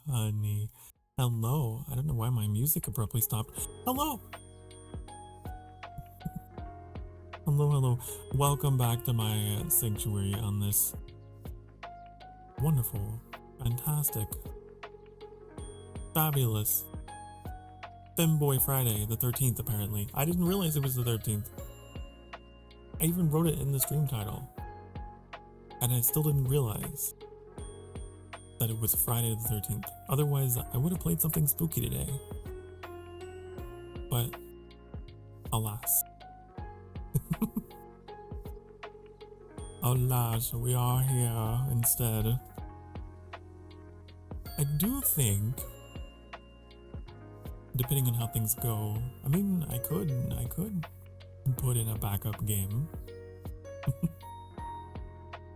Honey. Hello. I don't know why my music abruptly stopped. Hello. Hello. Welcome back to my sanctuary on this wonderful, fantastic, fabulous Femboy Friday, the 13th apparently. I didn't realize it was the 13th. I even wrote it in the stream title. And I still didn't realize that it was Friday the 13th. Otherwise, I would have played something spooky today. But, alas. Alas, we are here instead. I do think, depending on how things go, I mean, I could put in a backup game.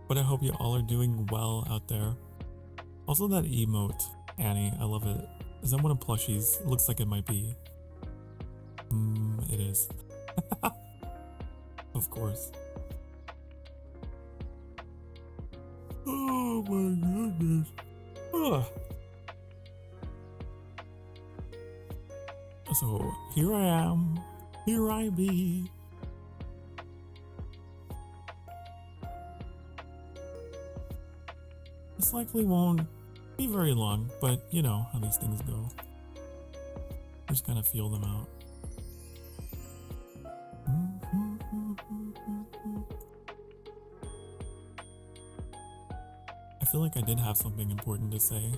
But I hope you all are doing well out there. Also that emote, Annie, I love it. Is that one of plushies? It looks like it might be. It is. Of course. Oh my goodness. Ugh. So here I am. Here I be. This likely won't be very long, but you know how these things go. Just gotta feel them out. I feel like I did have something important to say,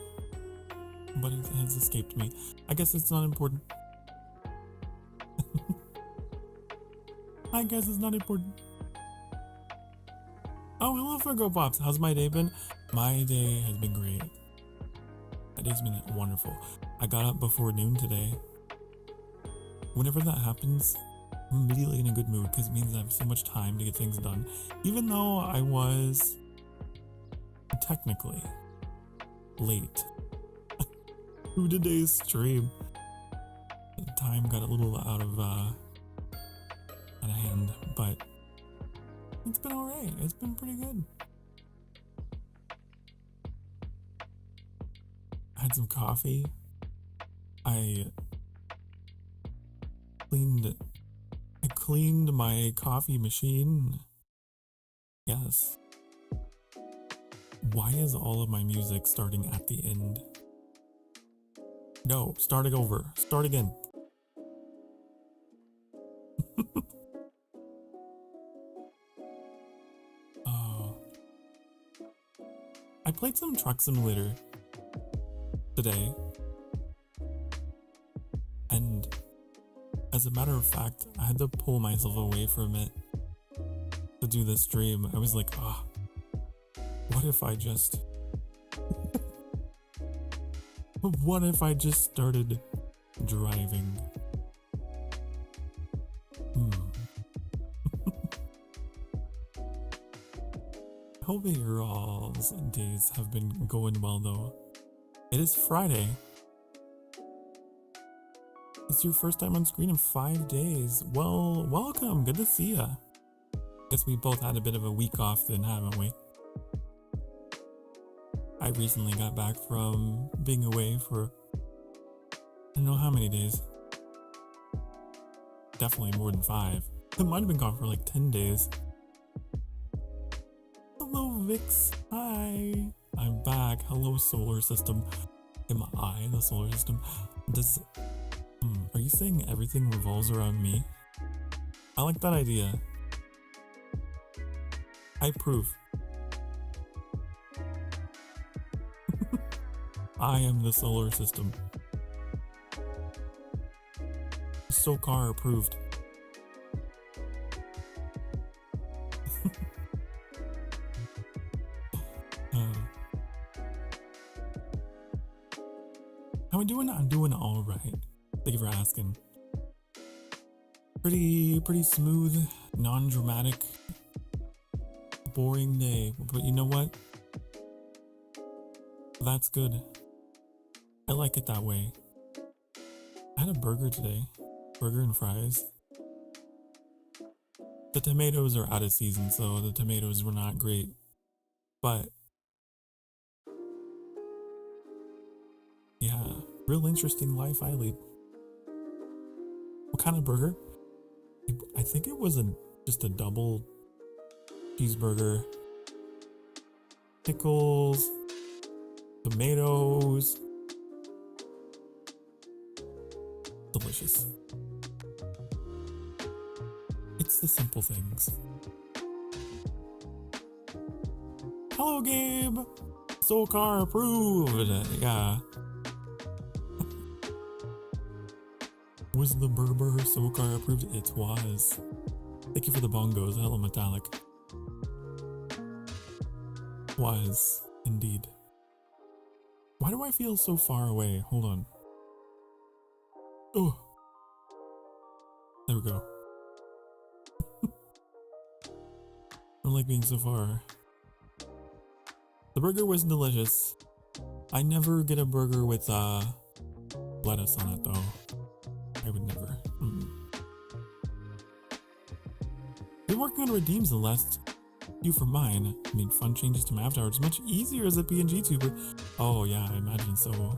but it has escaped me. I guess it's not important. I guess it's not important. Oh, hello, Virgo Pops. How's my day been? My day has been great. My day's been wonderful. I got up before noon today. Whenever that happens, I'm immediately in a good mood because it means I have so much time to get things done. Even though I was technically late to today's stream. The time got a little out of hand, but it's been alright. It's been pretty good. had some coffee. I cleaned my coffee machine. Yes. Why is all of my music starting at the end? No, starting over. Start again. I played some Truck Simulator today, and as a matter of fact, I had to pull myself away from it to do this stream. I was like, what if I just... what if I just started driving? I hope that your all's days have been going well though. It is Friday. It's your first time on screen in 5 days. Well, welcome. Good to see ya. Guess we both had a bit of a week off then, haven't we? I recently got back from being away for I don't know how many days. Definitely more than 5. I might have been gone for like 10 days. Hello Vix, hi. I'm back. Hello solar system. Am I the solar system? Are you saying everything revolves around me? I like that idea. I approve. I am the solar system. Sokar approved. How am I doing? I'm doing all right. Thank you for asking. Pretty smooth, non-dramatic, boring day. But you know what? That's good. I like it that way. I had a burger today. Burger and fries. The tomatoes are out of season, so the tomatoes were not great. But yeah, real interesting life I lead. What kind of burger? I think it was just a double cheeseburger. Pickles, tomatoes. Delicious. It's the simple things. Hello, Gabe. Sokar approved. Yeah. Was the Berber Sokar approved? It was. Thank you for the bongos. Hello, metallic. Was indeed. Why do I feel so far away? Hold on. Oh. There we go. I don't like being so far. The burger was delicious. I never get a burger with lettuce on it though. I would never. Been working on redeems the last few for mine. I mean, fun changes to my avatar. It's much easier as a PNG tuber. Oh yeah, I imagine so.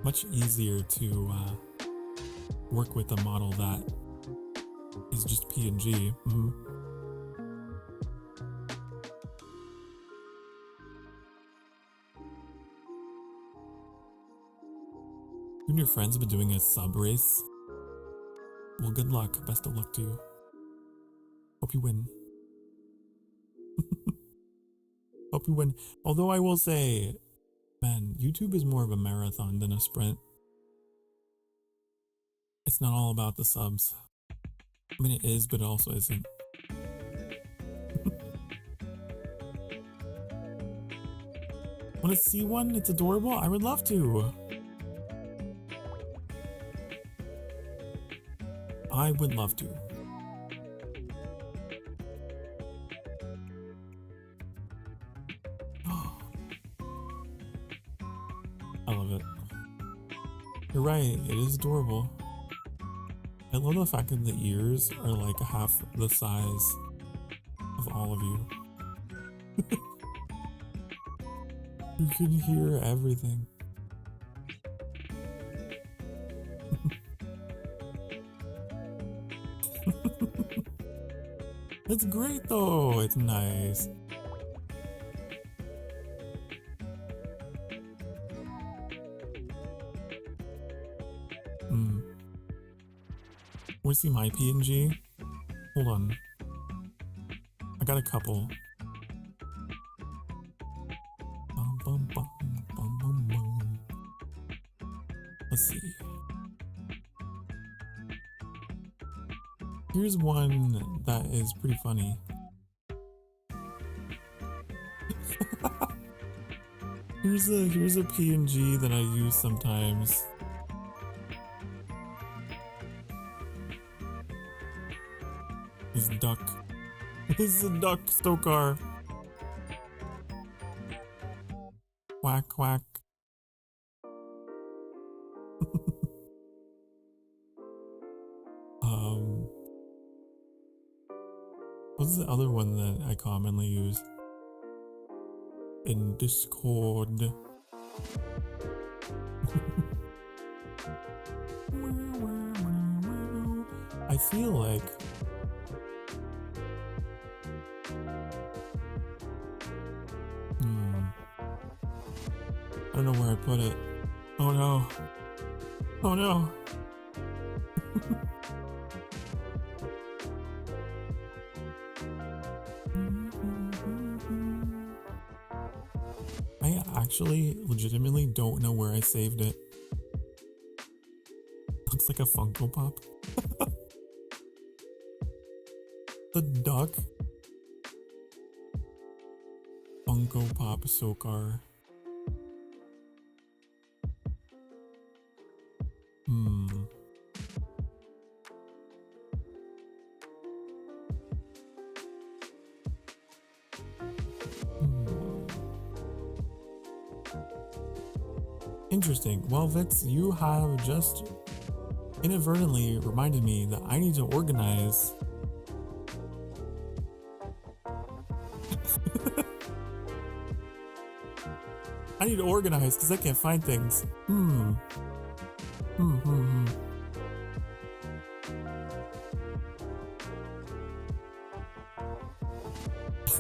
Much easier to work with a model that is just PNG. You and your friends have been doing a sub race. Well, good luck. Best of luck to you. Hope you win. Hope you win. Although I will say, man, YouTube is more of a marathon than a sprint. It's not all about the subs. I mean, it is, but it also isn't. Want to see one? It's adorable. I would love to. I would love to. I love it. You're right, it is adorable. I love the fact that the ears are like half the size of all of you. You can hear everything. It's great though, it's nice. Wanna see my PNG? Hold on. I got a couple. Bum, bum, bum, bum, bum, bum. Let's see. Here's one that is pretty funny. here's a PNG that I use sometimes. This duck. This is a duck, Sokar. Quack, quack. What's the other one that I commonly use? In Discord. I feel like I don't know where I put it. Oh no. Oh no. I actually legitimately don't know where I saved it. Looks like a Funko Pop. The duck. Funko Pop Sokar. Interesting. Well, Vix, you have just inadvertently reminded me that I need to organize. I need to organize because I can't find things.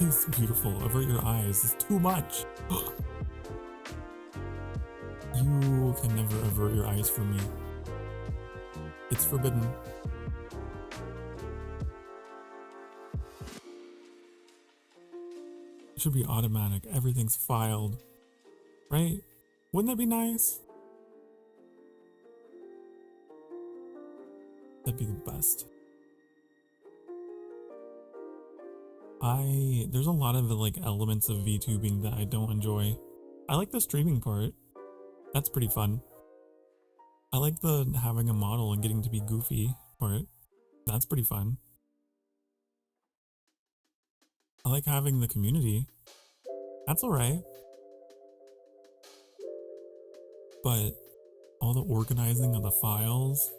It's beautiful. Avert your eyes. It's too much. You can never avert your eyes from me. It's forbidden. It should be automatic. Everything's filed. Right? Wouldn't that be nice? That'd be the best. There's a lot of like elements of VTubing that I don't enjoy. I like the streaming part. That's pretty fun. I like the having a model and getting to be goofy part. That's pretty fun. I like having the community. That's alright. But all the organizing of the files,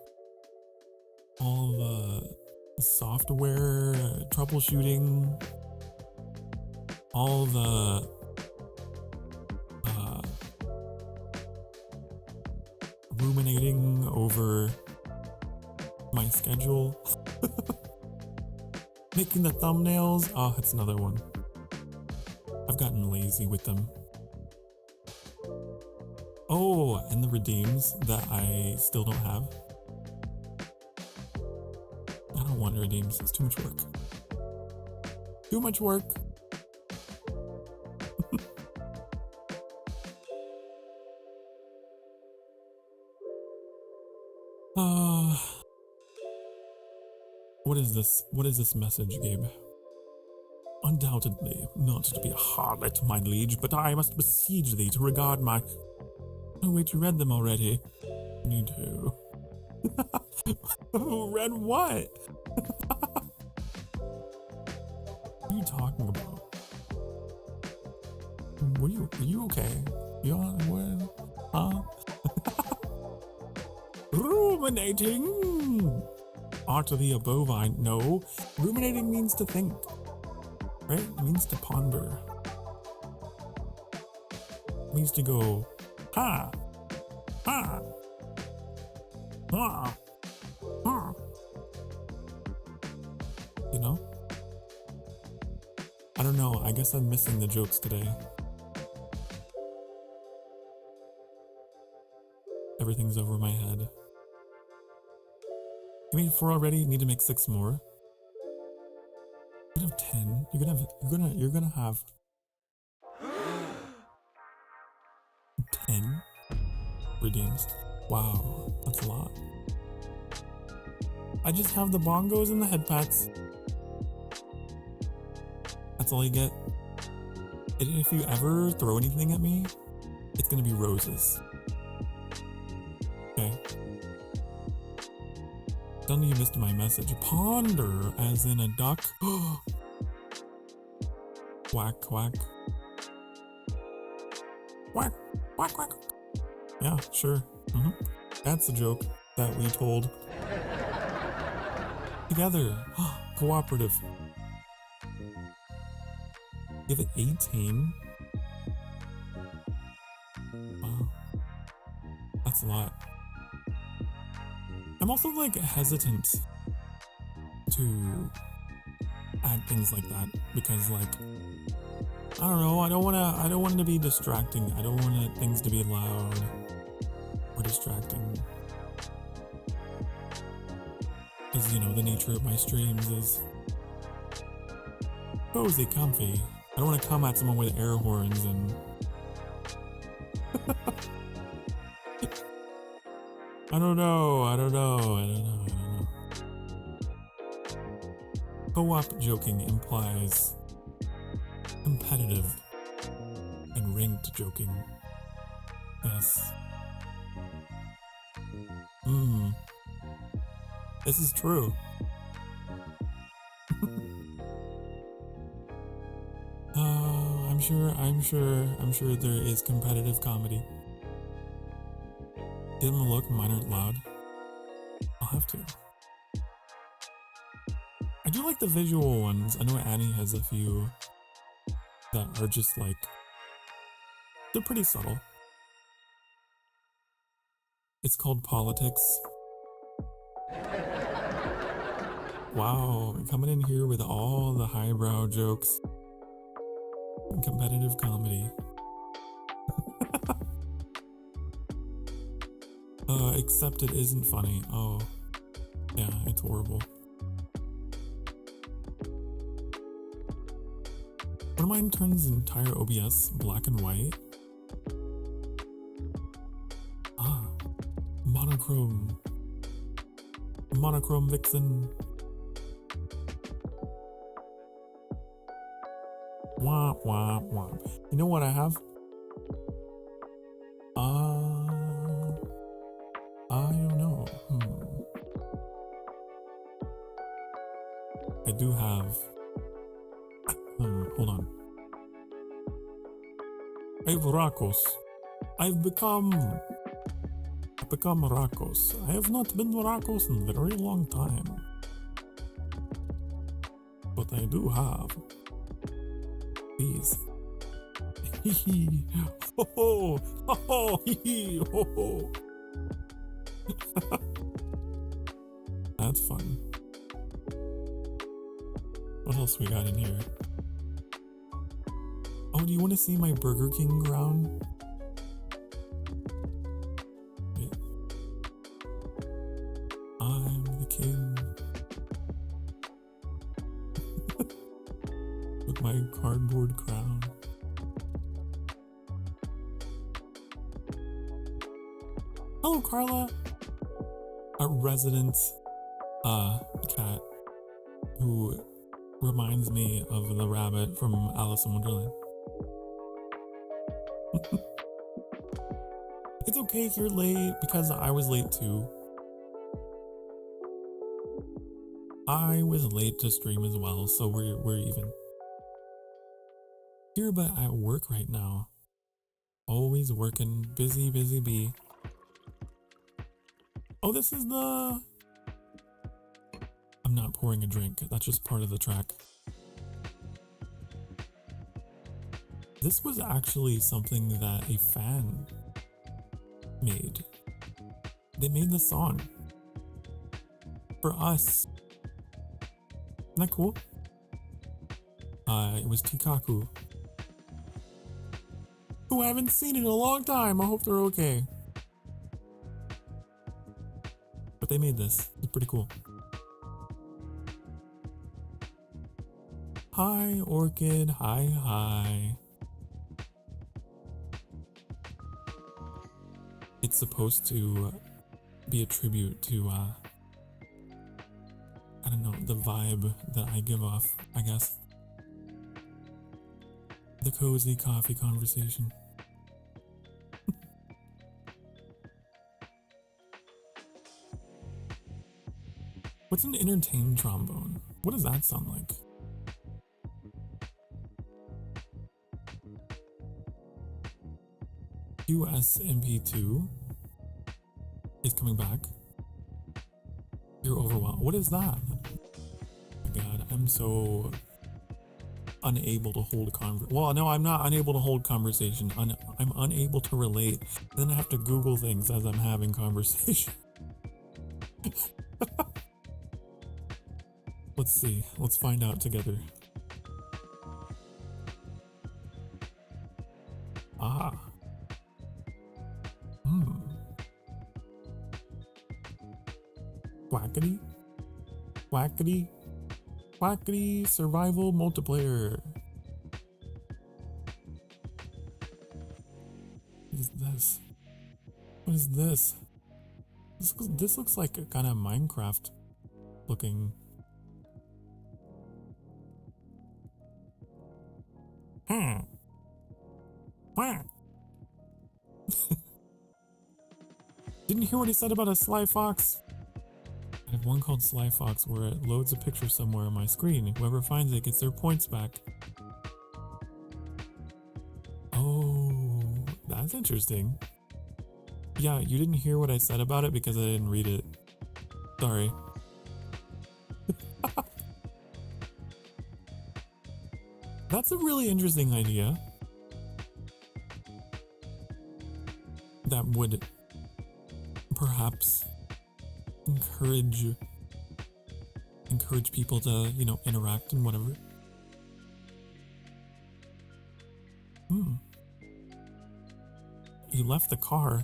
all the software troubleshooting, all the ruminating over my schedule, making the thumbnails. Oh, that's another one. I've gotten lazy with them. Oh, and the redeems that I still don't have. I don't want redeems. It's too much work. Too much work. What is this? What is this message, Gabe? Undoubtedly, not to be a harlot, my liege, but I must beseech thee to regard my... Oh wait, you read them already. Me too. Read what? What are you talking about? Are you okay? You on what? Huh? Ruminating! Art of the bovine. No. Ruminating means to think. Right? It means to ponder. We used to go, ha, ha, ha, ha. You know? I don't know. I guess I'm missing the jokes today. Everything's over my head. You made 4 already? Need to make 6 more? You're gonna have 10. You're gonna have 10 redeems. Wow, that's a lot. I just have the bongos and the head pats. That's all you get. And if you ever throw anything at me, it's gonna be roses. Okay. Tell me you missed my message. Ponder, as in a duck. Quack, quack. Quack, quack, quack. Yeah, sure. That's the joke that we told. Together. Cooperative. You have 18? Wow. That's a lot. I'm also like hesitant to add things like that because like I don't know, I don't want it to be distracting. I don't want things to be loud or distracting. Because you know, the nature of my streams is cozy, comfy. I don't want to come at someone with air horns and I don't know. Co-op joking implies competitive and ranked joking. Yes. This is true. I'm sure there is competitive comedy. Give them a look, mine aren't loud. I'll have to. I do like the visual ones. I know Annie has a few that are just like, they're pretty subtle. It's called politics. Wow, coming in here with all the highbrow jokes and competitive comedy. Except it isn't funny. Oh, yeah, it's horrible. One of mine turns entire OBS black and white. Ah, monochrome vixen. Wah, wah, wah. You know what I have? I don't know. I do have. Hold on. I've Rakos. I've become Rakos. I have not been Rakos in a very long time. But I do have these. Hee hee. Ho ho. Ho ho. Hee hee. Ho ho. That's fun. What else we got in here? Oh, do you want to see my Burger King crown? Wait. I'm the king. With my cardboard crown. Hello, Carla. A resident cat who reminds me of the rabbit from Alice in Wonderland. It's okay if you're late because I was late too. I was late to stream as well, so we're even. Here but at work right now. Always working, busy bee. Oh, this is the... I'm not pouring a drink. That's just part of the track. This was actually something that a fan made. They made the song for us. Isn't that cool? It was TeaCaku, who I haven't seen in a long time. I hope they're okay. But they made this. It's pretty cool. Hi, Orchid. Hi. It's supposed to be a tribute to, I don't know, the vibe that I give off, I guess. The cozy coffee conversation. What's an entertain trombone? What does that sound like? USMP2 is coming back. You're overwhelmed. What is that? Oh my god, I'm so unable to hold a conversation. Well, no, I'm not unable to hold conversation. I'm unable to relate. Then I have to Google things as I'm having conversation. Let's see. Let's find out together. Ah. Quackity? Quackity? Quackity survival multiplayer. What is this? What is this? This looks like a kind of Minecraft looking. Didn't hear what he said about a sly fox. I have one called Sly Fox where it loads a picture somewhere on my screen. Whoever finds it gets their points back. Oh, that's interesting. Yeah, you didn't hear what I said about it because I didn't read it. Sorry. That's a really interesting idea. That would perhaps encourage people to, you know, interact and whatever. You left the car.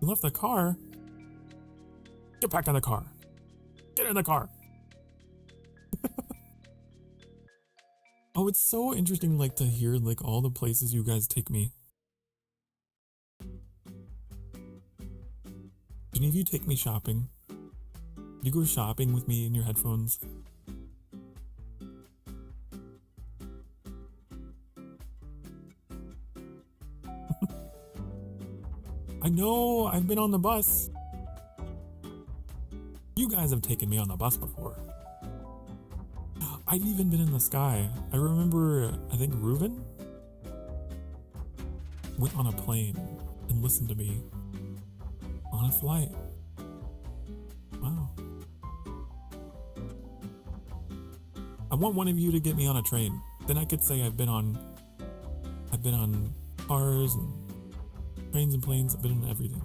You left the car? Get back in the car. Get in the car. Oh, it's so interesting, like, to hear, like, all the places you guys take me. Do any of you take me shopping? You go shopping with me in your headphones? I know, I've been on the bus. You guys have taken me on the bus before. I've even been in the sky. I remember, I think Reuben went on a plane and listened to me on a flight. Wow. I want one of you to get me on a train. Then I could say I've been on cars and trains and planes. I've been on everything.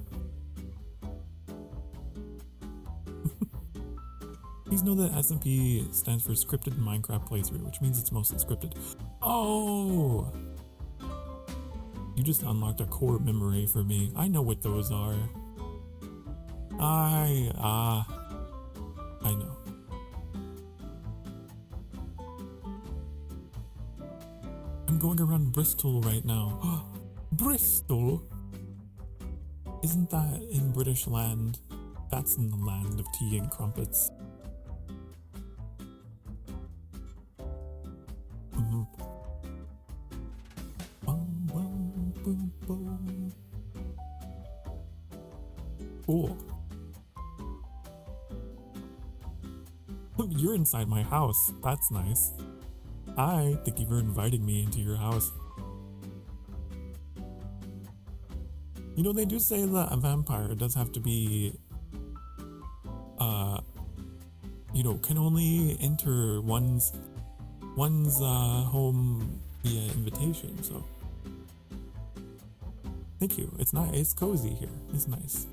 Please know that SMP stands for Scripted Minecraft Playthrough, which means it's mostly scripted. Oh! You just unlocked a core memory for me. I know what those are. I know. I'm going around Bristol right now. Bristol? Isn't that in British land? That's in the land of tea and crumpets. Cool. You're inside my house. That's nice. Hi, thank you for inviting me into your house. You know, they do say that a vampire does have to be, you know, can only enter one's home via invitation, so thank you. It's nice. It's cozy here. It's nice.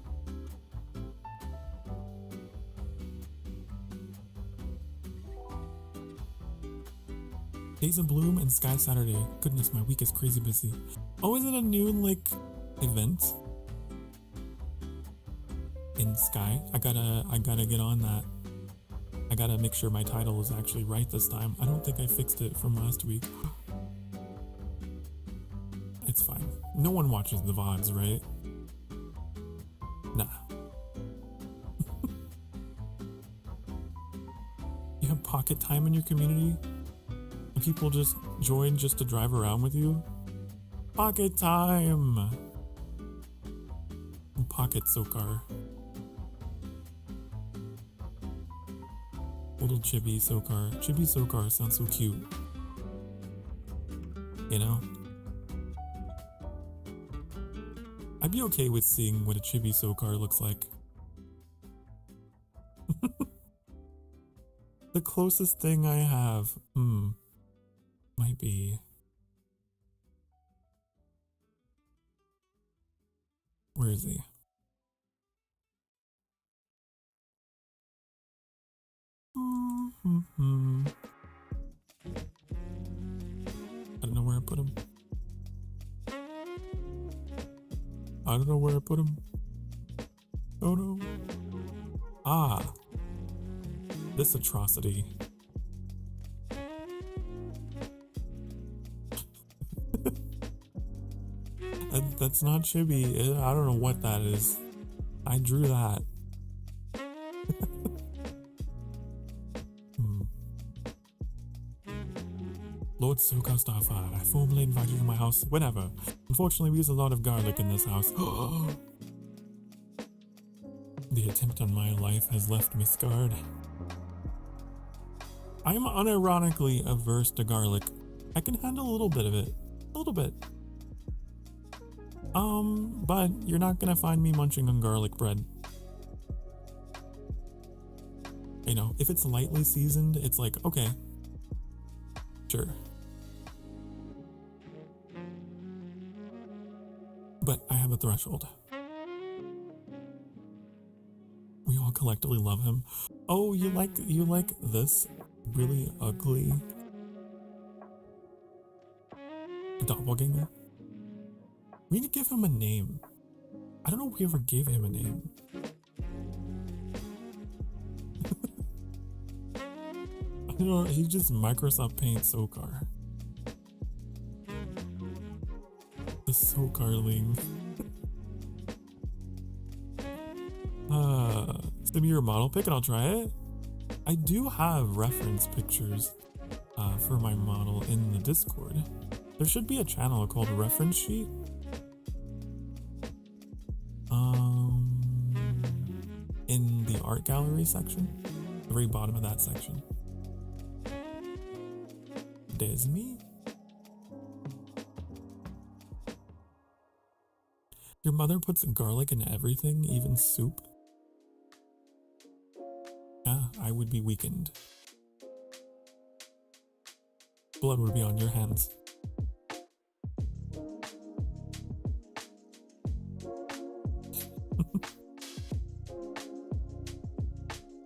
Days of Bloom and Sky Saturday. Goodness, my week is crazy busy. Oh, is it a new, like, event? In Sky? I gotta get on that. I gotta make sure my title is actually right this time. I don't think I fixed it from last week. It's fine. No one watches the VODs, right? Nah. You have pocket time in your community? And people just join just to drive around with you? Pocket time! Pocket Sokar. Little Chibi Sokar. Chibi Sokar sounds so cute. You know? I'd be okay with seeing what a Chibi Sokar looks like. The closest thing I have, might be... Where is he? I don't know where I put him. I don't know where I put him. Oh no. Ah. This atrocity. That's not chibi. I don't know what that is. I drew that. Lord Sokar Starfire, I formally invite you to my house whenever. Unfortunately, we use a lot of garlic in this house. The attempt on my life has left me scarred. I am unironically averse to garlic. I can handle a little bit of it. A little bit. But you're not gonna find me munching on garlic bread. You know, if it's lightly seasoned, it's like, okay. Sure. But I have a threshold. We all collectively love him. Oh, you like this really ugly doppelganger? We need to give him a name. I don't know if we ever gave him a name. I don't know, he's just Microsoft Paint Sokar. The Sokarling. Send me your model pic and I'll try it. I do have reference pictures for my model in the Discord. There should be a channel called Reference Sheet. In the art gallery section, the very bottom of that section. There's me. Your mother puts garlic in everything, even soup? Yeah, I would be weakened. Blood would be on your hands.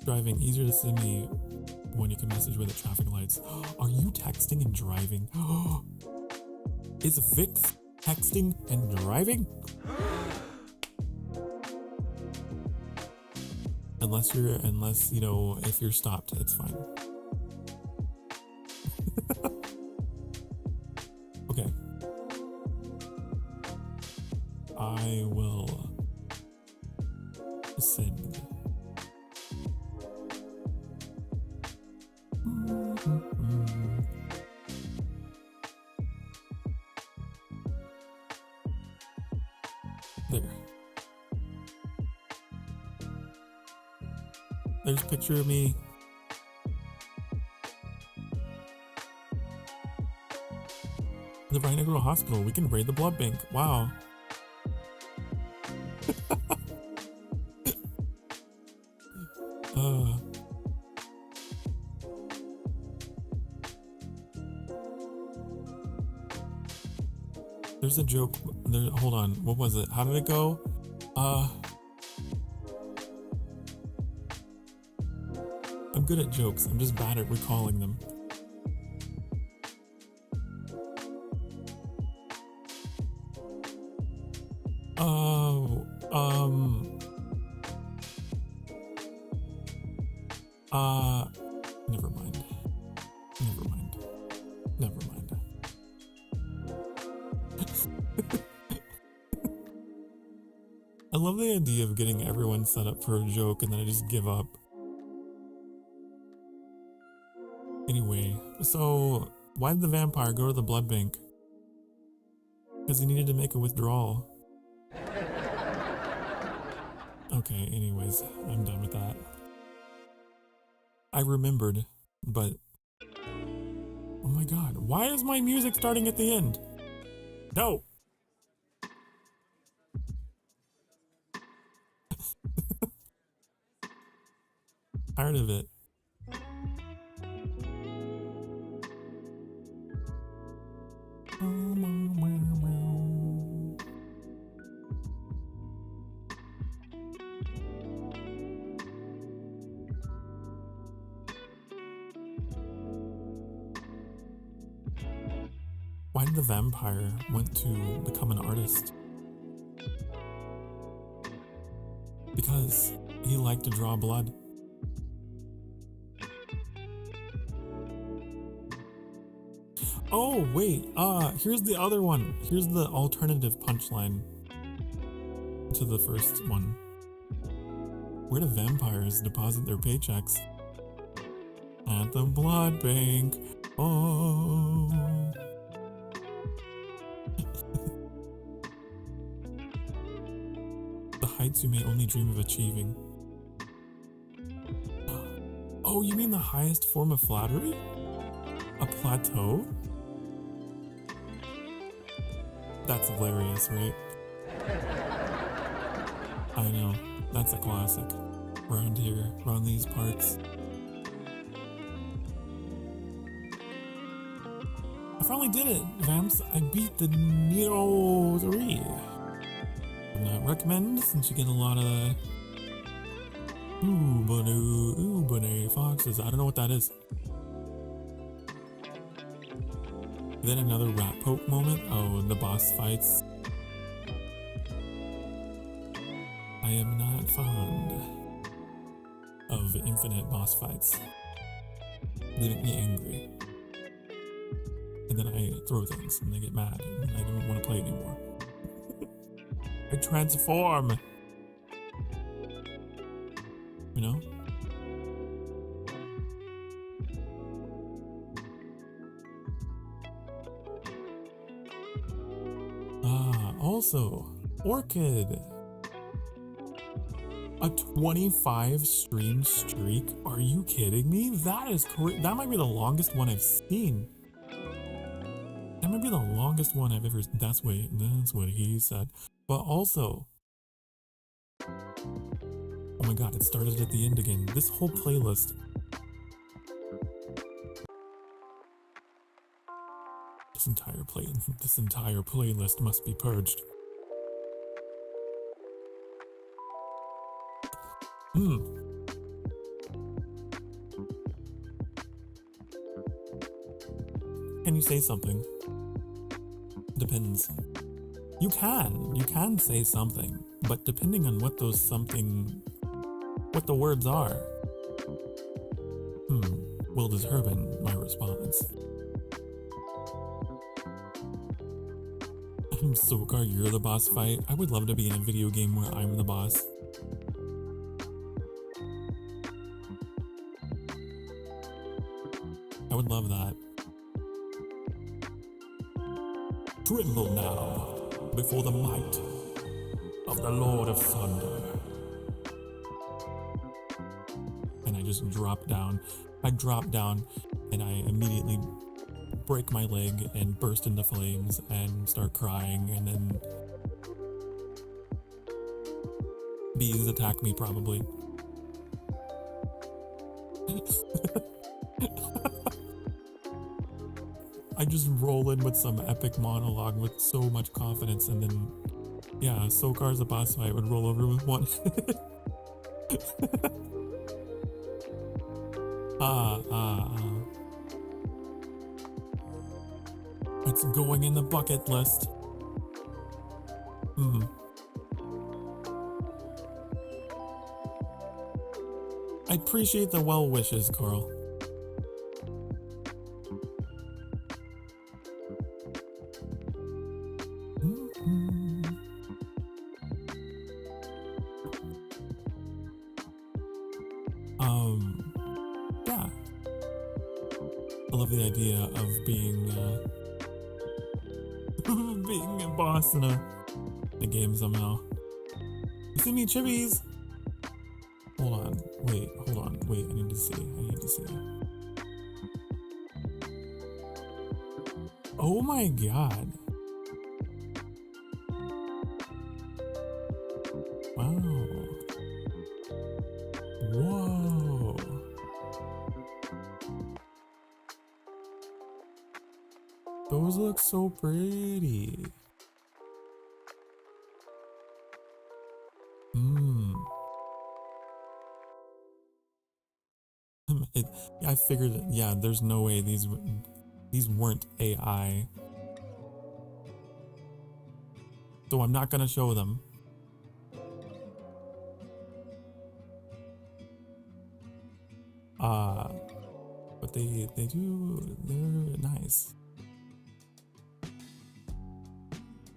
Driving, easier to send me when you can message with the traffic lights. Are you texting and driving? Is Vix texting and driving? Unless, you know, if you're stopped, it's fine. Okay. I will send. There. There's a picture of me. The Rhino Hospital. We can raid the blood bank. Wow. there's a joke. Hold on. What was it? How did it go? I'm good at jokes. I'm just bad at recalling them. Never mind. Never mind. Never mind. I love the idea of getting everyone set up for a joke and then I just give up. Anyway, so why did the vampire go to the blood bank? Because he needed to make a withdrawal. Okay, anyways, I'm done with that. I remembered, but oh my god, why is my music starting at the end? No! Tired of it. Why did the vampire want to become an artist? Because he liked to draw blood. Oh, wait, here's the other one. Here's the alternative punchline to the first one. Where do vampires deposit their paychecks? At the blood bank. Oh. The heights you may only dream of achieving. Oh, you mean the highest form of flattery? A plateau? That's hilarious, right? I know, that's a classic. Around here, around these parts. I finally did it, Vamps. I beat the Nero 3. Would not recommend, since you get a lot of Ubuntu foxes. I don't know what that is. Then another rat poke moment. Oh, the boss fights. I am not fond of infinite boss fights. They make me angry. And then I throw things and they get mad and I don't want to play anymore. I transform! You know? Also, Orchid. A 25 stream streak? Are you kidding me? That is correct. That might be the longest one I've seen. That might be the longest one I've ever. That's what he said. But also, oh my god, it started at the end again. This whole playlist. This entire playlist must be purged. Can you say something? Depends. You can say something, but depending on what the words are, will determine my response. Sokar, you're the boss fight. I would love to be in a video game where I'm the boss. I would love that. Tremble now before the might of the Lord of Thunder. And I just drop down. I drop down and I immediately break my leg and burst into flames and start crying, and then bees attack me probably. I just roll in with some epic monologue with so much confidence, and then, yeah, Sokar's a boss fight would roll over with one. It's going in the bucket list. I appreciate the well wishes, Carl. Yeah. I love the idea of being being a boss in a game somehow. You see me, chibbies? Hold on, wait, I need to see. Oh my god. Wow. Whoa. Those look so pretty. I figured that, yeah, there's no way these weren't AI. So I'm not gonna show them. But they're nice.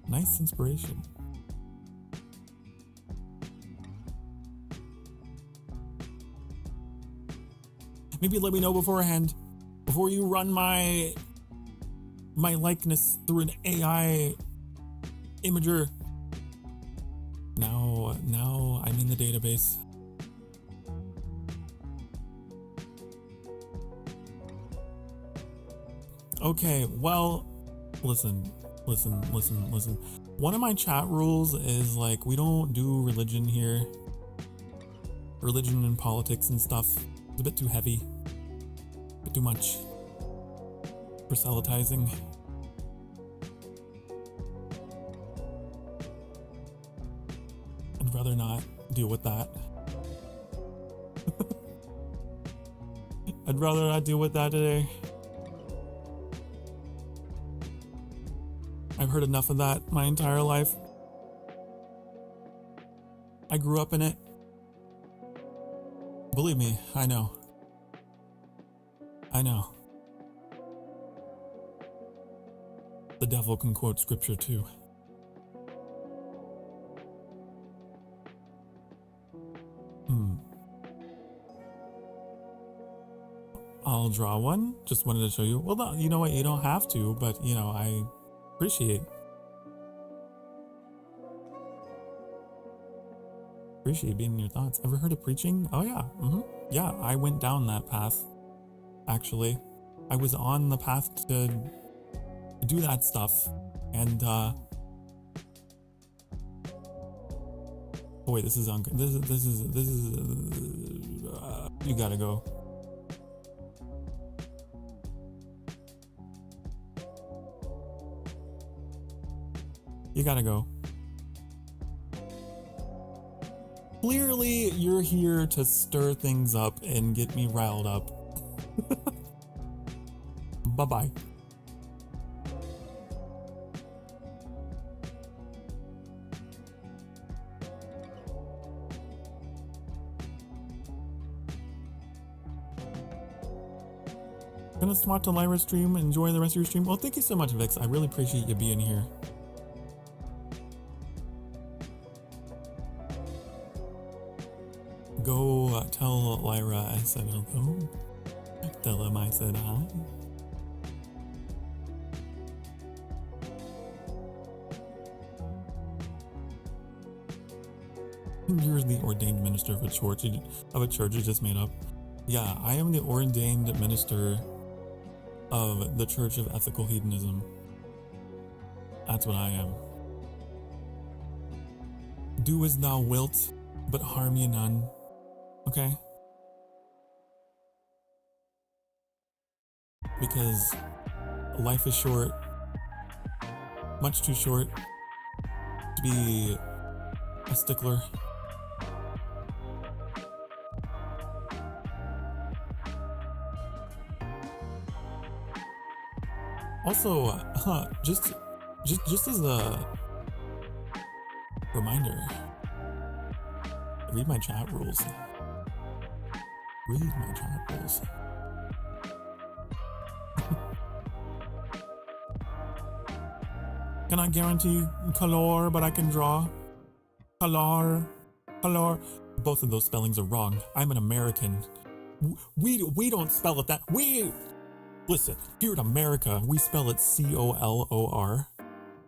Nice inspiration. Maybe let me know beforehand, before you run my likeness through an AI imager. Now I'm in the database. Okay, well, listen. One of my chat rules is like, we don't do religion here. Religion and politics and stuff. It's a bit too heavy. A bit too much. Proselytizing. I'd rather not deal with that. I'd rather not deal with that today. I've heard enough of that my entire life. I grew up in it. Believe me, I know. The devil can quote scripture too. I'll draw one. Just wanted to show you. Well, no, you know what? You don't have to, but you know, I appreciate being your thoughts. Ever heard of preaching? Oh yeah. Yeah, I went down that path. Actually, I was on the path to do that stuff, and oh wait, this is you gotta go. You gotta go. Clearly, you're here to stir things up and get me riled up. Bye-bye. Gonna swap to Lyra's stream. Enjoy the rest of your stream. Well, thank you so much, Vix. I really appreciate you being here. Go tell Lyra I said hello. Tell him I said hi. You're the ordained minister of a church you just made up. Yeah, I am the ordained minister of the Church of Ethical Hedonism. That's what I am. Do as thou wilt, but harm ye none. Okay? Because life is short, much too short to be a stickler. Also, just as a reminder, read my chat rules. Read my chat rules. Cannot guarantee color, but I can draw. Color. Both of those spellings are wrong. I'm an American. We don't spell it that. Listen, here in America, we spell it COLOR.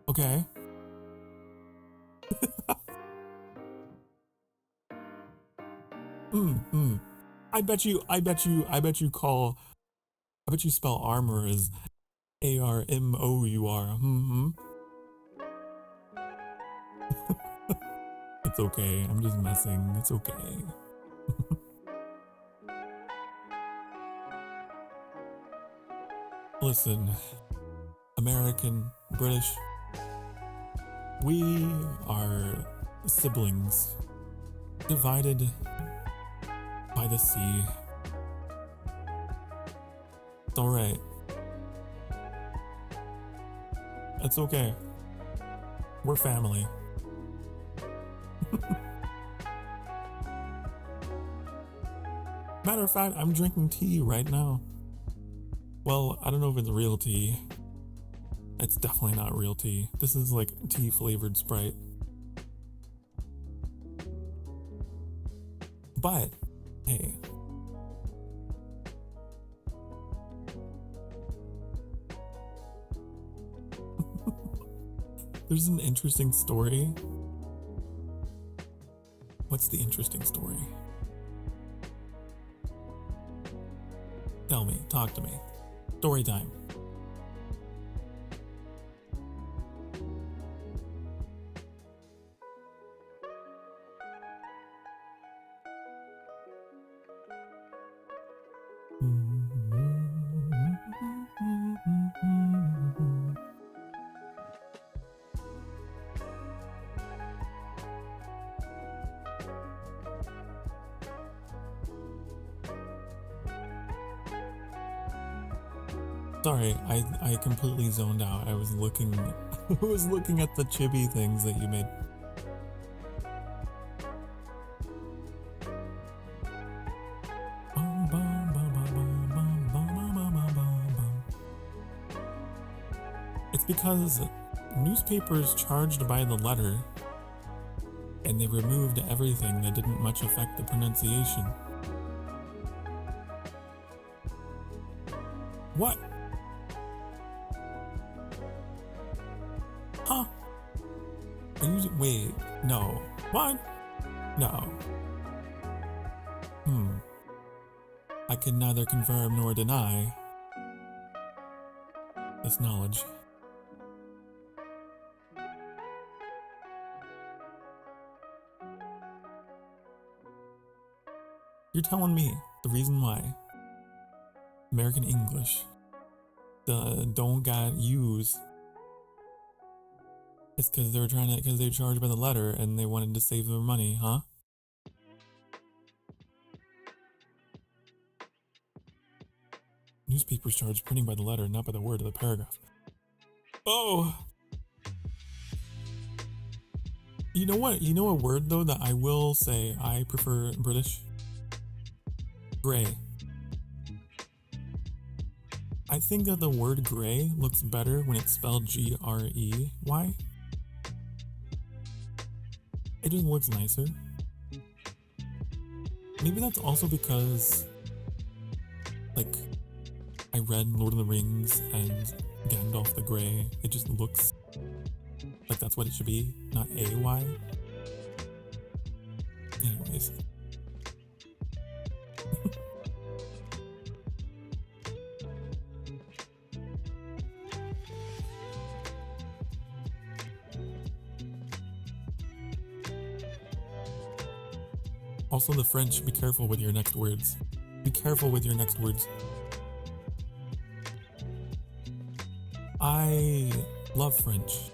Okay? I bet you spell armor as ARMOUR. It's okay. I'm just messing. It's okay. Listen, American, British, we are siblings, divided by the sea. It's alright. It's okay. We're family. Matter of fact, I'm drinking tea right now. Well, I don't know if it's real tea. It's definitely not real tea. This is like tea flavored Sprite. But, hey. There's an interesting story. What's the interesting story? Tell me, talk to me. Story time. Sorry, I completely zoned out. I was looking at the chibi things that you made. It's because newspapers charged by the letter, and they removed everything that didn't much affect the pronunciation. What? Huh? Wait, no. What? No. I can neither confirm nor deny this knowledge. You're telling me the reason why American English don't got use is because they're charged by the letter and they wanted to save their money, huh? Newspapers charge printing by the letter, not by the word of the paragraph. Oh! You know what? You know a word, though, that I will say I prefer British? Gray. I think that the word gray looks better when it's spelled Grey. Why? It just looks nicer. Maybe that's also because, like, I read Lord of the Rings and Gandalf the Grey. It just looks like that's what it should be, not AY. Anyways. Also the French, be careful with your next words. Be careful with your next words. I love French.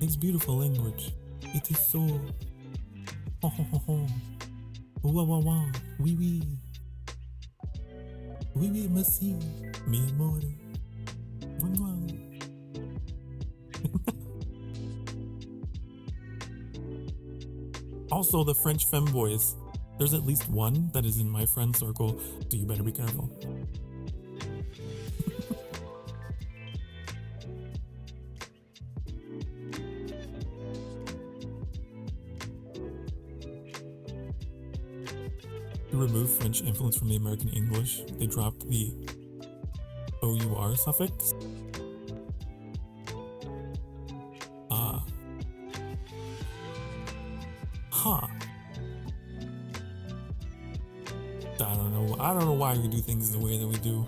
It's beautiful language. It is so. Ho ho ho ho. Wah wah wah. Oui oui. Oui oui merci. Mi amore. Mwah, mwah. Also, the French femboys. There's at least one that is in my friend circle, so you better be careful. To remove French influence from the American English, they dropped the OUR suffix. Ah. Huh. I don't know why we do things the way that we do.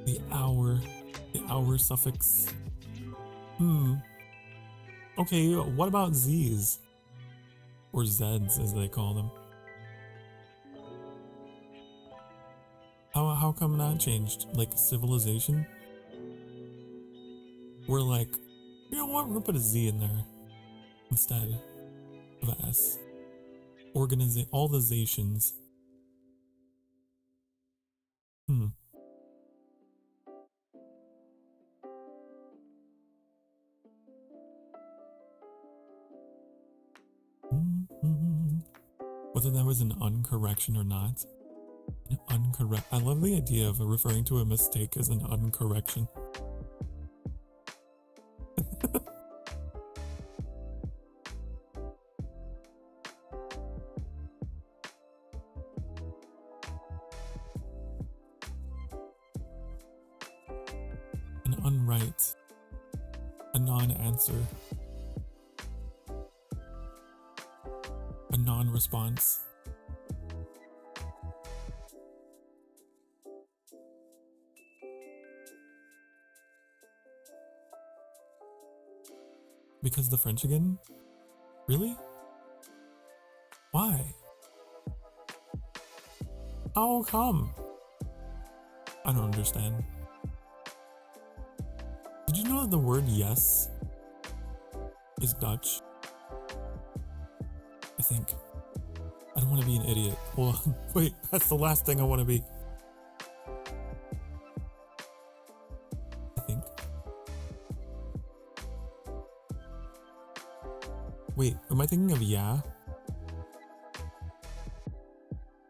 The hour suffix. Okay, what about Z's? Or Z's as they call them. How come that changed? Like civilization? We're like, you know what, we're gonna put a Z in there instead of a S. All the zations. Whether that was an uncorrection or not. I love the idea of referring to a mistake as an uncorrection. An unright. A non-answer. A non-response. Because the French again? Really? Why? How come? I don't understand. Did you know that the word yes is Dutch? I think. I don't want to be an idiot. Hold on. Wait, that's the last thing I want to be. I think. Wait, am I thinking of yeah?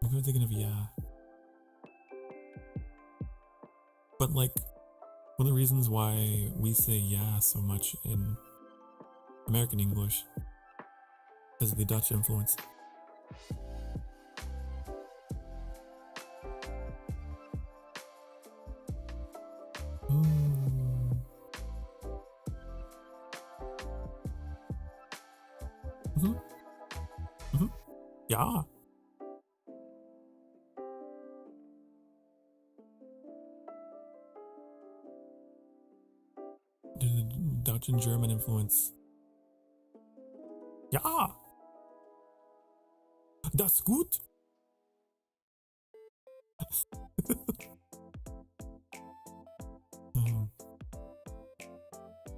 Maybe I'm thinking of yeah. But like, one of the reasons why we say yeah so much in American English is the Dutch influence. Yeah. The Dutch and German influence. Ja. Das gut.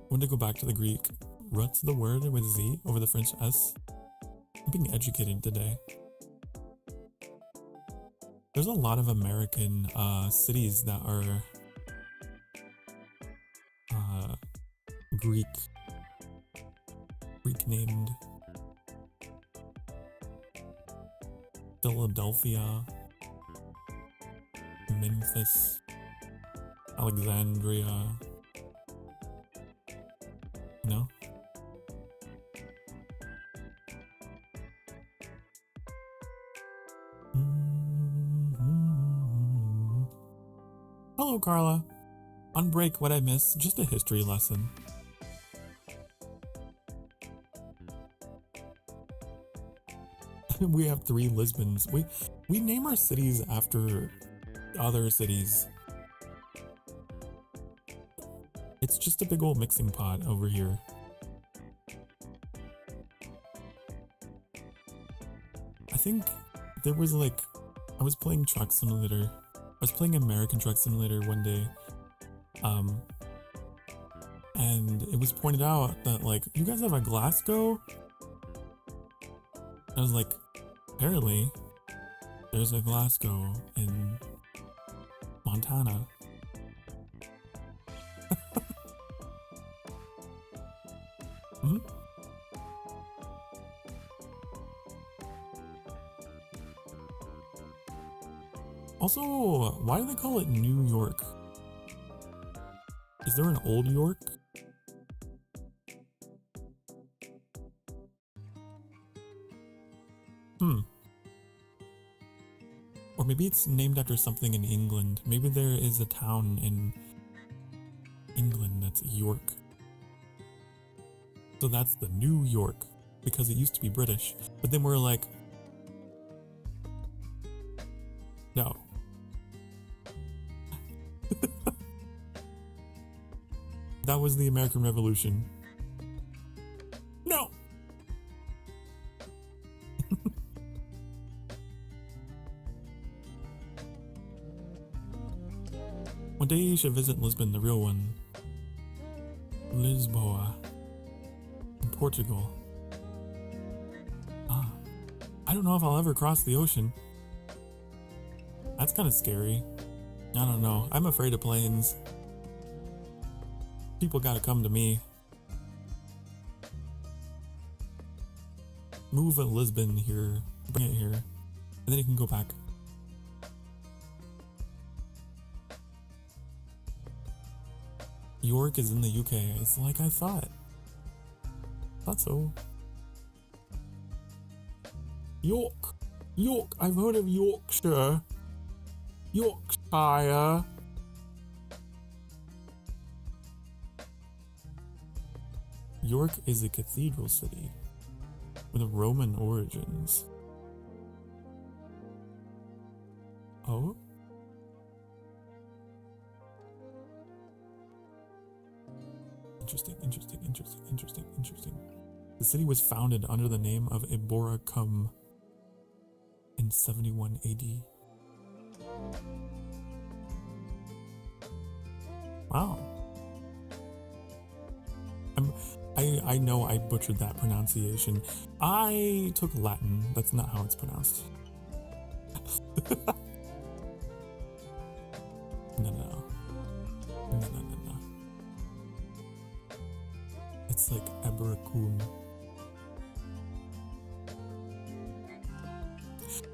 When to go back to the Greek, what's the word with Z over the French S? I'm being educated today. There's a lot of American cities that are Greek named. Philadelphia, Memphis, Alexandria. No? Hello, Carla. On break, what I miss? Just a history lesson. We have 3 Lisbons. We name our cities after other cities. It's just a big old mixing pot over here. think there was like, I was playing Truck Simulator. I was playing American Truck Simulator one day. And it was pointed out that like, you guys have a Glasgow? I was like, apparently there's a Glasgow in Montana. Mm-hmm. Also, why do they call it New York? Is there an Old York? Or maybe it's named after something in England. Maybe there is a town in England that's York. So that's the New York, because it used to be British. But then we're like, no. That was the American Revolution. No! One day you should visit Lisbon, the real one. Lisboa. In Portugal. I don't know if I'll ever cross the ocean. That's kind of scary. I don't know. I'm afraid of planes. People gotta come to me. Move a Lisbon here. Bring it here. And then you can go back. York is in the UK. It's like I thought. Thought so. York. York. I've heard of Yorkshire. Yorkshire. York is a cathedral city with Roman origins. Oh? Interesting. The city was founded under the name of Eboracum in 71 AD. Wow. I know I butchered that pronunciation. I took Latin. That's not how it's pronounced. No. It's like Eboracum.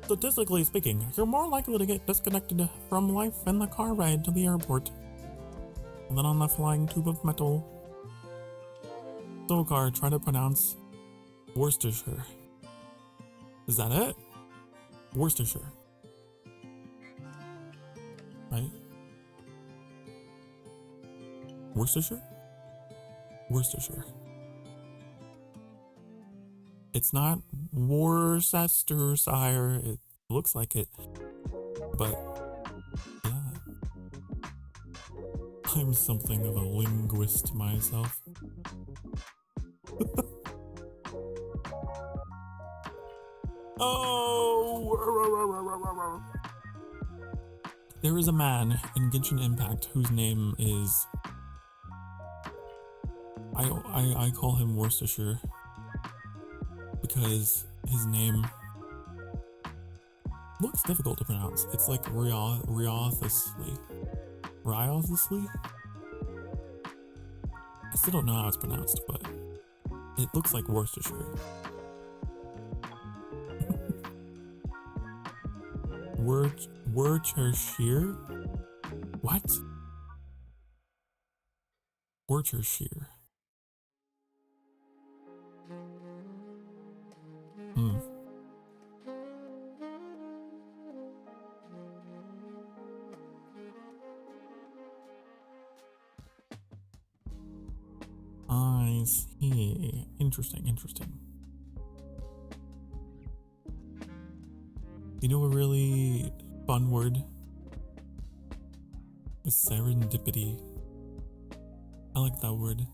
Statistically speaking, you're more likely to get disconnected from life in the car ride to the airport than on the flying tube of metal. Sokar, try to pronounce Worcestershire. Is that it? Worcestershire. Right? Worcestershire? Worcestershire. It's not Worcestershire. It looks like it. But, yeah. I'm something of a linguist myself. Oh! There is a man in Genshin Impact whose name is... I call him Worcestershire because his name looks difficult to pronounce. It's like Riothusly. Riothusly? I still don't know how it's pronounced, but it looks like Worcestershire. Worcestershire? What? Worcestershire. I see. Interesting. You know a really fun word? Is serendipity. I like that word.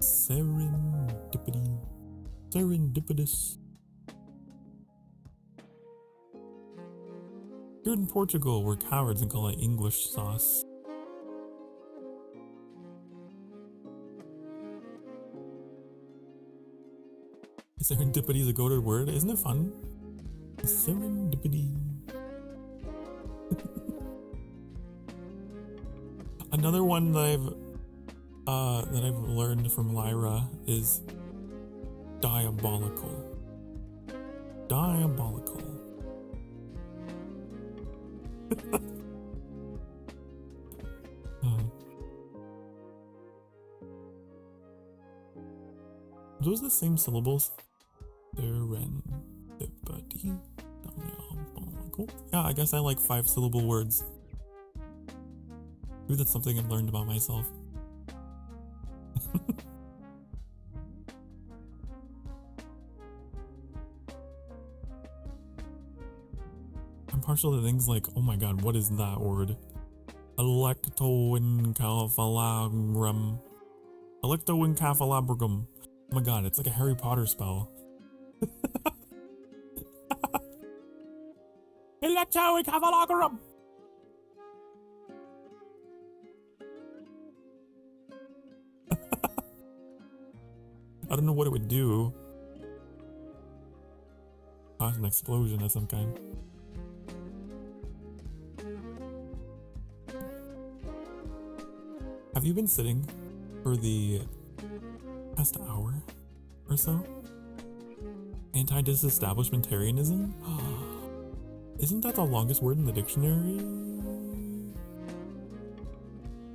Serendipity. Serendipitous. Here in Portugal, we're cowards and call it English sauce. Serendipity is a goated word. Isn't it fun? Serendipity. Another one that I've learned from Lyra is diabolical. Diabolical. Are those the same syllables? Serendipity. Diabolical. Yeah, I guess I like 5-syllable words. Maybe that's something I've learned about myself. I'm partial to things like, oh my god, what is that word? Electroencephalogram. Electroencephalogram. Oh my god, it's like a Harry Potter spell. Electroencephalogram. I don't know what it would do. Cause an explosion of some kind. Have you been sitting for the past hour or so? Anti-disestablishmentarianism? Isn't that the longest word in the dictionary?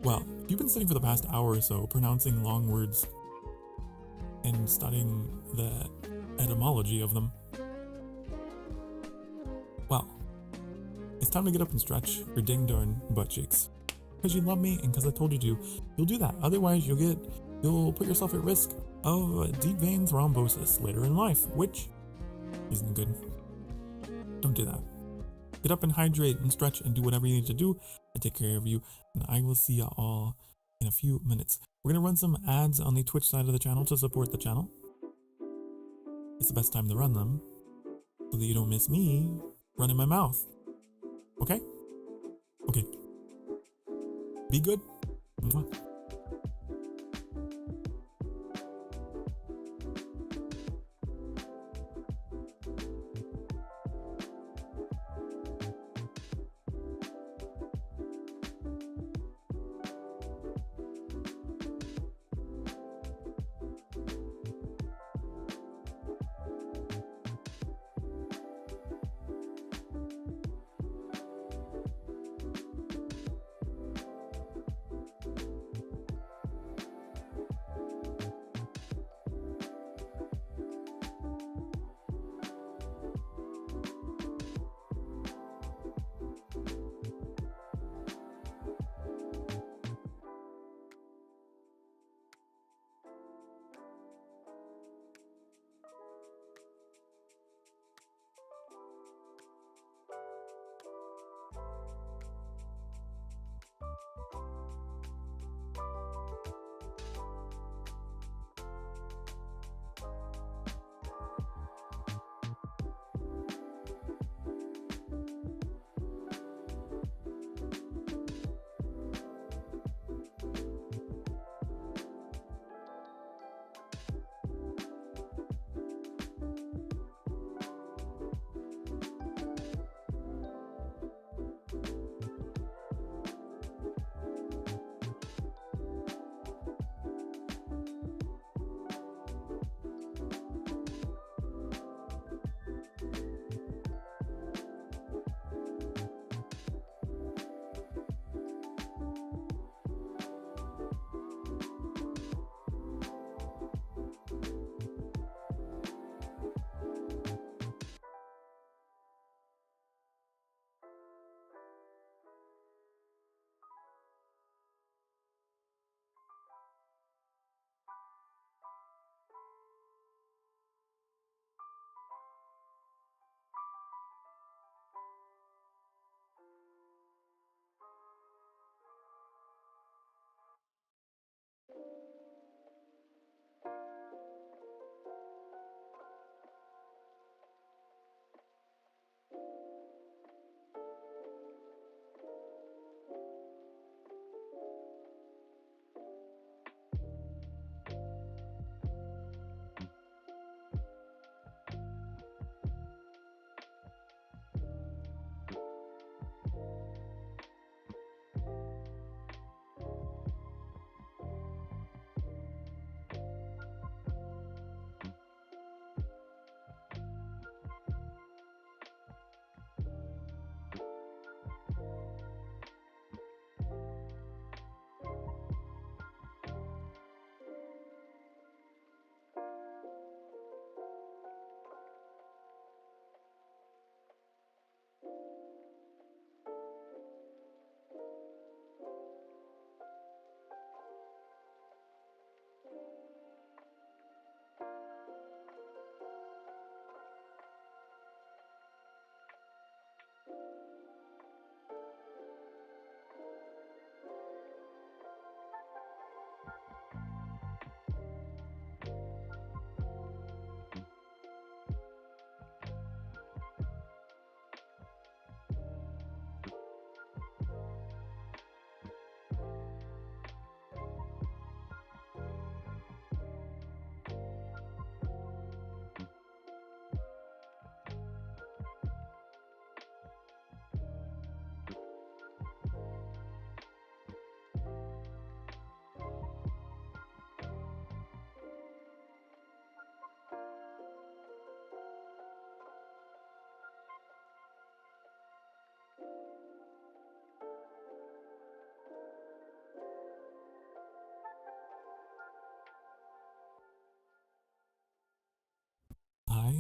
Well, if you've been sitting for the past hour or so pronouncing long words and studying the etymology of them, well, it's time to get up and stretch your ding darn butt cheeks. Because you love me and because I told you to, you'll do that. Otherwise, you'll put yourself at risk of deep vein thrombosis later in life, which isn't good. Don't do that. Get up and hydrate and stretch and do whatever you need to do. I take care of you, and I will see you all in a few minutes. We're going to run some ads on the Twitch side of the channel to support the channel. It's the best time to run them so that you don't miss me running my mouth. Okay? Okay. Be good. Mwah.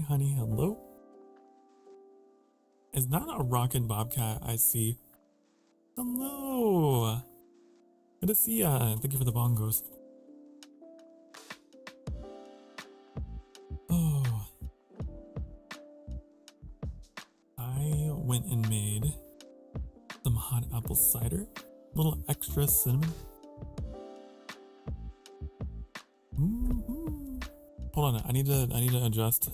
honey. Hello. Is that a rockin' bobcat I see? Hello. Good to see ya. Thank you for the bongos. Oh. I went and made some hot apple cider. A little extra cinnamon. Hold on, I need to adjust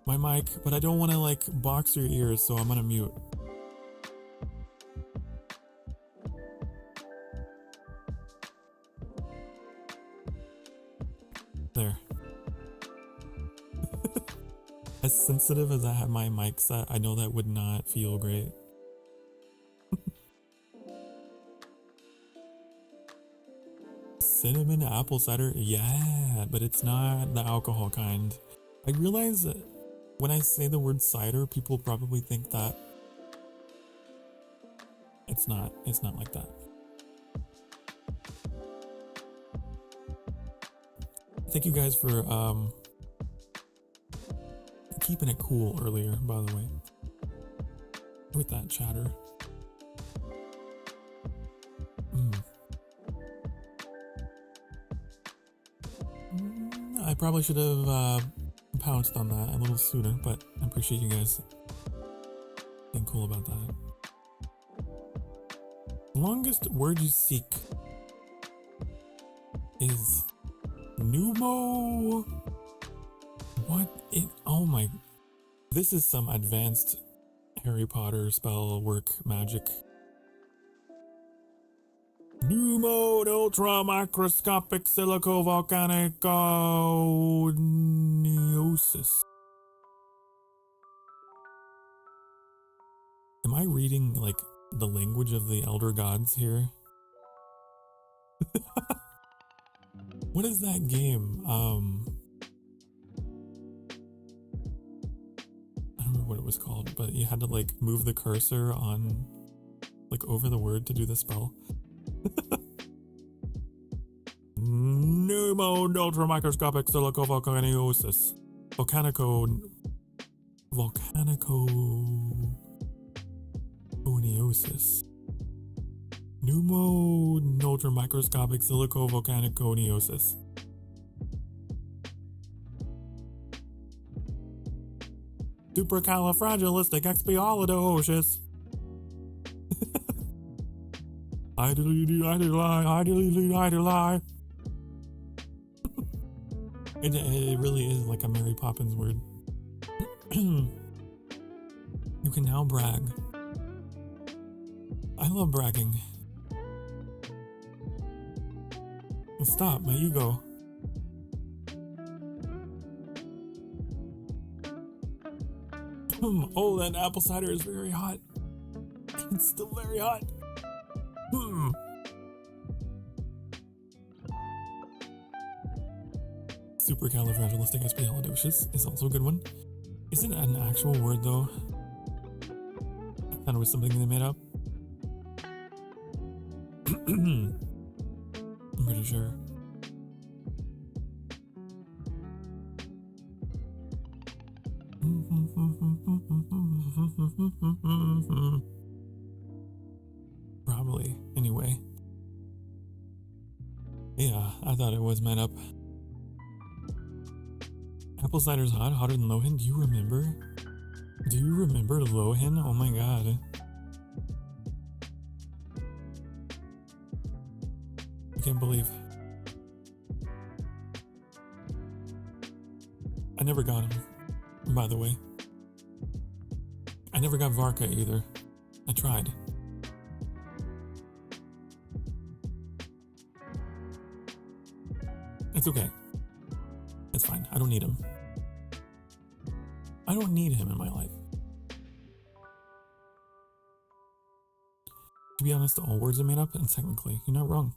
my mic, but I don't want to like box your ears, so I'm gonna mute. There. As sensitive as I have my mic set, I know that would not feel great. Cinnamon apple cider, yeah, but it's not the alcohol kind. I realize that when I say the word cider, people probably think that it's not like that. Thank you guys for keeping it cool earlier, by the way, with that chatter. I probably should have pounced on that a little sooner, but I appreciate you guys being cool about that. Longest word you seek is Numo. What? Oh my. This is some advanced Harry Potter spell work magic. Pneumode ultra microscopic silicovolcaniconeosis. Am I reading like the language of the elder gods here? What is that game? I don't remember what it was called, but you had to like move the cursor on like over the word to do the spell. Pneumode ultramicroscopic silicovolcaniosis. Volcaniconeosis. Pneumode ultramicroscopic silicovolcaniconeosis. Supercalifragilisticexpialidocious. Idly. It really is like a Mary Poppins word. You can now brag. I love bragging. Stop, my ego. Oh, that apple cider is very hot. It's still very hot. Supercalifragilisticexpialidocious is also a good one. Is it an actual word though? I thought it was something they made up. I'm pretty sure. Probably. Anyway. Yeah, I thought it was made up. Apple cider's hot, hotter than Lohan. Do you remember? Do you remember Lohan? Oh my god. I can't believe. I never got him, by the way. I never got Varka either. I tried. It's okay. It's fine. I don't need him. I don't need him in my life. To be honest, all words are made up, and technically, you're not wrong.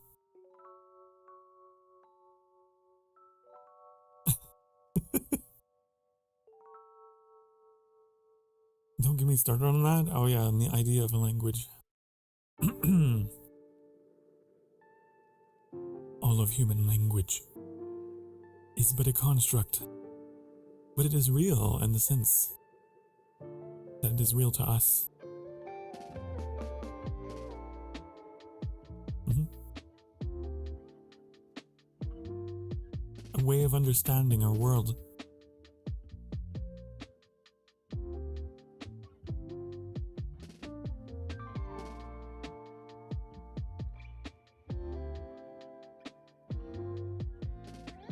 Don't get me started on that. Oh yeah, and the idea of a language. All of human language is but a construct But it is real in the sense that it is real to us. A way of understanding our world.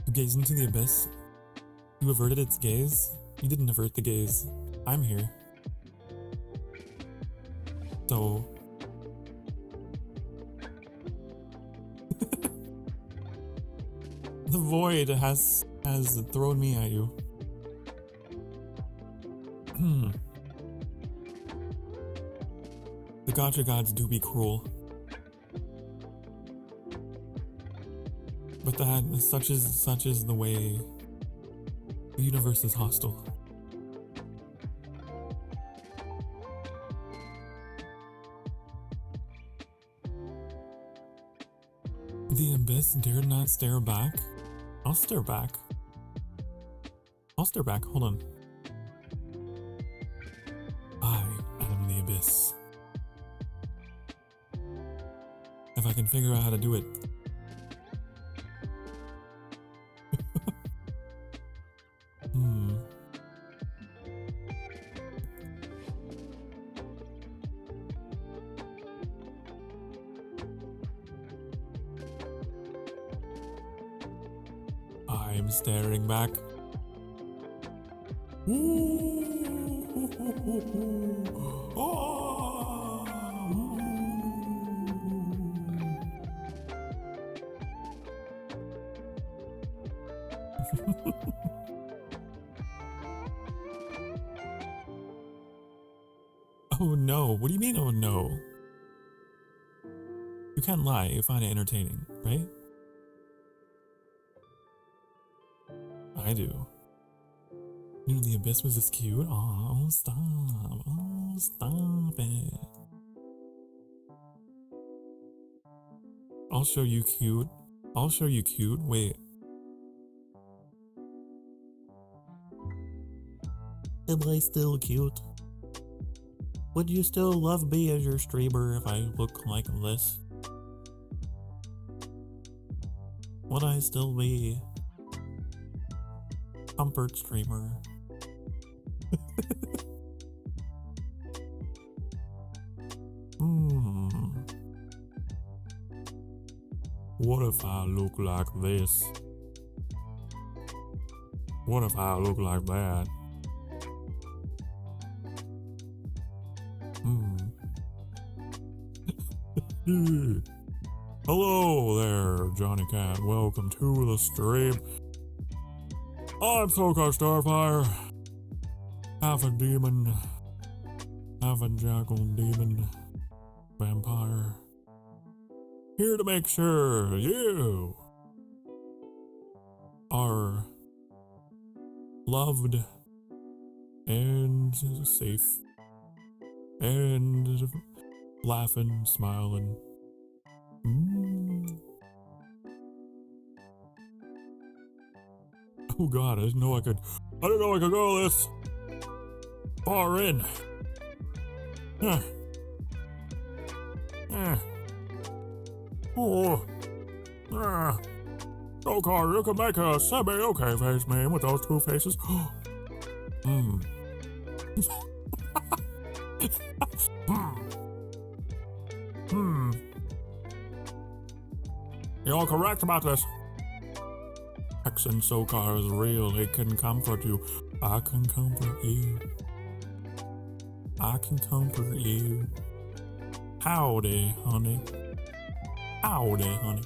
You gaze into the abyss. You averted its gaze. You didn't avert the gaze. I'm here. So... the void has thrown me at you. The gacha gods do be cruel. But such is the way the universe is hostile. The abyss dared not stare back. I'll stare back. I'll stare back. Hold on. I am the abyss. If I can figure out how to do it. I'm staring back. Oh no, what do you mean, oh no? You can't lie, you find it entertaining, right? I do. You know, the abyss was this cute. Oh, stop. Oh, stop it. I'll show you cute. I'll show you cute. Wait. Am I still cute? Would you still love me as your streamer if I look like this? Would I still be comfort streamer? What if I look like this? What if I look like that? Hello there, Johnny Cat. Welcome to the stream. I'm Sokar Starfire. Half a demon, half a jackal demon, vampire. Here to make sure you are loved and safe and laughing, smiling. Oh god, I didn't know I could go this far in. Sokar, you can make a semi-okay face meme with those two faces. You're correct about this. Hexen Sokar is real. It can comfort you. I can comfort you. I can comfort you. Howdy, honey. Howdy, honey.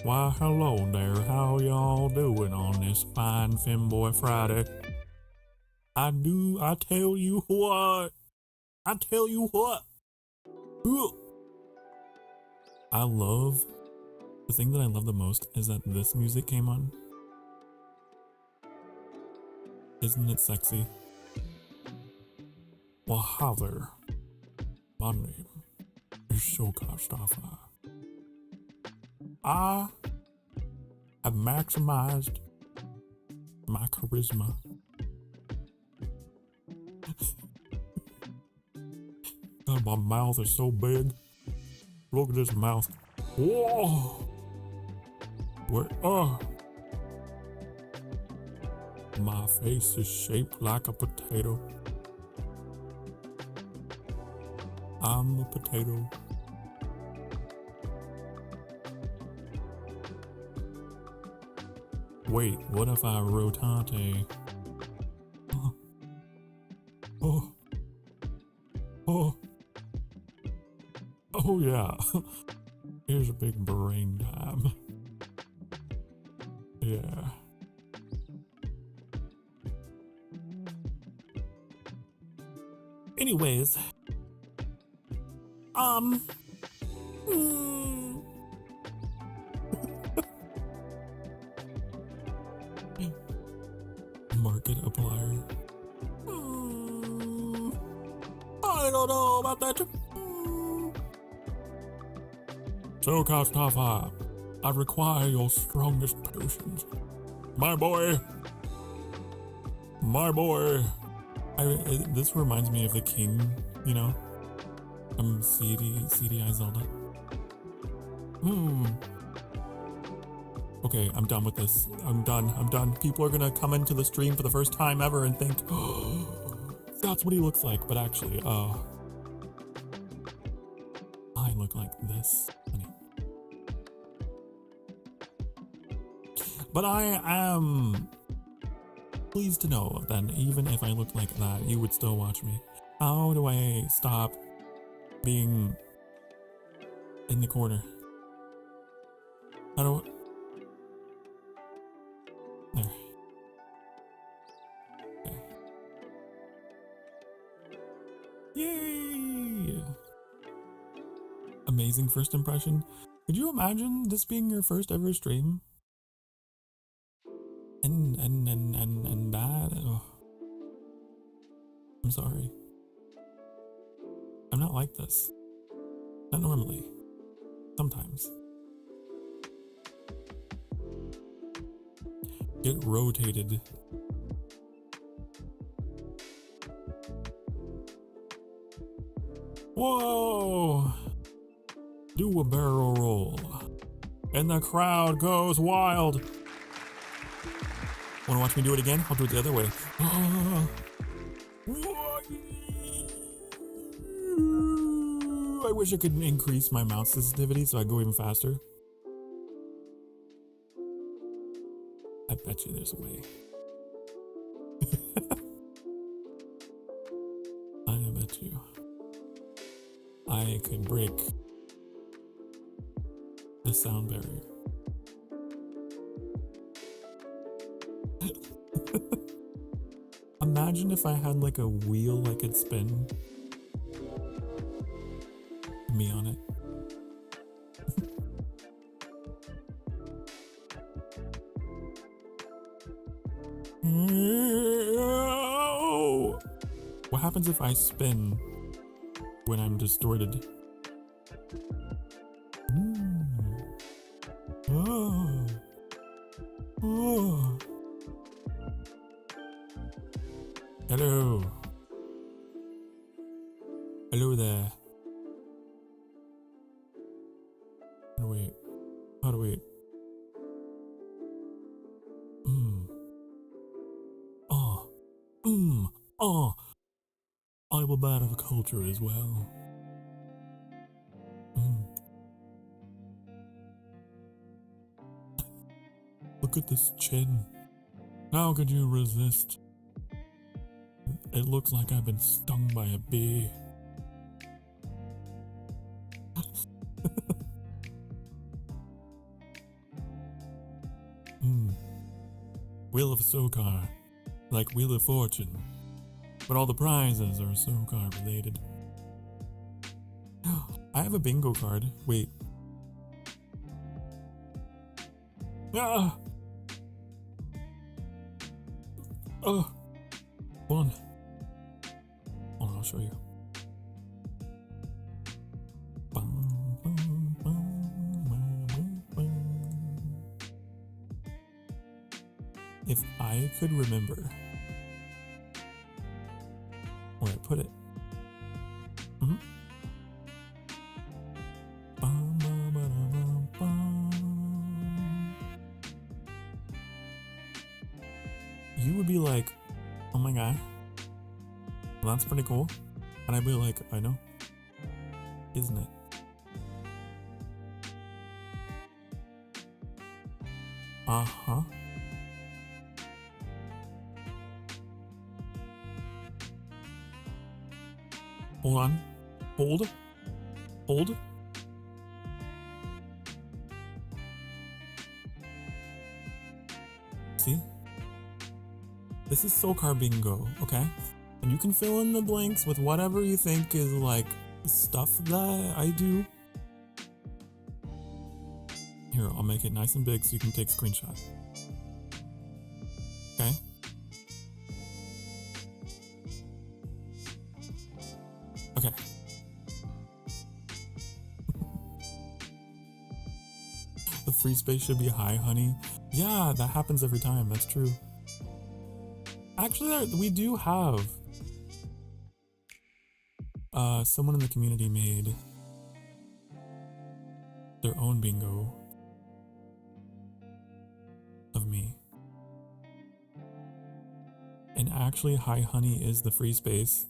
Why, hello there. How y'all doing on this fine Femboy Friday? I tell you what. The thing that I love the most is that this music came on. Isn't it sexy? Well, hi there. My name is Sokar Starfire. I have maximized my charisma. God, my mouth is so big. Look at this mouth. Whoa! Where? My face is shaped like a potato. I'm a potato. Wait, what if I rotate? Oh. Oh. Oh yeah. Here's a big brain time. Yeah. Anyways. Market applier. I don't know about that. Sokar's top 5. I require your strongest potions. My boy. My boy. This reminds me of the king, you know? From CDI Zelda. Okay, I'm done with this. I'm done. People are gonna come into the stream for the first time ever and think, oh, that's what he looks like. But actually, I look like this. Honey. But I am pleased to know that even if I look like that, you would still watch me. How do I stop being in the corner? How do I... There. Okay. Yay! Amazing first impression. Could you imagine this being your first ever stream? And that... Oh. I'm sorry. I'm not like this. Not normally. Sometimes. Get rotated. Whoa! Do a barrel roll. And the crowd goes wild. Wanna watch me do it again? I'll do it the other way. I wish I could increase my mouse sensitivity so I go even faster. I bet you there's a way. I bet you. I could break the sound barrier. Imagine if I had like a wheel I could spin. Me on it. What happens if I spin when I'm distorted? Oh. Oh. Hello. Hello there. How do we? I'm a man of culture as well. Look at this chin. How could you resist? It looks like I've been stung by a bee. Wheel of Sokar, like Wheel of Fortune, but all the prizes are Sokar related. I have a bingo card. Wait. Ah! Oh! Hold on. Hold on, I'll show you. If I could remember where I put it. Mm-hmm. You would be like, oh my god, well, that's pretty cool. And I'd be like, I know, isn't it? Uh-huh. Hold on. Hold. See? This is Sokar bingo, okay? And you can fill in the blanks with whatever you think is like stuff that I do. Here, I'll make it nice and big so you can take screenshots. Okay? Okay. The free space should be high, honey. Yeah, that happens every time. That's true. Actually, we do have someone in the community made their own bingo of me. And actually, Hi Honey is the free space.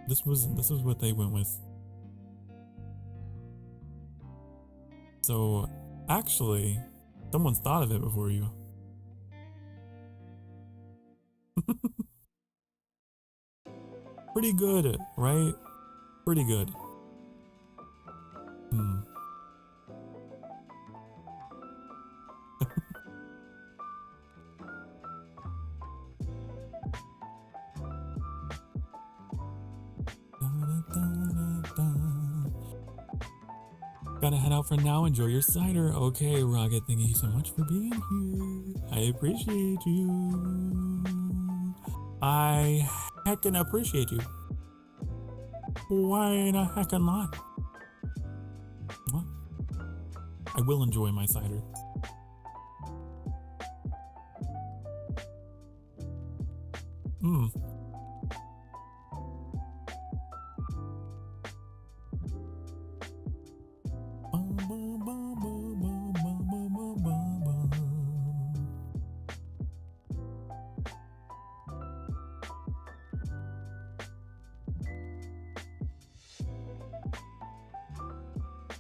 This was what they went with. So, actually, someone's thought of it before you. Pretty good, right? Pretty good. Gotta head out for now. Enjoy your cider. Okay, Rocket, thank you so much for being here. I appreciate you. I heckin' appreciate you. Why the heckin' not? What? I will enjoy my cider.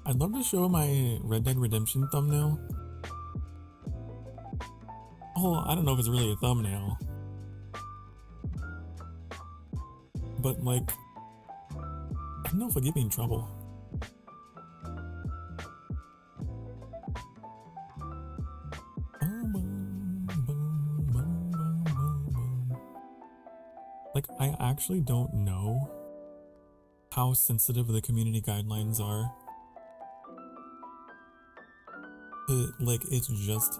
I'd love to show my Red Dead Redemption thumbnail. Oh, I don't know if it's really a thumbnail. But like, I don't know if it'll get me in trouble. Like, I actually don't know how sensitive the community guidelines are. Like, it's just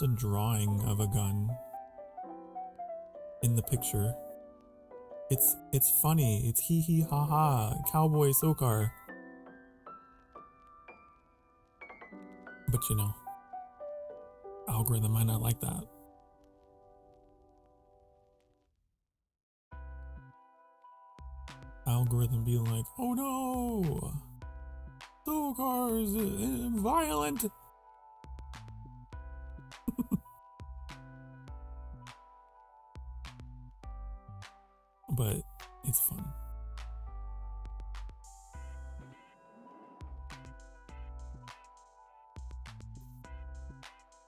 a drawing of a gun in the picture. It's funny. It's hee hee ha ha. Cowboy Sokar. But you know, algorithm might not like that. Algorithm be like, oh no, Sokar's violent. But it's fun.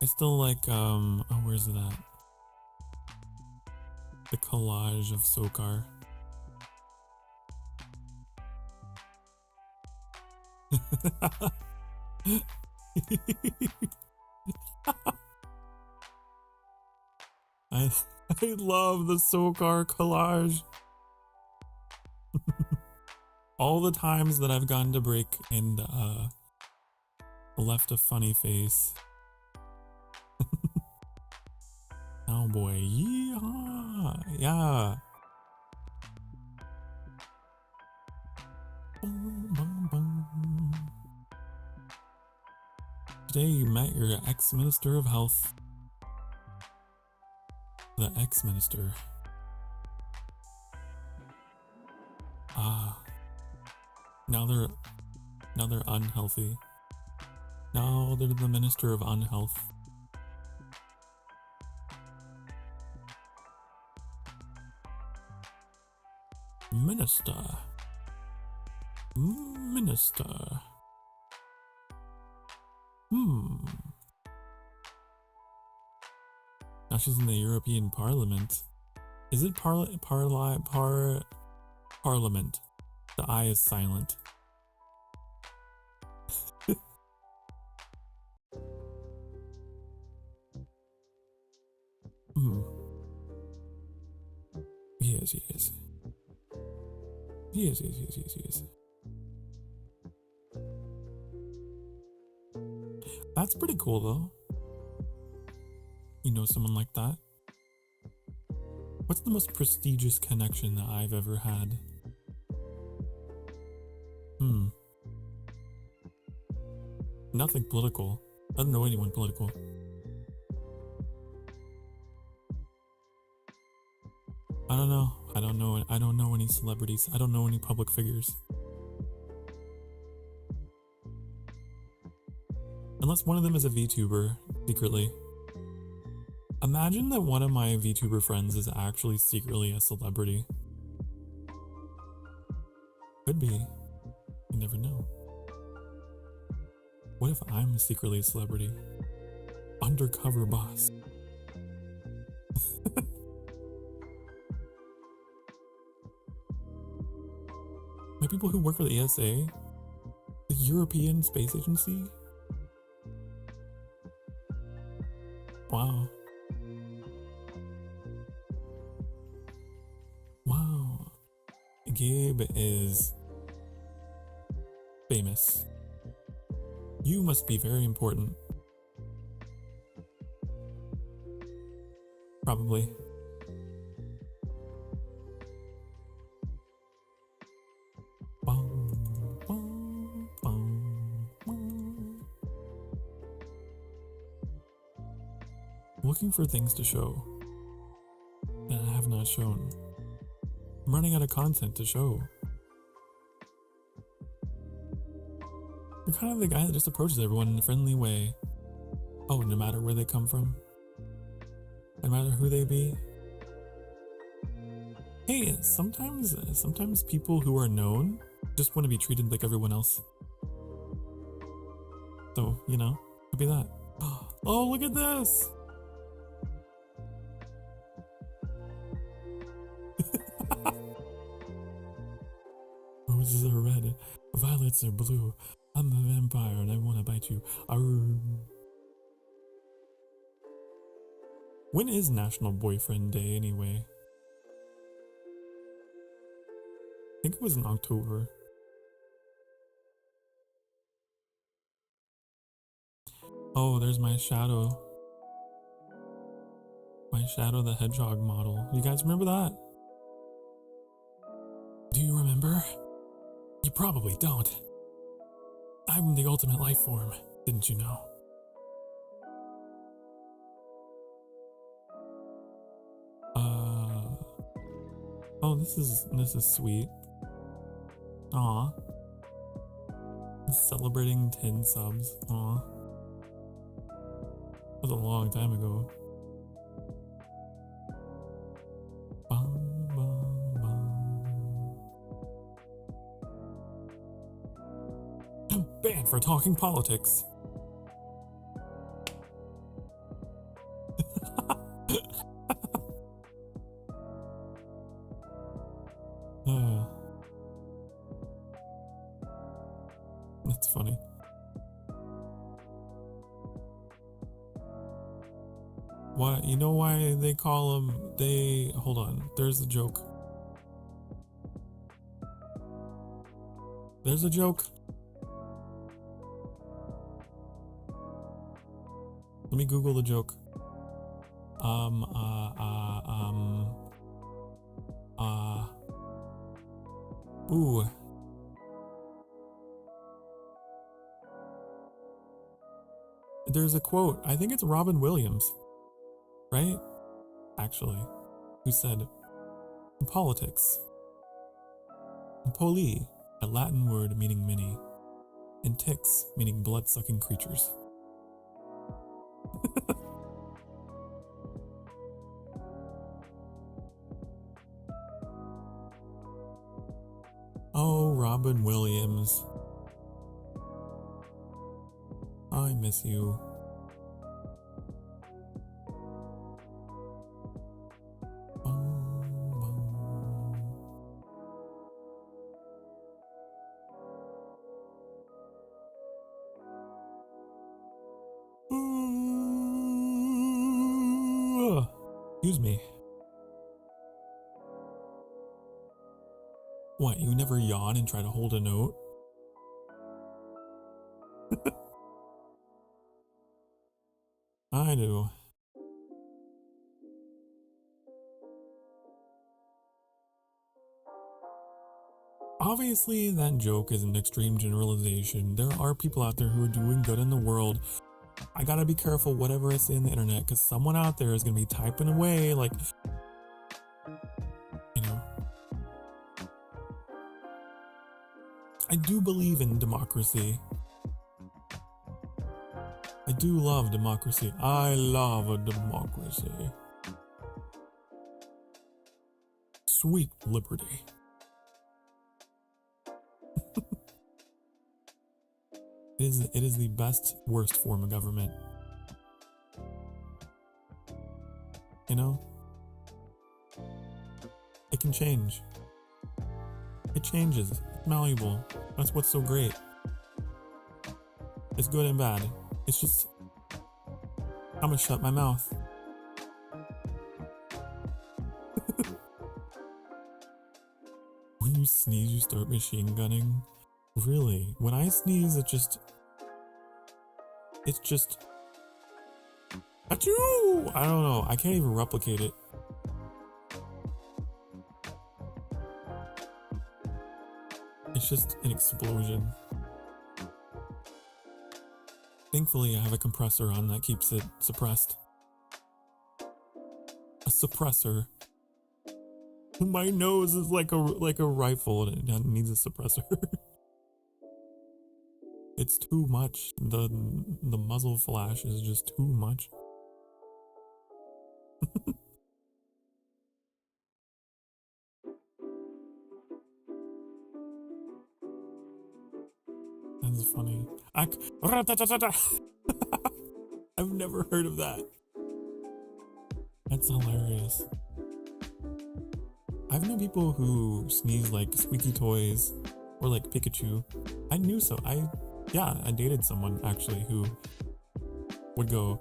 I still like, oh, where's that? The collage of Sokar. I love the Sokar collage. All the times that I've gone to break and left a funny face. Oh boy, yeehaw, yeah. Boom, boom, boom. day you met your ex-minister of health. The ex-minister. Now they're unhealthy. Now they're the minister of unhealth. Minister. Now she's in the European Parliament. Is it parliament? The I is silent. Yes. That's pretty cool though. You know someone like that? What's the most prestigious connection that I've ever had? Nothing political. I don't know anyone political. I don't know. I don't know any celebrities. I don't know any public figures. Unless one of them is a VTuber, secretly. Imagine that one of my VTuber friends is actually secretly a celebrity. Could be. You never know. What if I'm secretly a celebrity? Undercover boss. My people who work for the ESA? The European Space Agency? Wow. Wow. Gabe is famous. You must be very important. Probably. Looking for things to show that I have not shown. I'm running out of content to show. You're kind of the guy that just approaches everyone in a friendly way. Oh, no matter where they come from. No matter who they be. Hey, sometimes people who are known just want to be treated like everyone else. So, you know, could be that. Oh, look at this! Roses are red, violets are blue. I'm a vampire and I want to bite you. Arr. When is National Boyfriend Day anyway? I think it was in October. Oh, there's my Shadow. My Shadow the Hedgehog model. You guys remember that? Do you remember? You probably don't. I'm the ultimate life form, didn't you know? Oh, this is sweet. Aw. Celebrating 10 subs. Aw. That was a long time ago. Banned for talking politics. That's funny. Why? You know why they call them? Hold on. There's a joke. There's a joke. Let me Google the joke. Ooh. There's a quote, I think it's Robin Williams, right? Actually, who said, in politics, poli, a Latin word meaning many, and ticks meaning blood-sucking creatures. Oh, Robin Williams. I miss you. Excuse me. What, you never yawn and try to hold a note? I do. Obviously, that joke is an extreme generalization. There are people out there who are doing good in the world. I gotta be careful whatever I say on the internet, because someone out there is gonna be typing away like, you know. I do believe in democracy. I do love democracy. I love a democracy. Sweet liberty. It is the best, worst form of government. You know? It can change. It changes. It's malleable. That's what's so great. It's good and bad. It's just, I'm gonna shut my mouth. When you sneeze, you start machine gunning. Really? When I sneeze, it's just, achoo! I don't know. I can't even replicate it. It's just an explosion. Thankfully, I have a compressor on that keeps it suppressed. A suppressor. My nose is like a rifle and it needs a suppressor. It's too much. The muzzle flash is just too much. That's funny. I've never heard of that. That's hilarious. I've known people who sneeze like squeaky toys or like Pikachu. I knew so. I dated someone actually who would go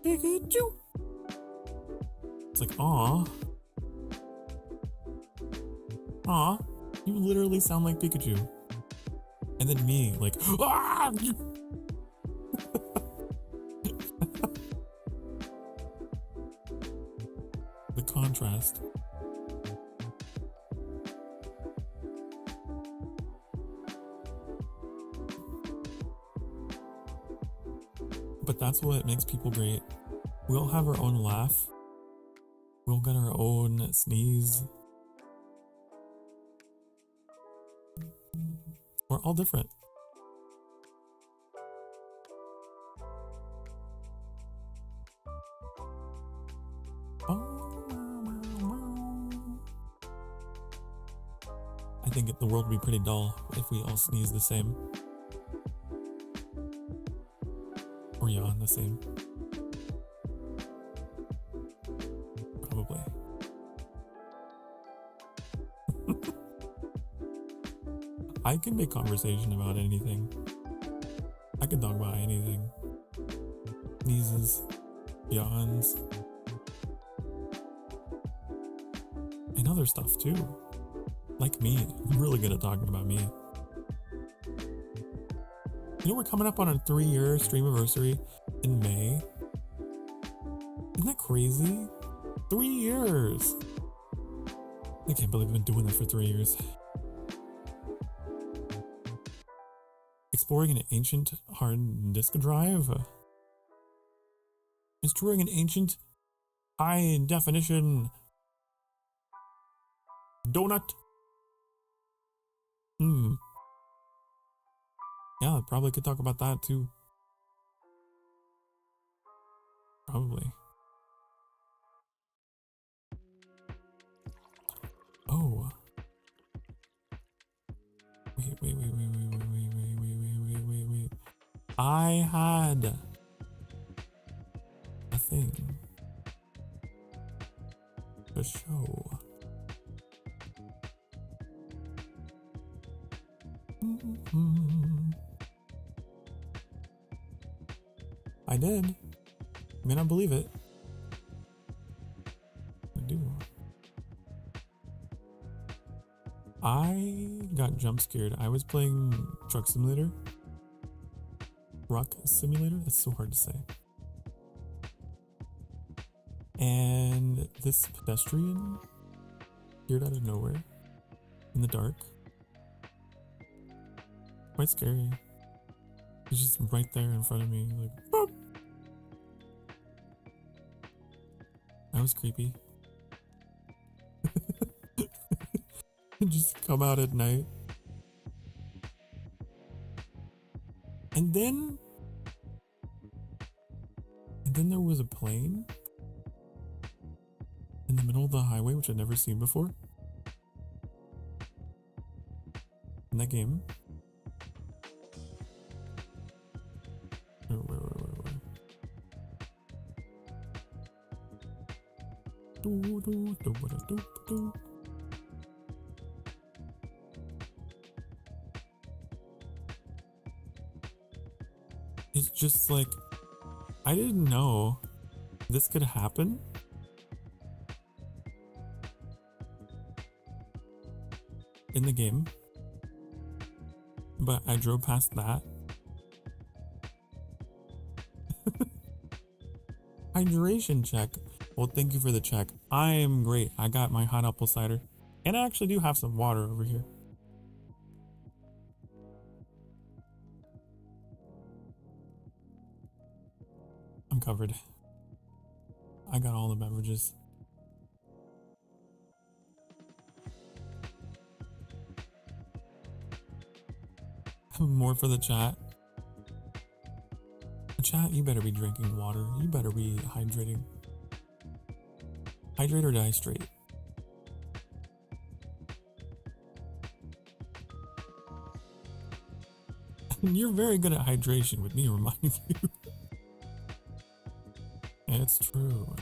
Pikachu. It's like, aw, you literally sound like Pikachu. And then me, like, ah! The contrast. But that's what makes people great. We all have our own laugh. We all got our own sneeze. We're all different. I think the world would be pretty dull if we all sneeze the same. Or yawn the same. Probably. I can make conversation about anything. I can talk about anything. Sneezes, yawns, and other stuff too. Like me. I'm really good at talking about me. You know, we're coming up on our 3-year stream anniversary in May. Isn't that crazy? 3 years! I can't believe I've been doing that for 3 years. Exploring an ancient hard disk drive? Destroying an ancient high definition donut. Yeah, I probably could talk about that too. Probably. Oh. Wait. I had a thing to show. I did. I may not believe it. I do. I got jump scared. I was playing Truck Simulator. Rock Simulator? That's so hard to say. And this pedestrian appeared out of nowhere in the dark. Quite scary. He's just right there in front of me, like, boop. That was creepy. Just come out at night. And then there was a plane in the middle of the highway, which I'd never seen before. In that game. Where? It's just like, I didn't know this could happen. In the game. But I drove past that. Hydration check. Well, thank you for the check. I am great. I got my hot apple cider. And I actually do have some water over here. I'm covered. I got all the beverages. More for the chat. Chat, you better be drinking water. You better be hydrating. Hydrate or die straight. You're very good at hydration with me reminding you. It's true.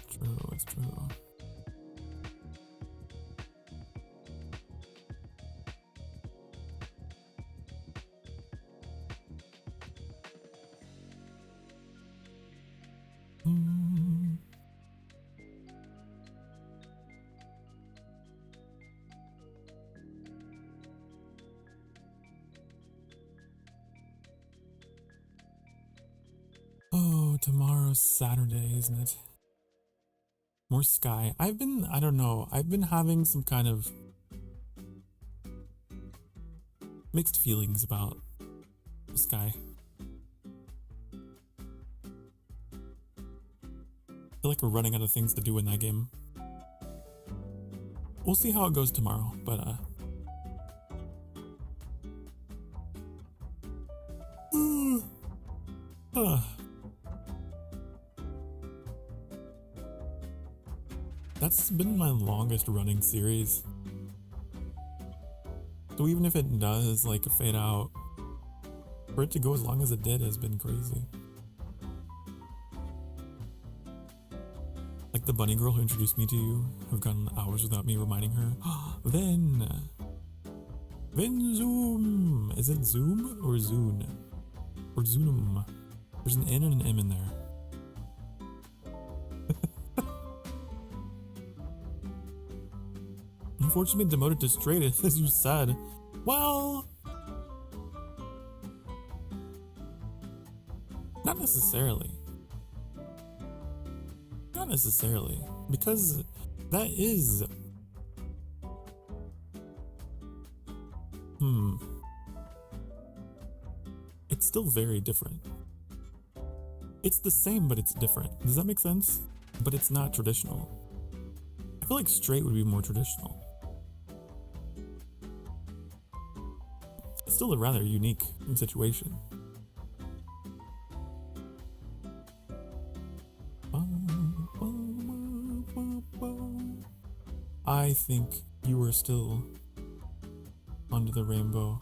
Oh, tomorrow's Saturday, isn't it? More sky. I don't know. I've been having some kind of mixed feelings about the sky. I feel like we're running out of things to do in that game. We'll see how it goes tomorrow, but that's been my longest running series. So even if it does like fade out, for it to go as long as it did has been crazy. Like the bunny girl who introduced me to you, have gone hours without me reminding her. Then Zoom. Is it Zoom or Zune? Or Zoom? There's an N and an M in there. Unfortunately demoted to straight, as you said. Well, not necessarily. Not necessarily. Because that is... It's still very different. It's the same, but it's different. Does that make sense? But it's not traditional. I feel like straight would be more traditional. It's still a rather unique situation. I think you are still under the rainbow.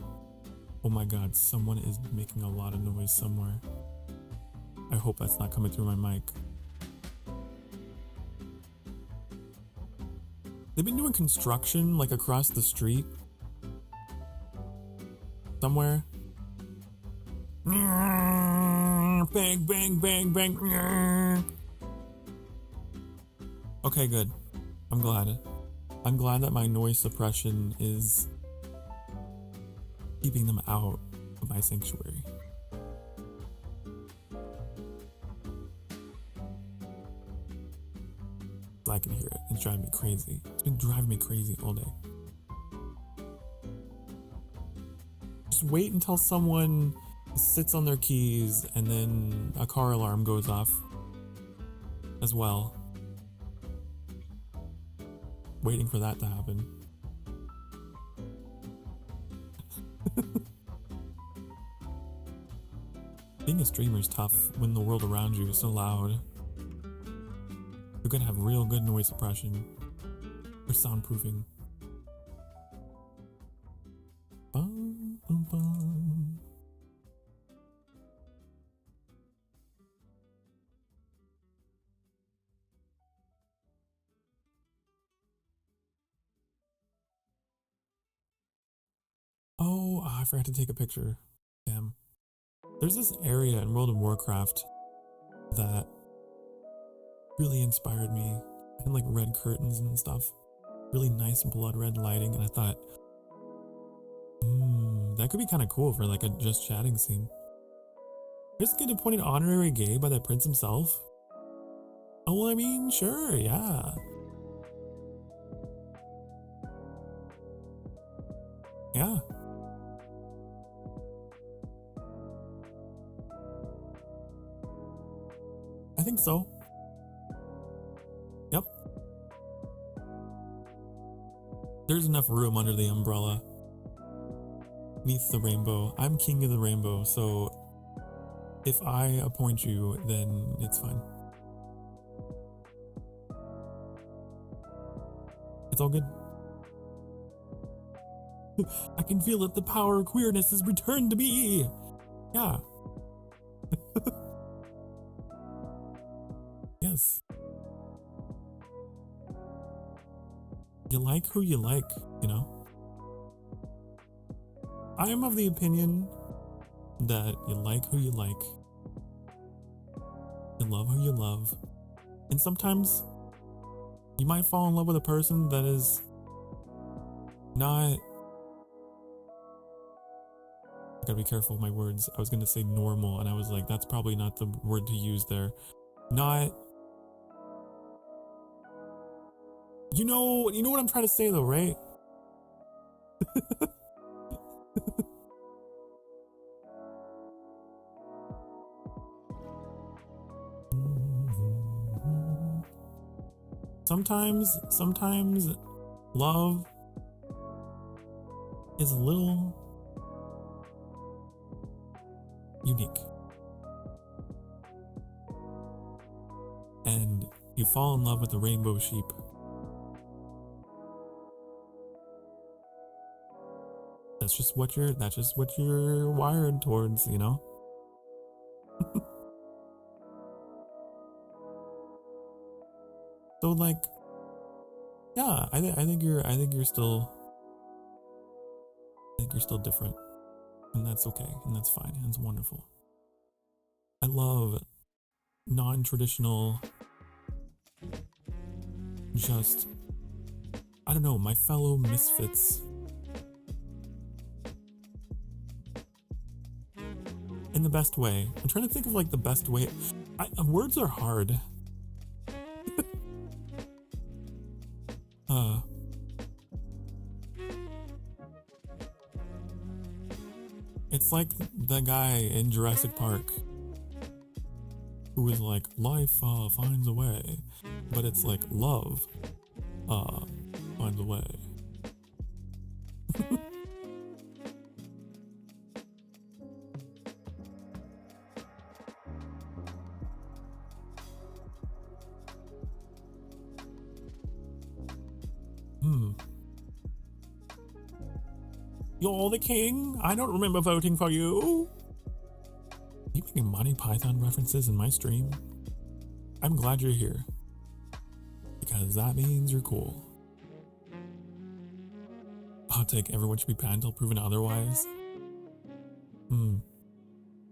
Oh my god, someone is making a lot of noise somewhere. I hope that's not coming through my mic. They've been doing construction like across the street. Somewhere. Bang, bang, bang, bang. Okay, good. I'm glad. I'm glad that my noise suppression is keeping them out of my sanctuary. I can hear it. It's driving me crazy. It's been driving me crazy all day. Just wait until someone sits on their keys and then a car alarm goes off as well. Waiting for that to happen. Being a streamer is tough when the world around you is so loud. You gotta have real good noise suppression or soundproofing. Bum, bum, bum. Oh, I forgot to take a picture. Damn. There's this area in World of Warcraft that really inspired me. It had like red curtains and stuff. Really nice blood red lighting, and I thought, that could be kind of cool for like a just chatting scene. Just get appointed honorary gay by the prince himself? Oh, well, I mean, sure, yeah. Yeah. I think so. Yep. There's enough room under the umbrella. Neath the rainbow. I'm king of the rainbow, so if I appoint you, then it's fine. It's all good. I can feel it. The power of queerness has returned to me. Yeah. Yes. You like who you like, you know? I am of the opinion that you like who you like. You love who you love. And sometimes you might fall in love with a person that is not... I gotta be careful with my words. I was gonna say normal, and I was like, that's probably not the word to use there. Not... You know what I'm trying to say though, right? Sometimes love is a little unique. And you fall in love with the rainbow sheep. That's just what you're wired towards, you know? So like, yeah, I think you're still different, and that's okay, and that's fine, and it's wonderful. I love non-traditional, just, I don't know, my fellow misfits. In the best way. I'm trying to think of like the best way. Words are hard. It's like the guy in Jurassic Park who is like, life finds a way, but it's like love finds a way. You're the king? I don't remember voting for you. Are you making Monty Python references in my stream? I'm glad you're here, because that means you're cool. Hot take, everyone should be banned until proven otherwise.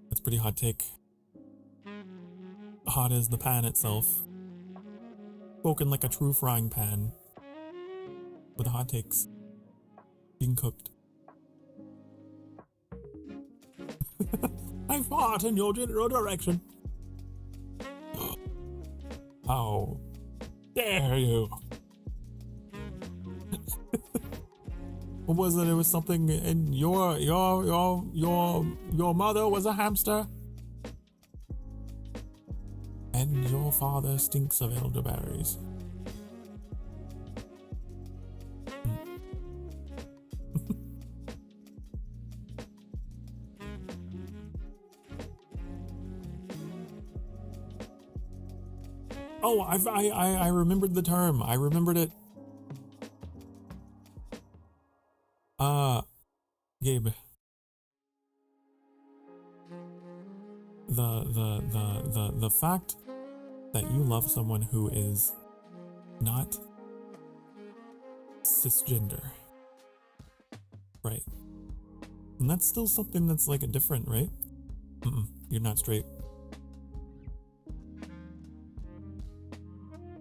That's pretty hot take. Hot as the pan itself. Spoken like a true frying pan. With hot takes. Being cooked. I fought in your general direction. How dare you? What was it? It was something in your mother was a hamster, and your father stinks of elderberries. Oh, I remembered the term. I remembered it. Gabe. The fact that you love someone who is not cisgender, right? And that's still something that's like a different, right? You're not straight.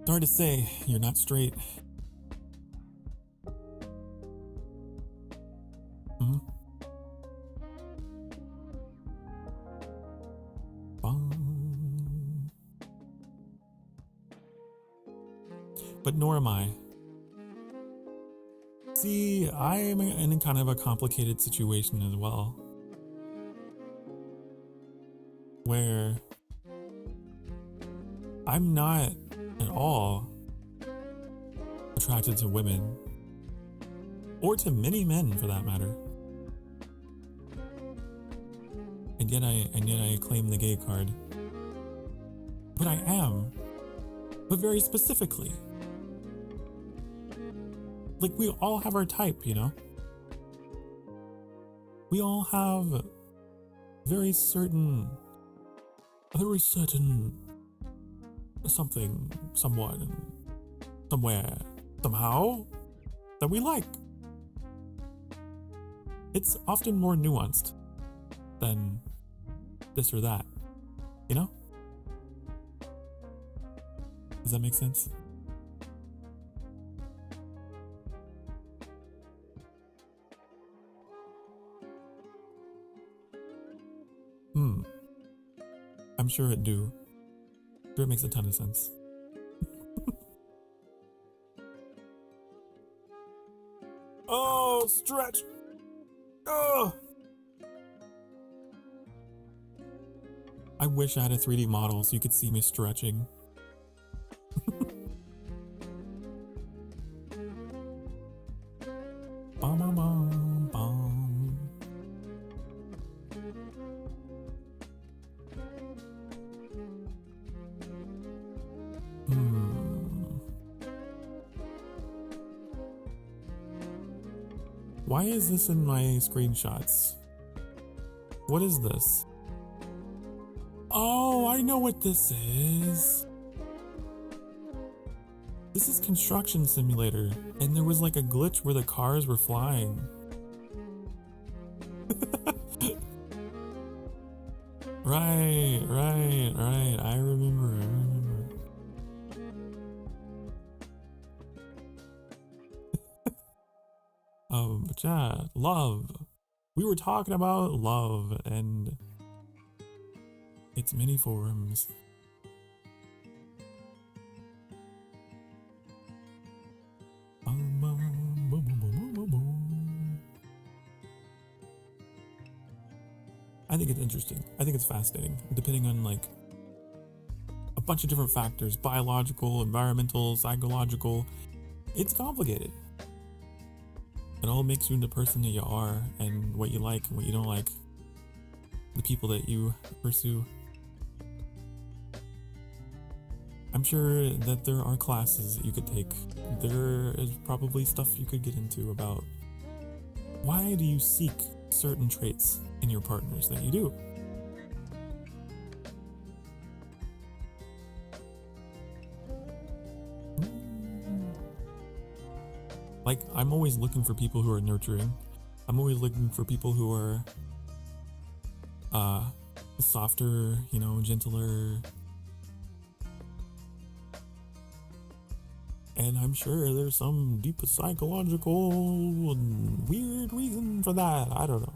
It's hard to say you're not straight. But nor am I. See, I'm in kind of a complicated situation as well, where I'm not at all attracted to women, or to many men for that matter. And yet I claim the gay card. But I am, but very specifically. Like, we all have our type, you know? We all have a very certain something, someone, somewhere, somehow, that we like. It's often more nuanced than this or that, you know? Does that make sense? I'm sure it do. Sure, it makes a ton of sense. Oh, stretch! Oh! I wish I had a 3D model so you could see me stretching. Bum, bum, bum, bum. Why is this in my screenshots? What is this? Oh, I know what this is. This is Construction Simulator, and there was like a glitch where the cars were flying. Right. I remember. But yeah, love. We were talking about love and its many forms. I think it's interesting. I think it's fascinating, depending on like bunch of different factors, biological, environmental, psychological. It's complicated. It all makes you into the person that you are, and what you like and what you don't like, the people that you pursue. I'm sure that there are classes that you could take. There is probably stuff you could get into about why do you seek certain traits in your partners that you do. Like, I'm always looking for people who are nurturing. I'm always looking for people who are softer, you know, gentler. And I'm sure there's some deep psychological and weird reason for that. I don't know.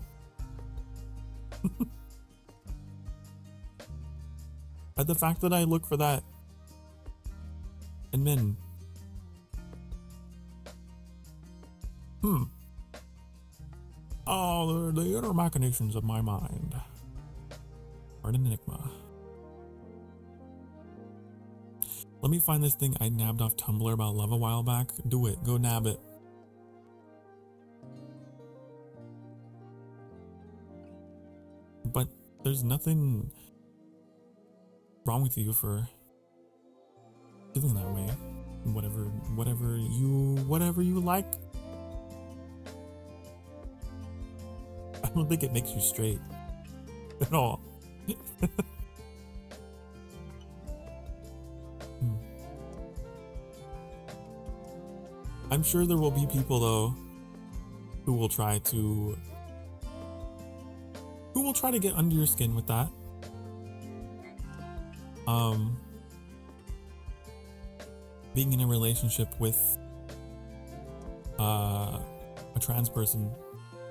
But the fact that I look for that in men. Oh, the inner machinations of my mind are an enigma. Let me find this thing I nabbed off Tumblr about love a while back. Do it. Go nab it. But there's nothing wrong with you for feeling that way. Whatever you like. I don't think it makes you straight at all. I'm sure there will be people though who will try to get under your skin with that. Being in a relationship with a trans person,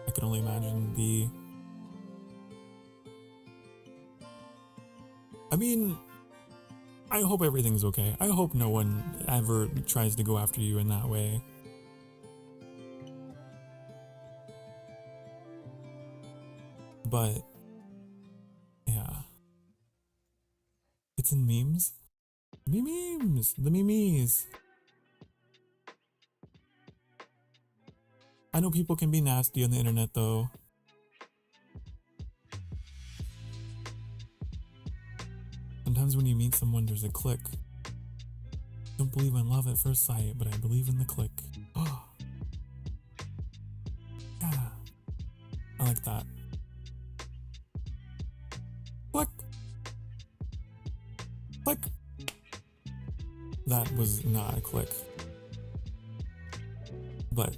I can only imagine I mean, I hope everything's okay. I hope no one ever tries to go after you in that way. But yeah, it's in memes. Memes, the memes. I know people can be nasty on the internet though. Sometimes when you meet someone, there's a click. Don't believe in love at first sight, but I believe in the click. Oh, yeah, I like that. Click, click. That was not a click, but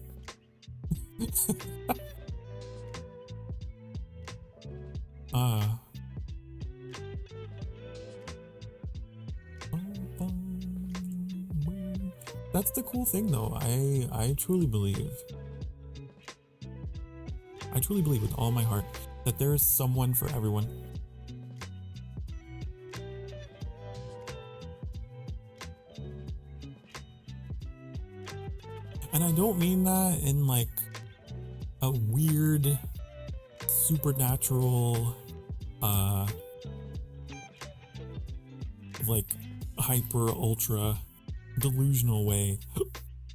that's the cool thing though. I truly believe with all my heart that there is someone for everyone. And I don't mean that in like a weird supernatural like hyper ultra delusional way.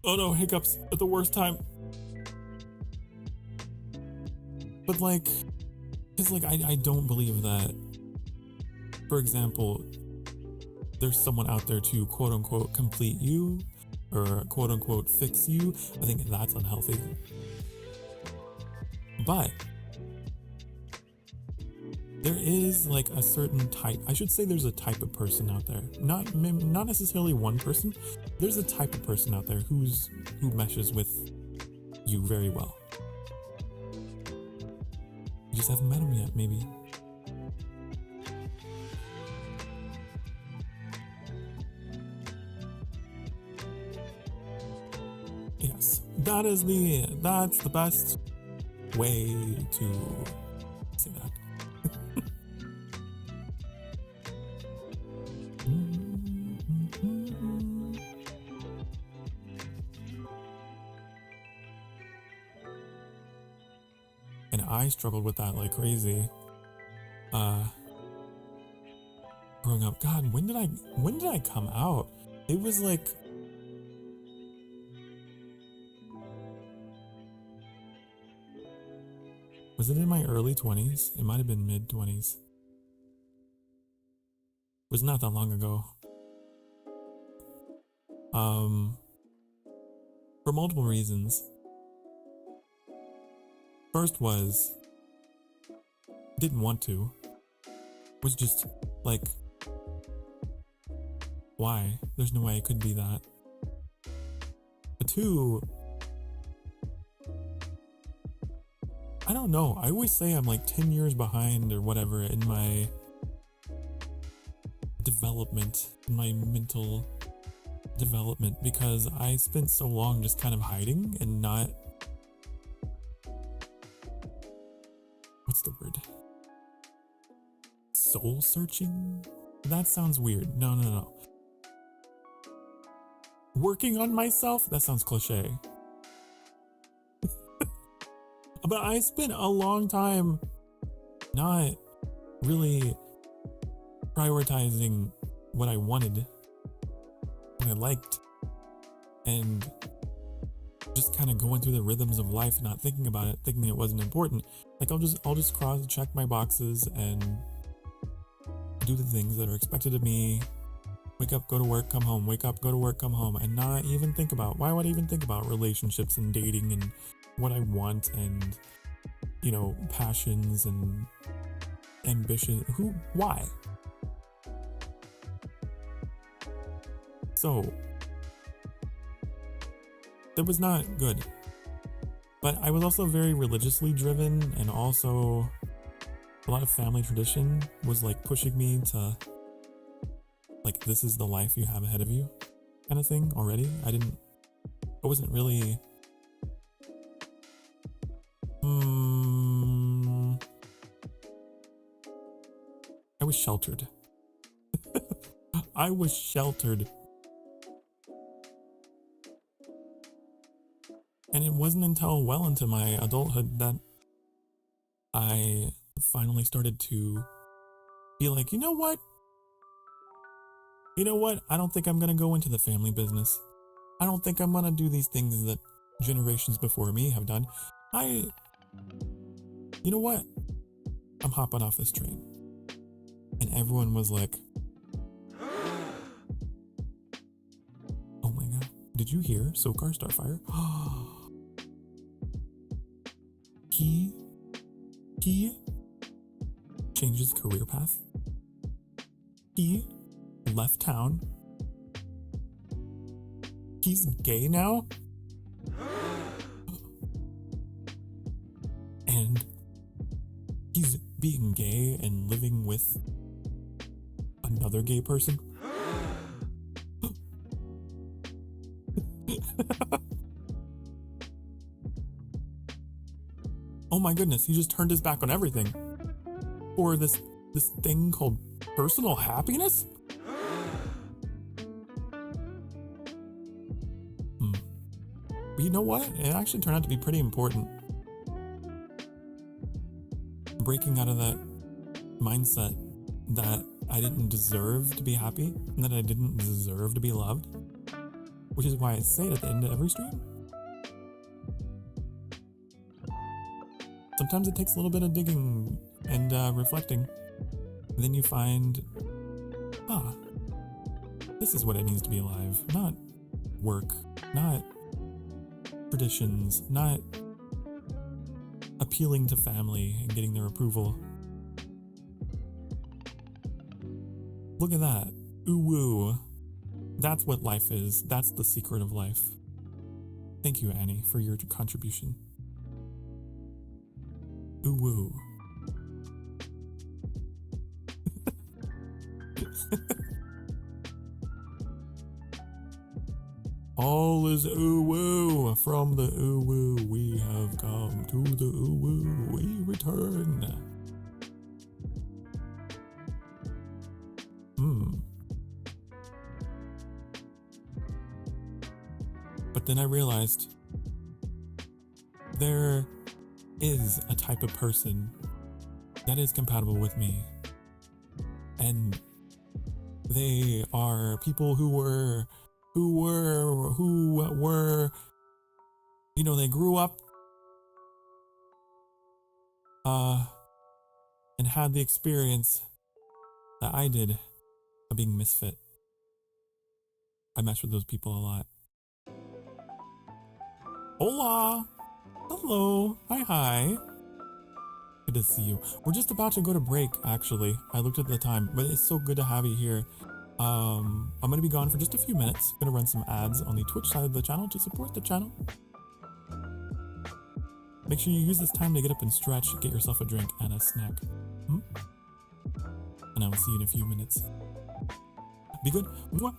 Oh no, hiccups at the worst time. But like, it's like I don't believe that, for example, there's someone out there to quote unquote complete you or quote unquote fix you. I think that's unhealthy. But there is like a certain type, I should say there's a type of person out there, not necessarily one person. There's a type of person out there who meshes with you very well. You just haven't met him yet, maybe. Yes, that's the best way to say that. And I struggled with that like crazy. growing up. God, when did I come out? It was like, was it in my early 20s? It might have been mid 20s. It was not that long ago. For multiple reasons. First was, didn't want to. Was just like, why? There's no way I could be that. But two, I don't know. I always say I'm like 10 years behind or whatever in my development, in my mental development, because I spent so long just kind of hiding and not, what's the word? Soul searching? That sounds weird. No. Working on myself? That sounds cliche. But I spent a long time not really prioritizing what I wanted, what I liked, and just kind of going through the rhythms of life, not thinking about it, thinking it wasn't important. Like I'll just cross check my boxes and do the things that are expected of me. Wake up, go to work, come home. Wake up, go to work, come home, and not even think about, why would I even think about relationships and dating and what I want and, you know, passions and ambition? Why? So that was not good. But I was also very religiously driven, and also a lot of family tradition was like pushing me to, like, this is the life you have ahead of you kind of thing already. I wasn't really I was sheltered. I was sheltered. And it wasn't until well into my adulthood that I finally started to be like, you know what? I don't think I'm going to go into the family business. I don't think I'm going to do these things that generations before me have done. You know what? I'm hopping off this train. And everyone was like, oh my God, did you hear Sokar Starfire? He changed his career path. He left town. He's gay now. And he's being gay and living with another gay person. Oh my goodness, he just turned his back on everything for this thing called personal happiness? But you know what? It actually turned out to be pretty important. Breaking out of that mindset that I didn't deserve to be happy and that I didn't deserve to be loved, which is why I say it at the end of every stream. Sometimes it takes a little bit of digging and reflecting. And then you find, this is what it means to be alive. Not work, not traditions, not appealing to family and getting their approval. Look at that. Ooh woo. That's what life is. That's the secret of life. Thank you, Annie, for your contribution. Ooh woo. All is ooh woo. From the ooh woo we have come to the ooh woo we return. But then I realized there is a type of person that is compatible with me. And They are people who were, you know, they grew up, and had the experience that I did of being misfit. I mess with those people a lot. Hola! Hello! Hi! Good to see you. We're just about to go to break, actually. I looked at the time, but it's so good to have you here. I'm gonna be gone for just a few minutes. Gonna run some ads on the Twitch side of the channel to support the channel. Make sure you use this time to get up and stretch, get yourself a drink and a snack. And I will see you in a few minutes. Be good. Mwah.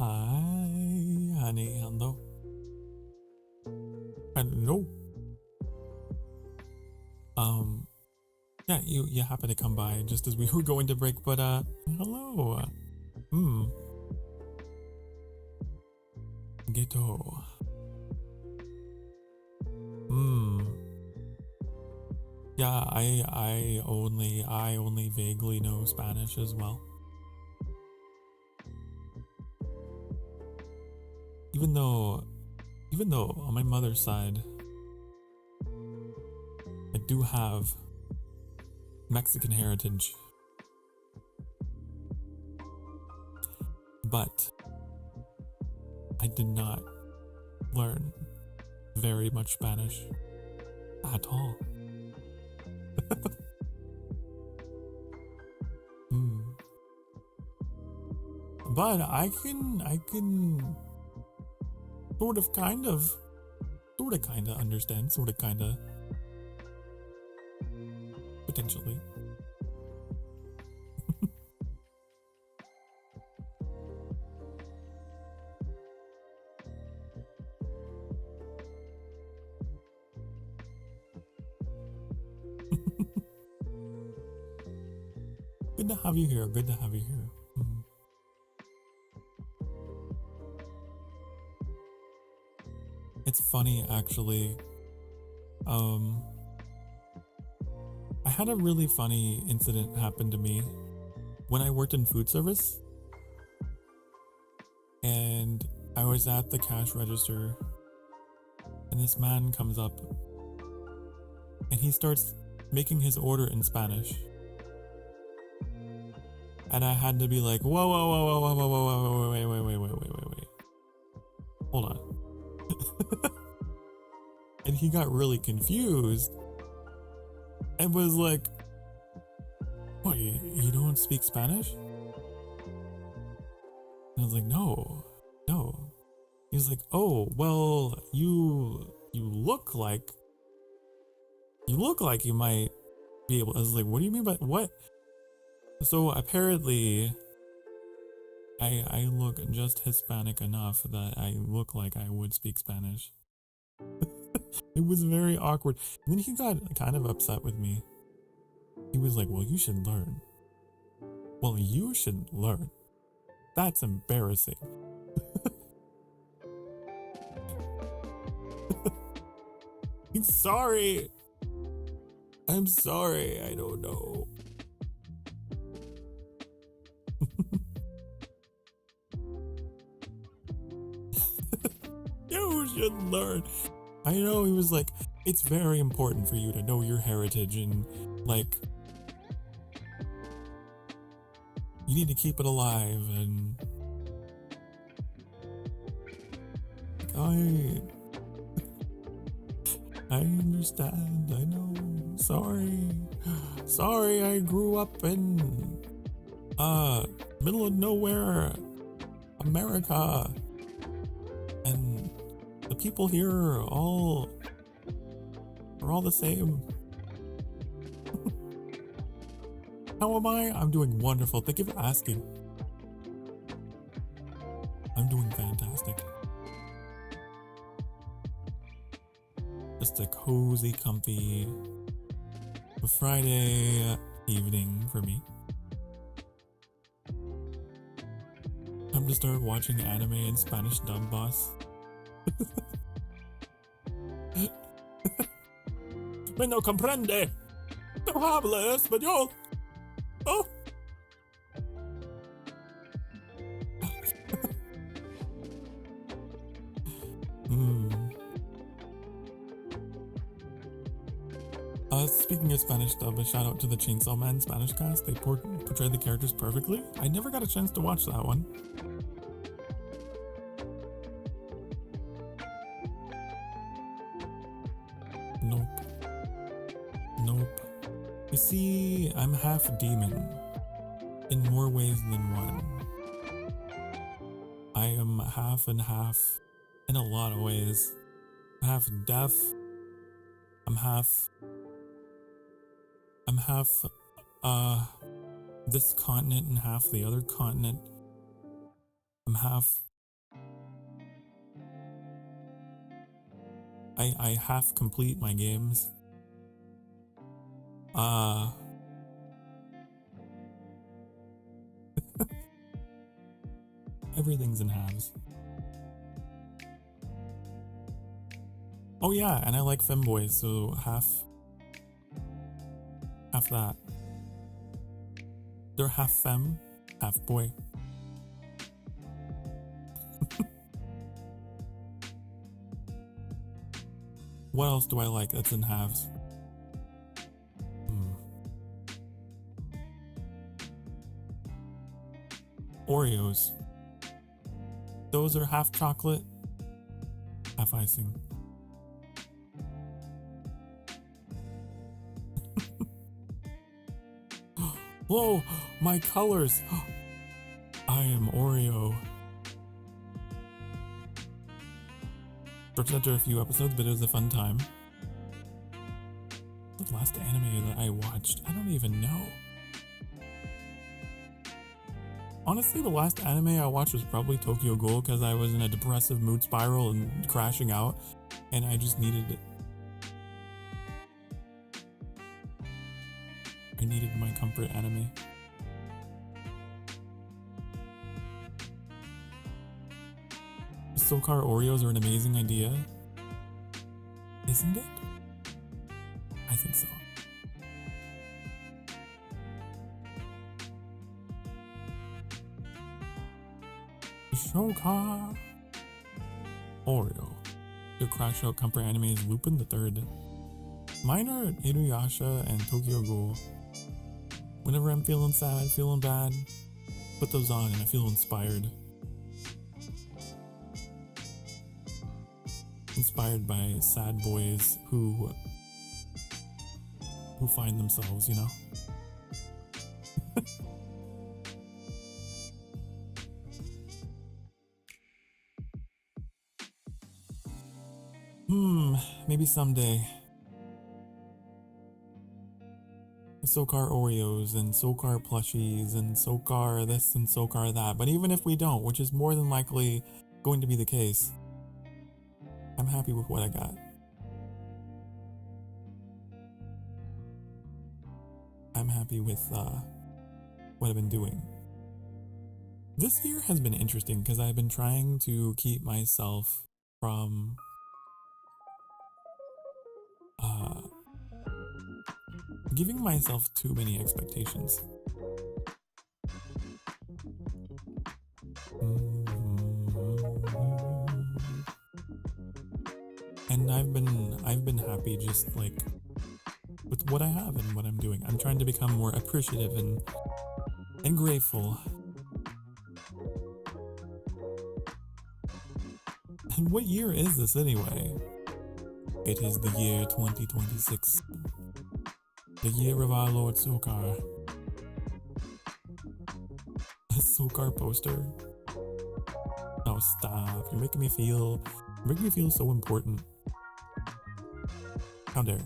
Hi, honey. Hello. Hello. Yeah, you happened to come by just as we were going to break, but hello. Ghetto. Yeah, I only vaguely know Spanish as well. Even though on my mother's side, I do have Mexican heritage, but I did not learn very much Spanish at all. But I can sort of kind of understand, potentially. Good to have you here. It's funny, actually. I had a really funny incident happen to me when I worked in food service, and I was at the cash register, and this man comes up and he starts making his order in Spanish, and I had to be like, whoa, wait, hold on. And he got really confused and was like, what, you don't speak Spanish? And I was like, no. He was like, oh, well, you look like you might be able. I was like, what do you mean by what? So apparently I look just Hispanic enough that I look like I would speak Spanish. It was very awkward. And then he got kind of upset with me. He was like, well, you should learn. That's embarrassing. I'm sorry. I don't know. You should learn. I know, he was like, it's very important for you to know your heritage and, like, you need to keep it alive, and I understand, I know, sorry, I grew up in, middle of nowhere, America, and the people here are all the same. How am I? I'm doing wonderful. Thank you for asking. I'm doing fantastic. Just a cozy, comfy Friday evening for me. Time to start watching anime in Spanish dub, boss. Me no comprende. No habla español. Oh. Speaking of Spanish dub, a shout out to the Chainsaw Man Spanish cast. They portrayed the characters perfectly. I never got a chance to watch that one. Nope. You see, I'm half demon in more ways than one. I am half and half in a lot of ways. I'm half deaf. I'm half this continent and half the other continent. I'm half I half complete my games. Everything's in halves. Oh yeah, and I like femboys, so half that. They're half femme, half boy. What else do I like that's in halves? Oreos. Those are half chocolate, half icing. Whoa, my colors. I am Oreo. Short after a few episodes, but it was a fun time. The last anime that I watched, I don't even know. Honestly, the last anime I watched was probably Tokyo Ghoul because I was in a depressive mood spiral and crashing out, and I just needed it. I needed my comfort anime. Sokar Oreos are an amazing idea. Isn't it? I think so. Sokar Oreo. Your crash out comfort anime is Lupin the Third. Mine are Inuyasha and Tokyo Ghoul. Whenever I'm feeling sad, feeling bad, put those on and I feel inspired. Inspired by sad boys who find themselves, you know? Maybe someday. Sokar Oreos and Sokar plushies and Sokar this and Sokar that. But even if we don't, which is more than likely going to be the case, I'm happy with what I got. I'm happy with what I've been doing. This year has been interesting because I've been trying to keep myself from giving myself too many expectations. And I've been happy just like with what I have and what I'm doing. I'm trying to become more appreciative and grateful. And what year is this anyway? It is the year 2026. The year of our Lord Sokar. A Sokar poster. Oh, stop. You're making me feel so important. How dare.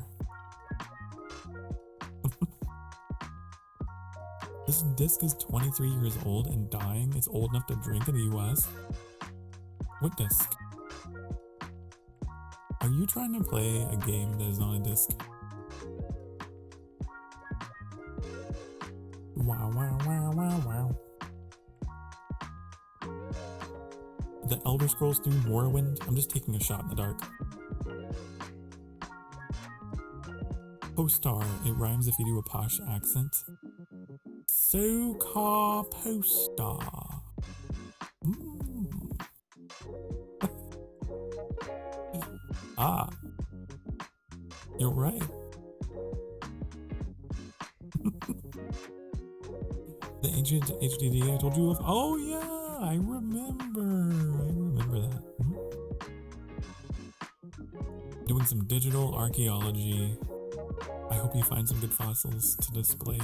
This disc is 23 years old and dying. It's old enough to drink in the US. What disc? Are you trying to play a game that is on a disc? Wow, wow, wow, wow, wow. The Elder Scrolls 2 Morrowind? I'm just taking a shot in the dark. Postar. It rhymes if you do a posh accent. Sokar Postar. Ah. You're right. The ancient HDD I told you of. Oh yeah, I remember that. Doing some digital archaeology. I hope you find some good fossils to display.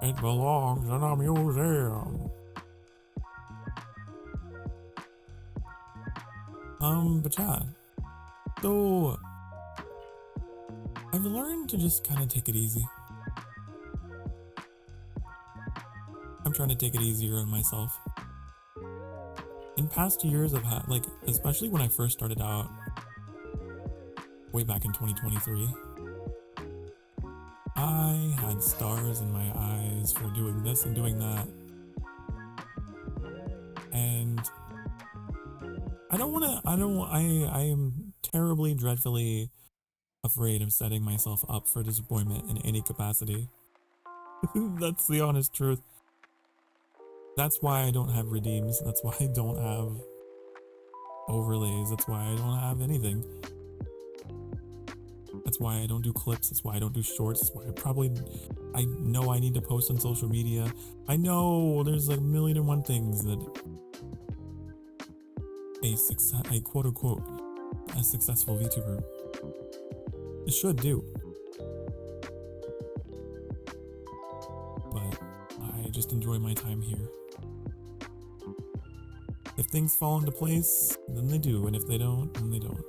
It belongs in a museum. But yeah. So, I've learned to just kind of take it easy. I'm trying to take it easier on myself. In past years, I've had, like, especially when I first started out, way back in 2023, I had stars in my eyes for doing this and doing that. And I am terribly, dreadfully afraid of setting myself up for disappointment in any capacity. That's the honest truth. That's why I don't have redeems. That's why I don't have overlays. That's why I don't have anything. That's why I don't do clips. That's why I don't do shorts. That's why I know I need to post on social media. I know there's like a million and one things that a quote unquote a successful VTuber should do. But I just enjoy my time here. If things fall into place, then they do, and if they don't, then they don't.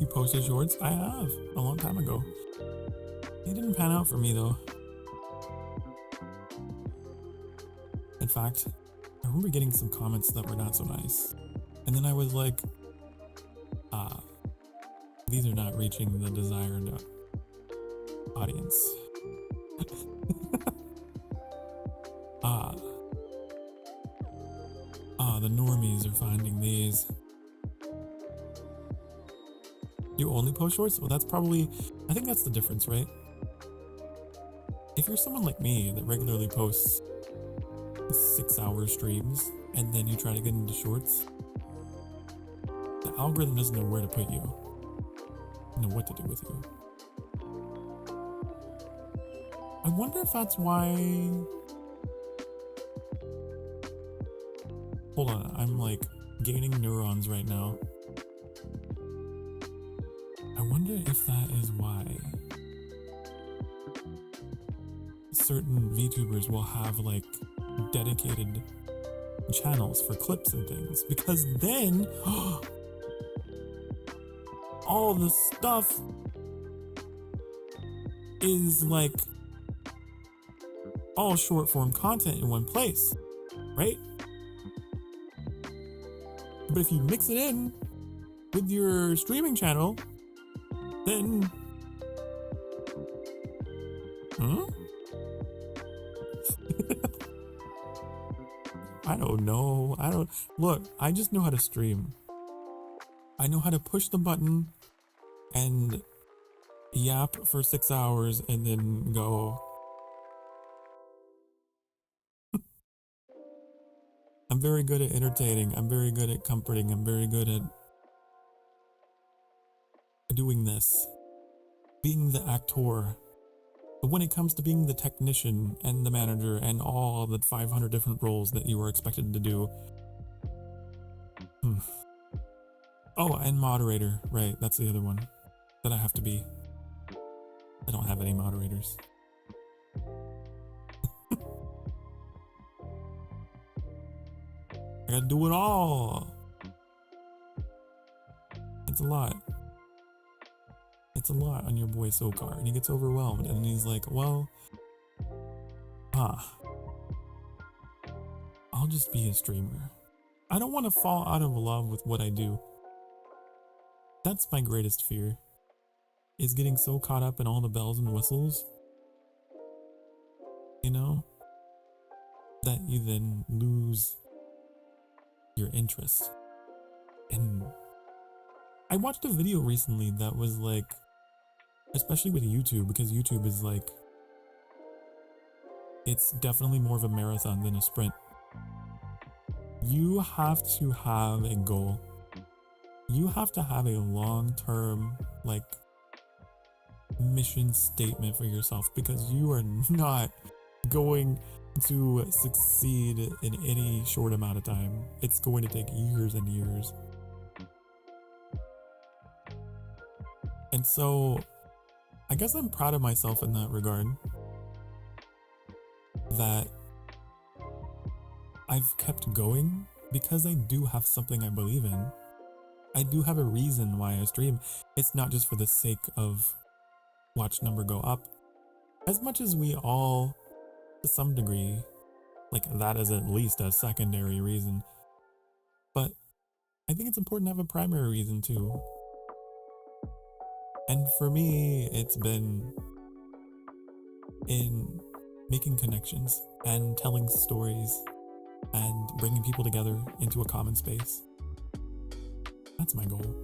You posted shorts? I have, a long time ago. They didn't pan out for me though. In fact, I remember getting some comments that were not so nice. And then I was like, these are not reaching the desired audience. The normies are finding these. You only post shorts? Well, that's probably, I think that's the difference, right? If you're someone like me that regularly posts 6-hour streams and then you try to get into shorts, the algorithm doesn't know where to put you, know what to do with you. I wonder if that's why. Hold on, I'm like gaining neurons right now. I wonder if that is why certain VTubers will have like dedicated channels for clips and things, because then all the stuff is like all short form content in one place, right? But if you mix it in with your streaming channel, then I don't know. Look, I just know how to stream. I know how to push the button and yap for 6 hours and then go. I'm very good at entertaining. I'm very good at comforting. I'm very good at doing this, being the actor. But when it comes to being the technician and the manager and all the 500 different roles that you are expected to do. Oh, and moderator. Right, that's the other one that I have to be. I don't have any moderators. I gotta do it all. It's a lot. It's a lot on your boy Sokar, and he gets overwhelmed, and he's like, well, I'll just be a streamer. I don't want to fall out of love with what I do. That's my greatest fear, is getting so caught up in all the bells and whistles, you know, that you then lose your interest. And I watched a video recently that was like, especially with YouTube, because YouTube is like, it's definitely more of a marathon than a sprint. You have to have a goal. You have to have a long-term, like, mission statement for yourself, because you are not going to succeed in any short amount of time. It's going to take years and years. And so, I guess I'm proud of myself in that regard, that I've kept going because I do have something I believe in. I do have a reason why I stream. It's not just for the sake of watch number go up. As much as we all, to some degree, like that is at least a secondary reason. But I think it's important to have a primary reason too. And for me, it's been in making connections and telling stories and bringing people together into a common space. That's my goal.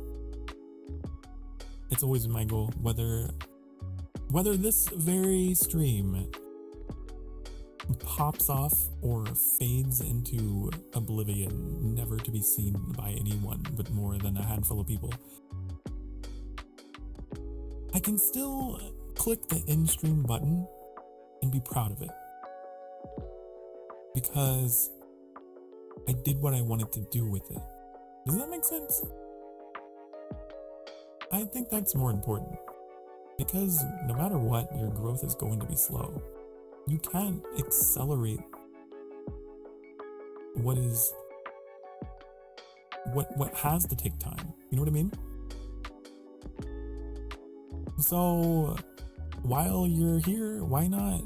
it's always been my goal, whether this very stream pops off or fades into oblivion, never to be seen by anyone but more than a handful of people, I can still click the end stream button and be proud of it. Because I did what I wanted to do with it. Does that make sense? I think that's more important. Because no matter what, your growth is going to be slow. You can't accelerate what has to take time. You know what I mean? So while you're here, why not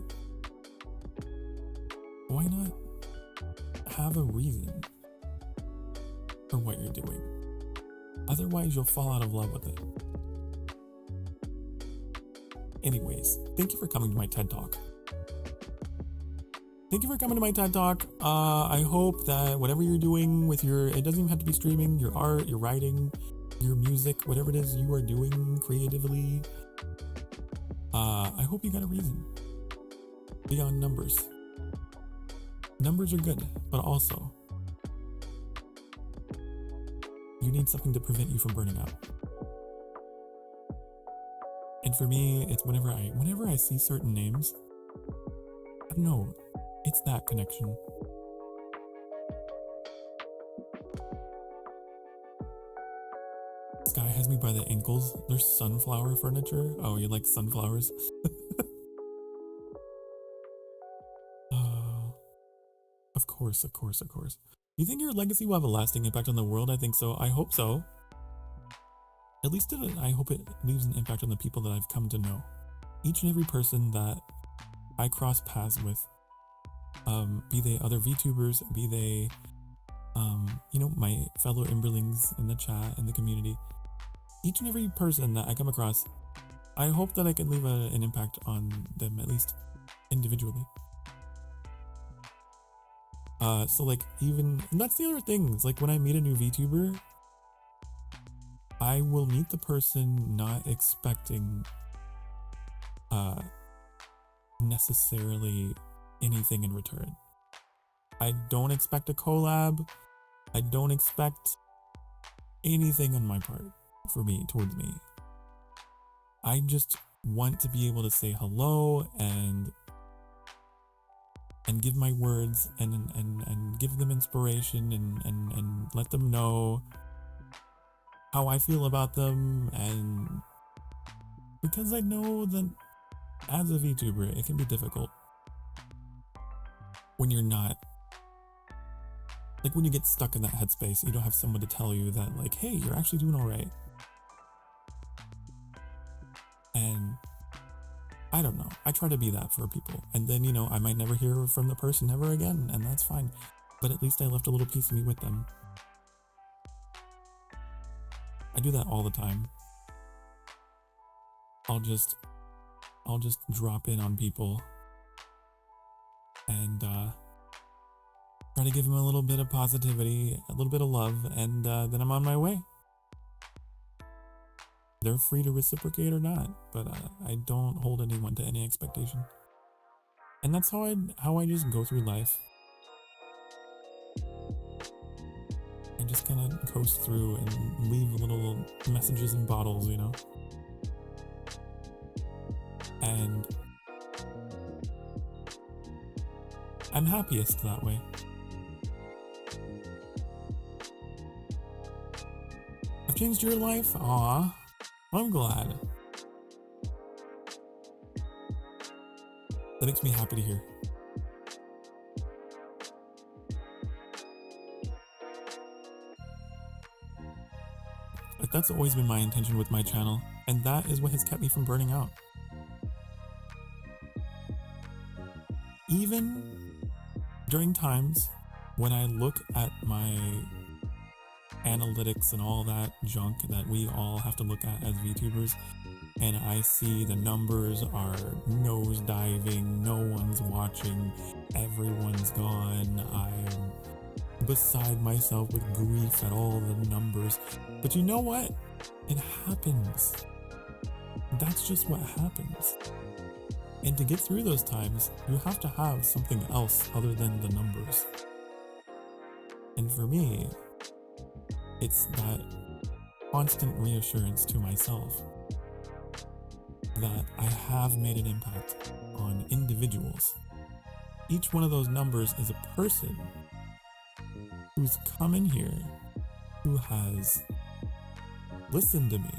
have a reason for what you're doing? Otherwise, you'll fall out of love with it. Anyways, thank you for coming to my TED Talk. I hope that whatever you're doing with it doesn't even have to be streaming, your art, your writing, your music, whatever it is you are doing creatively, I hope you got a reason beyond numbers. Numbers are good, but also you need something to prevent you from burning out. And for me, it's whenever I see certain names, I don't know, it's that connection. This guy has me by the ankles. There's sunflower furniture. Oh, you like sunflowers? Of course. You think your legacy will have a lasting impact on the world? I think so. I hope so. At least I hope it leaves an impact on the people that I've come to know. Each and every person that I cross paths with, be they other VTubers, be they, my fellow Imberlings in the chat, in the community. Each and every person that I come across, I hope that I can leave an impact on them, at least individually. And that's the other thing. It's like when I meet a new VTuber, I will meet the person not expecting necessarily anything in return. I don't expect a collab. I don't expect anything on my part towards me. I just want to be able to say hello and give my words and give them inspiration and let them know how I feel about them. And because I know that as a VTuber, it can be difficult when you're not, like when you get stuck in that headspace, you don't have someone to tell you that, like, hey, you're actually doing all right. And I don't know. I try to be that for people. And then, I might never hear from the person ever again, and that's fine. But at least I left a little piece of me with them. I do that all the time. I'll just drop in on people and try to give them a little bit of positivity, a little bit of love, and then I'm on my way. They're free to reciprocate or not, but I don't hold anyone to any expectation. And that's how I just go through life. I just kind of coast through and leave little messages in bottles, And I'm happiest that way. I've changed your life? Aw. I'm glad. That makes me happy to hear. But that's always been my intention with my channel, and that is what has kept me from burning out. Even during times when I look at my analytics and all that junk that we all have to look at as VTubers, and I see the numbers are nosediving, no one's watching, everyone's gone, I'm beside myself with grief at all the numbers. But you know what? It happens. that's just what happens. And to get through those times, you have to have something else other than the numbers. And for me, it's that constant reassurance to myself that I have made an impact on individuals. Each one of those numbers is a person who's come in here, who has listened to me,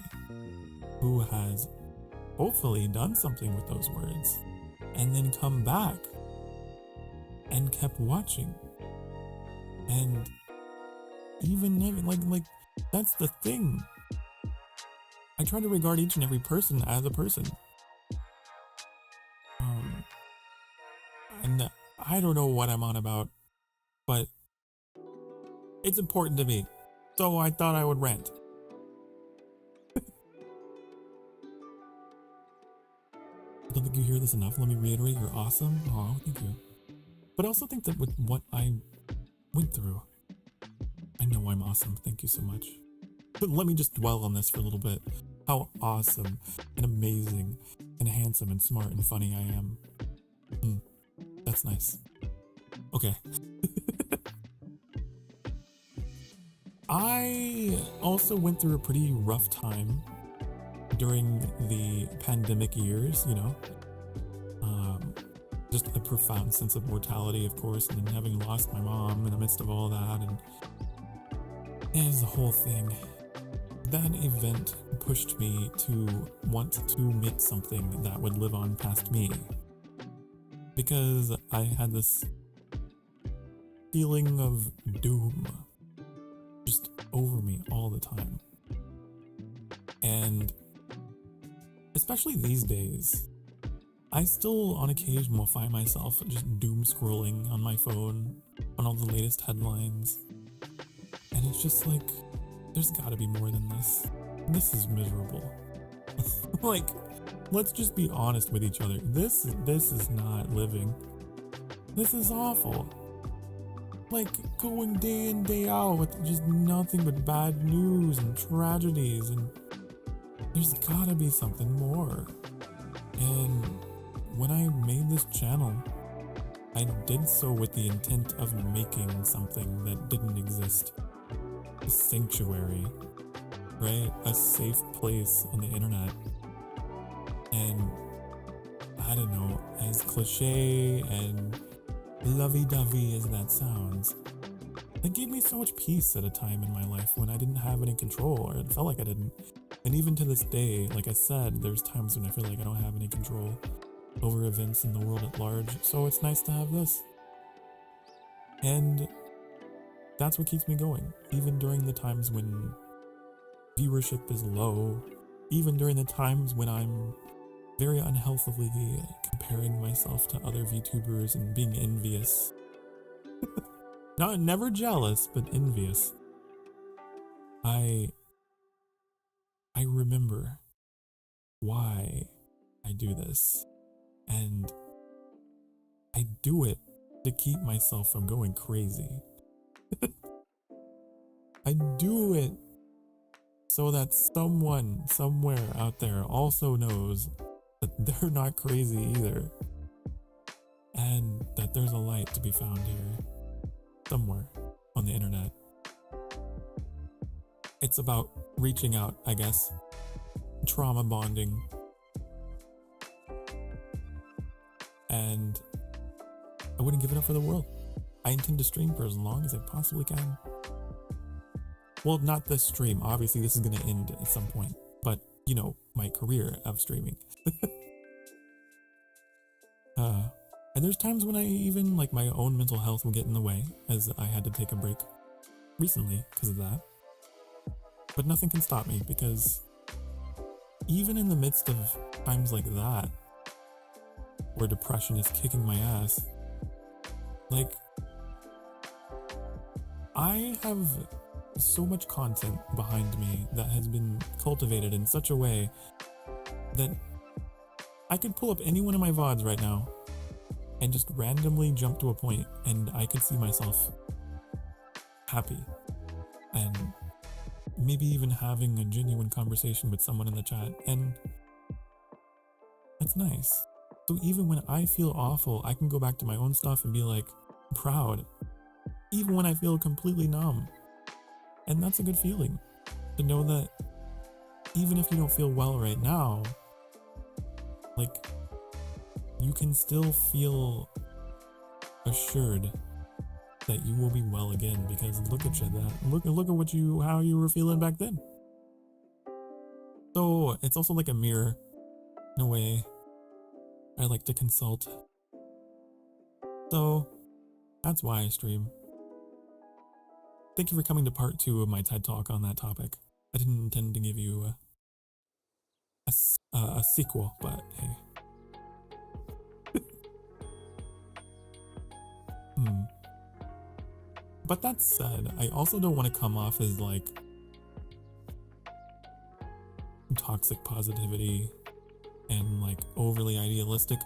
who has hopefully done something with those words, and then come back and kept watching. And even like that's the thing. I try to regard each and every person as a person. And I don't know what I'm on about, but it's important to me. So I thought I would rant. I don't think you hear this enough. Let me reiterate, you're awesome. Oh, thank you. But I also think that with what I went through, I know I'm awesome. Thank you so much. But let me just dwell on this for a little bit. How awesome and amazing and handsome and smart and funny I am. That's nice. Okay. I also went through a pretty rough time during the pandemic years, you know. Just a profound sense of mortality, of course, and then having lost my mom in the midst of all that, and it was the whole thing. That event pushed me to want to make something that would live on past me, because I had this feeling of doom just over me all the time. And especially these days, I still on occasion will find myself just doom scrolling on my phone on all the latest headlines. And it's just like, there's gotta be more than this. This is miserable. Like, let's just be honest with each other. This is not living. This is awful. Like, going day in, day out with just nothing but bad news and tragedies, and there's gotta be something more. And when I made this channel, I did so with the intent of making something that didn't exist. A sanctuary, right? A safe place on the internet. And I don't know, as cliche and lovey-dovey as that sounds, it gave me so much peace at a time in my life when I didn't have any control, or it felt like I didn't. And even to this day, like I said, there's times when I feel like I don't have any control over events in the world at large, so it's nice to have this. And that's what keeps me going, even during the times when viewership is low, even during the times when I'm very unhealthily comparing myself to other VTubers and being envious. Never jealous, but envious. I remember why I do this, and I do it to keep myself from going crazy. I do it so that someone somewhere out there also knows that they're not crazy either, and that there's a light to be found here somewhere on the internet. It's about reaching out, I guess, trauma bonding, and I wouldn't give it up for the world. I intend to stream for as long as I possibly can. Well, not this stream, obviously this is going to end at some point, but you know, my career of streaming. And there's times when I even, like, my own mental health will get in the way, as I had to take a break recently because of that. But nothing can stop me, because even in the midst of times like that, where depression is kicking my ass, like, I have so much content behind me that has been cultivated in such a way that I could pull up any one of my VODs right now and just randomly jump to a point, and I could see myself happy and maybe even having a genuine conversation with someone in the chat. And That's nice. So even when I feel awful, I can go back to my own stuff and be like proud, even when I feel completely numb. And that's a good feeling to know that even if you don't feel well right now, like you can still feel assured that you will be well again, because look at you, look at how you were feeling back then. So it's also like a mirror in a way. I like to consult. So that's why I stream. Thank you for coming to part 2 of my TED Talk on that topic. I didn't intend to give you a sequel, but hey. But that said, I also don't want to come off as like toxic positivity and like overly idealistic.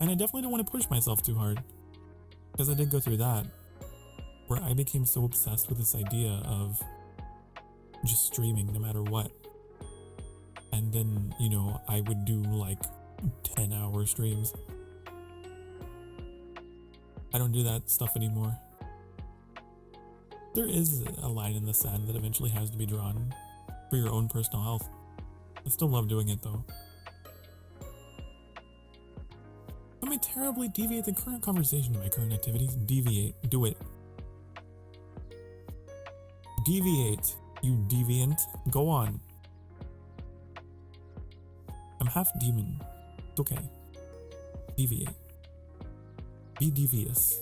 And I definitely don't want to push myself too hard, because I did go through that, where I became so obsessed with this idea of just streaming no matter what. And then, you know, I would do like 10-hour streams. I don't do that stuff anymore. There is a line in the sand that eventually has to be drawn for your own personal health. I still love doing it though. I may terribly deviate the current conversation to my current activities. Deviate. Do it. Deviate, you deviant. Go on. I'm half demon. It's okay. Deviate. Be devious.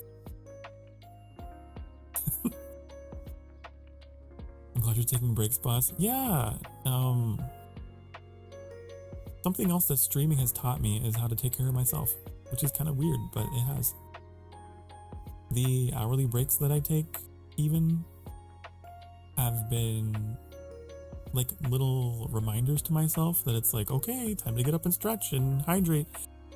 I'm glad you're taking breaks, boss. Yeah. Something else that streaming has taught me is how to take care of myself, which is kind of weird, but it has. The hourly breaks that I take even have been like little reminders to myself that it's like, okay, time to get up and stretch and hydrate.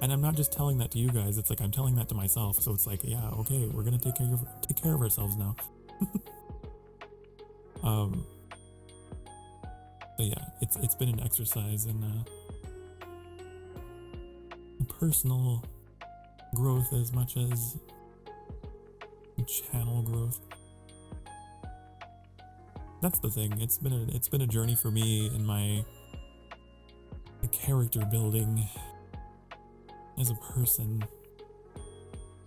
And I'm not just telling that to you guys, it's like I'm telling that to myself. So it's like, yeah, okay, we're gonna take care of ourselves now. But yeah, it's been an exercise in personal growth as much as channel growth. That's the thing. It's been a journey for me in my character building as a person.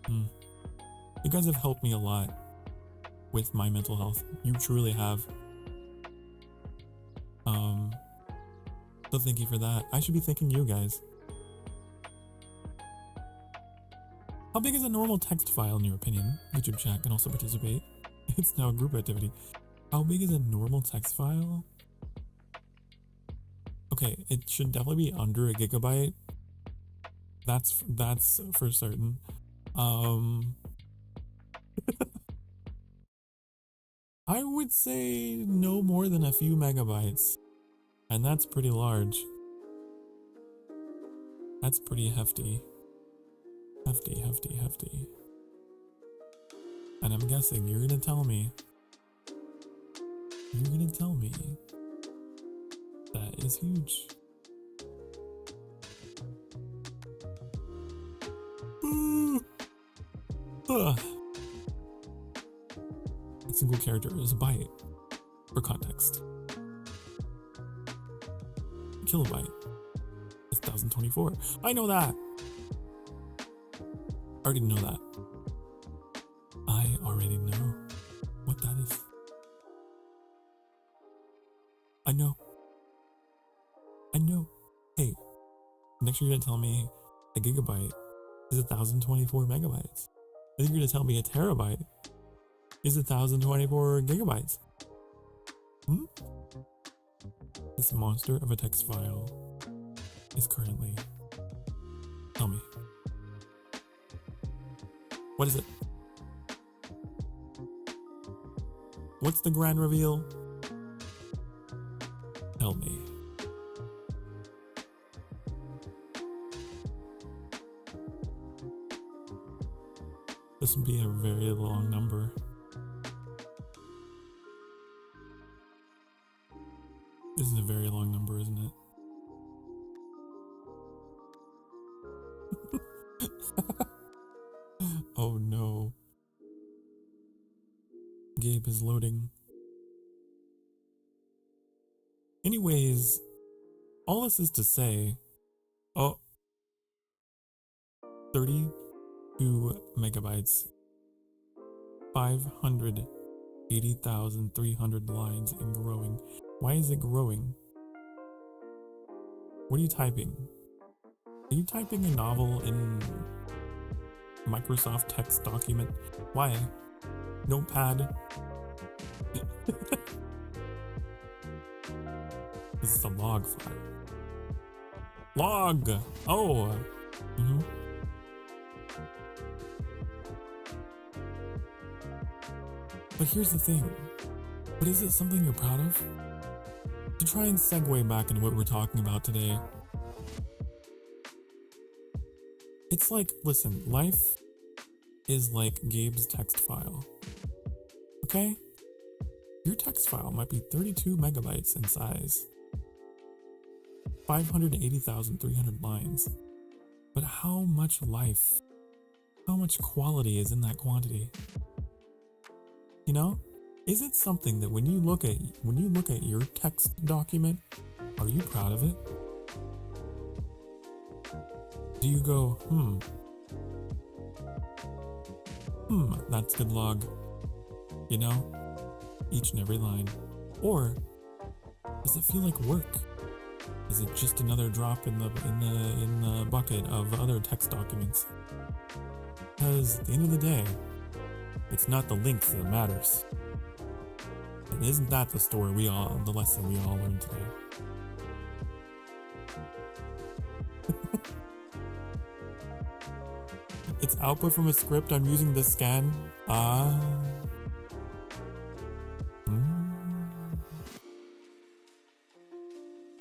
You guys have helped me a lot with my mental health. You truly have. So thank you for that. I should be thanking you guys. How big is a normal text file in your opinion? YouTube chat can also participate. It's now a group activity. How big is a normal text file? Okay, it should definitely be under a gigabyte. That's for certain. I would say no more than a few megabytes. And that's pretty large. That's pretty hefty. Hefty. And I'm guessing you're gonna tell me that is huge. A single character is a byte. For context, kilobyte is 1024. I know that. I already know that. I already know what that is. I know. Hey, next you're gonna tell me a gigabyte is 1024 megabytes. I think you're gonna tell me a terabyte is 1024 gigabytes. This monster of a text file is currently... Tell me. What is it? What's the grand reveal? Tell me. This would be a very long number. This is a very long number, isn't it? is loading. Anyways, all this is to say, 32 megabytes, 580,300 lines and growing. Why is it growing? What are you typing? Are you typing a novel in Microsoft text document? Why? Notepad? This is a log file. Log! Oh! But here's the thing. But is it something you're proud of? To try and segue back into what we're talking about today, it's like, listen, life is like Gabe's text file. Okay? Your text file might be 32 megabytes in size, 580,300 lines. But how much life, how much quality is in that quantity? You know? Is it something that when you look at your text document, are you proud of it? Do you go, that's good log, you know, each and every line? Or does it feel like work? Is it just another drop in the bucket of other text documents? Because at the end of the day, it's not the length that matters. And isn't that the lesson we all learned today? It's output from a script. I'm using the scan. A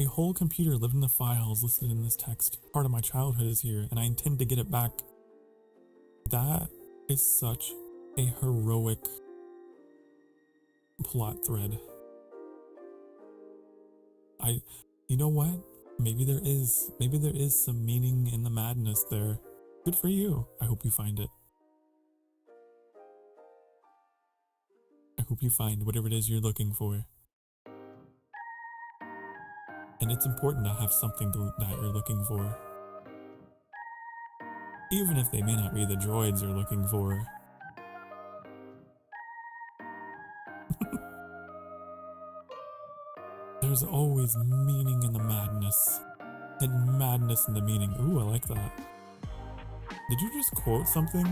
whole computer lived in the files listed in this text. Part of my childhood is here, and I intend to get it back. That is such a heroic plot thread. You know what? Maybe there is some meaning in the madness there. Good for you. I hope you find it. I hope you find whatever it is you're looking for. And it's important to have something that you're looking for. Even if they may not be the droids you're looking for. There's always meaning in the madness. And madness in the meaning. Ooh, I like that. Did you just quote something?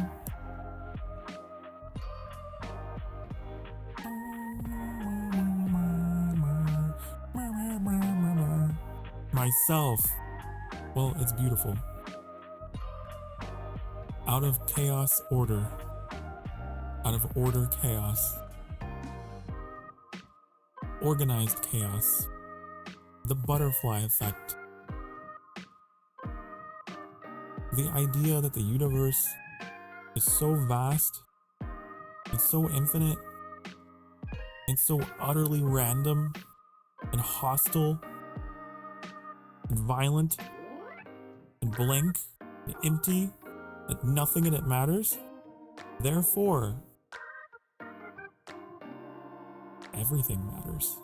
Myself. Well, it's beautiful. Out of chaos, order. Out of order, chaos. Organized chaos. The butterfly effect. The idea that the universe is so vast, and so infinite, and so utterly random, and hostile, and violent, and blank, and empty, that nothing in it matters. Therefore, everything matters.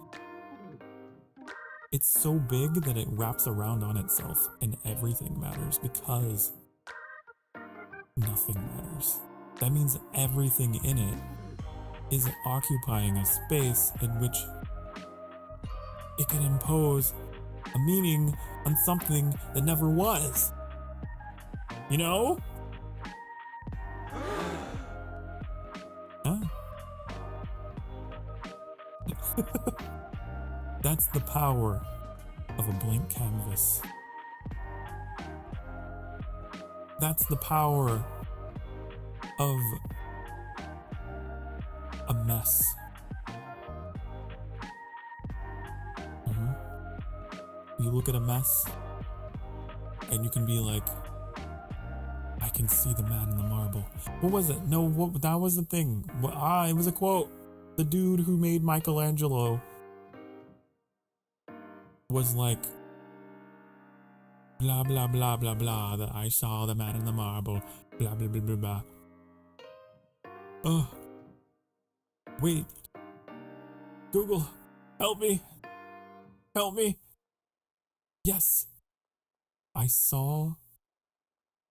It's so big that it wraps around on itself, and everything matters because nothing matters. That means everything in it is occupying a space in which it can impose a meaning on something that never was. You know? Huh? That's the power of a blank canvas. That's the power of a mess. You look at a mess and you can be like, I can see the man in the marble. What was it? No, that was the thing. It was a quote. The dude who made Michelangelo was like, blah, blah, blah, blah, blah, that I saw the man in the marble, blah, blah, blah, blah, blah. Wait, Google, help me. Help me. Yes. I saw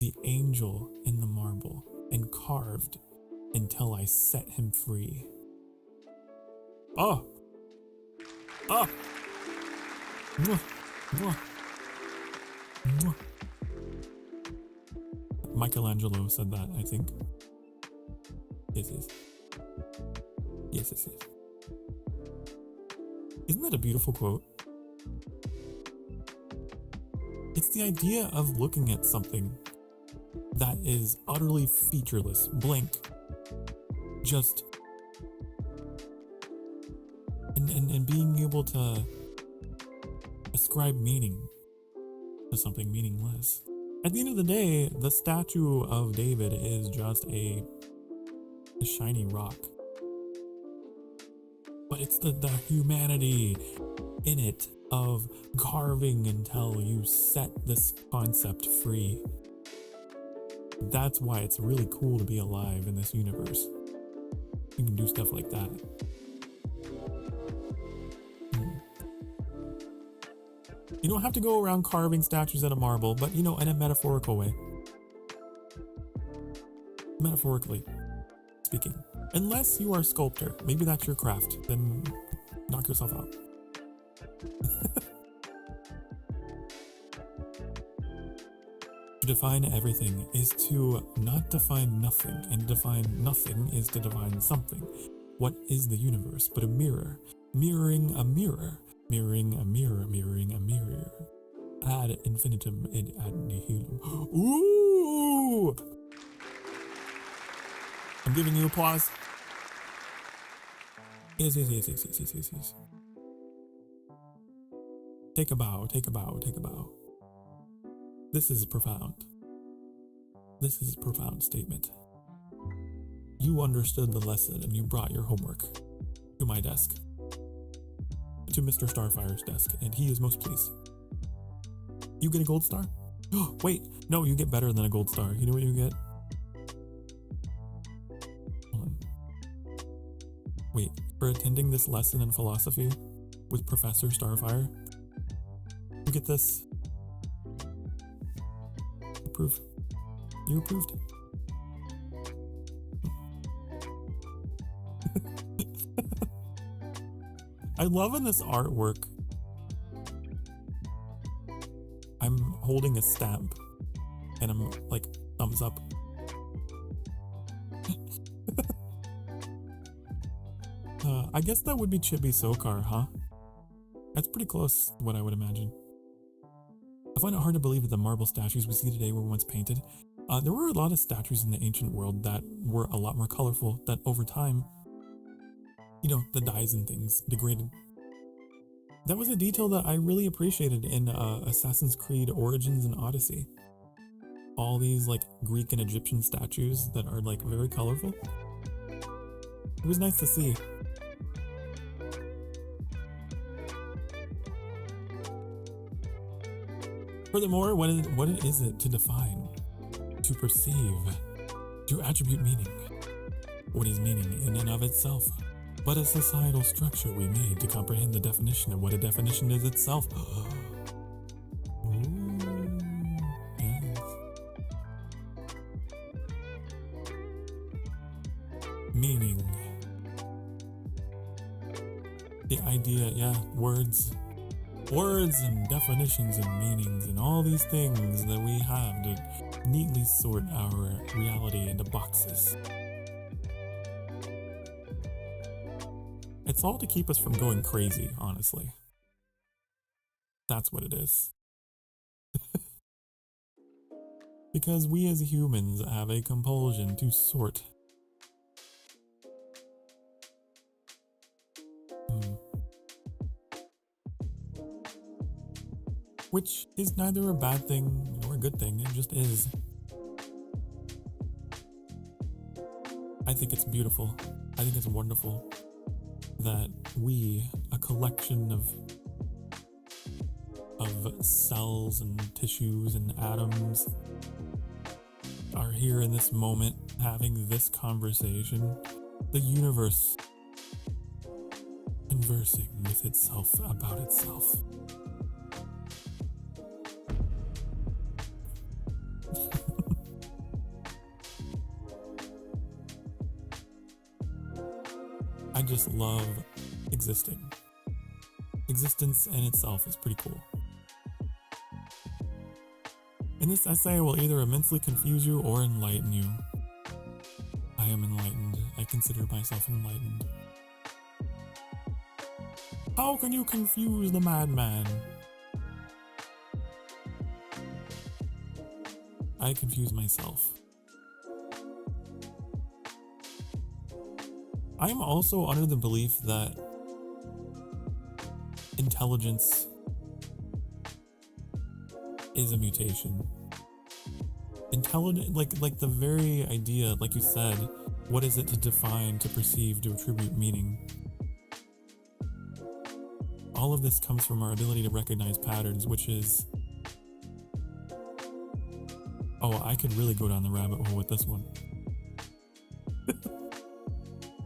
the angel in the marble and carved until I set him free. Oh. Oh. Mwah. Mwah. Mwah. Michelangelo said that, I think. Yes. Yes. Isn't that a beautiful quote? It's the idea of looking at something that is utterly featureless, blank, just, and being able to ascribe meaning to something meaningless. At the end of the day, the statue of David is just a shiny rock. But it's the humanity in it of carving until you set this concept free. That's why it's really cool to be alive in this universe. You can do stuff like that. You don't have to go around carving statues out of marble, but in a metaphorical way. Metaphorically speaking. Unless you are a sculptor, maybe that's your craft, then knock yourself out. To define everything is to not define nothing, and to define nothing is to define something. What is the universe but a mirror? Mirroring a mirror. Mirroring a mirror, mirroring a mirror. Ad infinitum id ad nihilum. Ooh! I'm giving you applause. Yes. Take a bow. This is profound. This is a profound statement. You understood the lesson and you brought your homework to my desk. To Mr. Starfire's desk, and he is most pleased. You get a gold star? Oh, wait, no, you get better than a gold star. You know what you get? Hold on. Wait, for attending this lesson in philosophy with Professor Starfire, you get this. Approve. You approved. I love in this artwork, I'm holding a stamp and I'm like, thumbs up. I guess that would be Chibi Sokar, huh? That's pretty close to what I would imagine. I find it hard to believe that the marble statues we see today were once painted. There were a lot of statues in the ancient world that were a lot more colorful, that over time, the dyes and things degraded. That was a detail that I really appreciated in Assassin's Creed Origins and Odyssey. All these like Greek and Egyptian statues that are like very colorful. It was nice to see. Furthermore, what is it to define, to perceive, to attribute meaning? What is meaning in and of itself? But a societal structure we made to comprehend the definition of what a definition is itself. Ooh, yes. Meaning. The idea, words and definitions and meanings and all these things that we have to neatly sort our reality into boxes. It's all to keep us from going crazy, honestly. That's what it is. Because we as humans have a compulsion to sort. Which is neither a bad thing nor a good thing, it just is. I think it's beautiful. I think it's wonderful that we, a collection of cells and tissues and atoms, are here in this moment having this conversation. The universe conversing with itself about itself. I just love existing. Existence in itself is pretty cool. And this essay will either immensely confuse you or enlighten you. I am enlightened. I consider myself enlightened. How can you confuse the madman? I confuse myself. I am also under the belief that intelligence is a mutation. Intelligent, like the very idea, like you said, what is it to define, to perceive, to attribute meaning? All of this comes from our ability to recognize patterns, which is... Oh, I could really go down the rabbit hole with this one.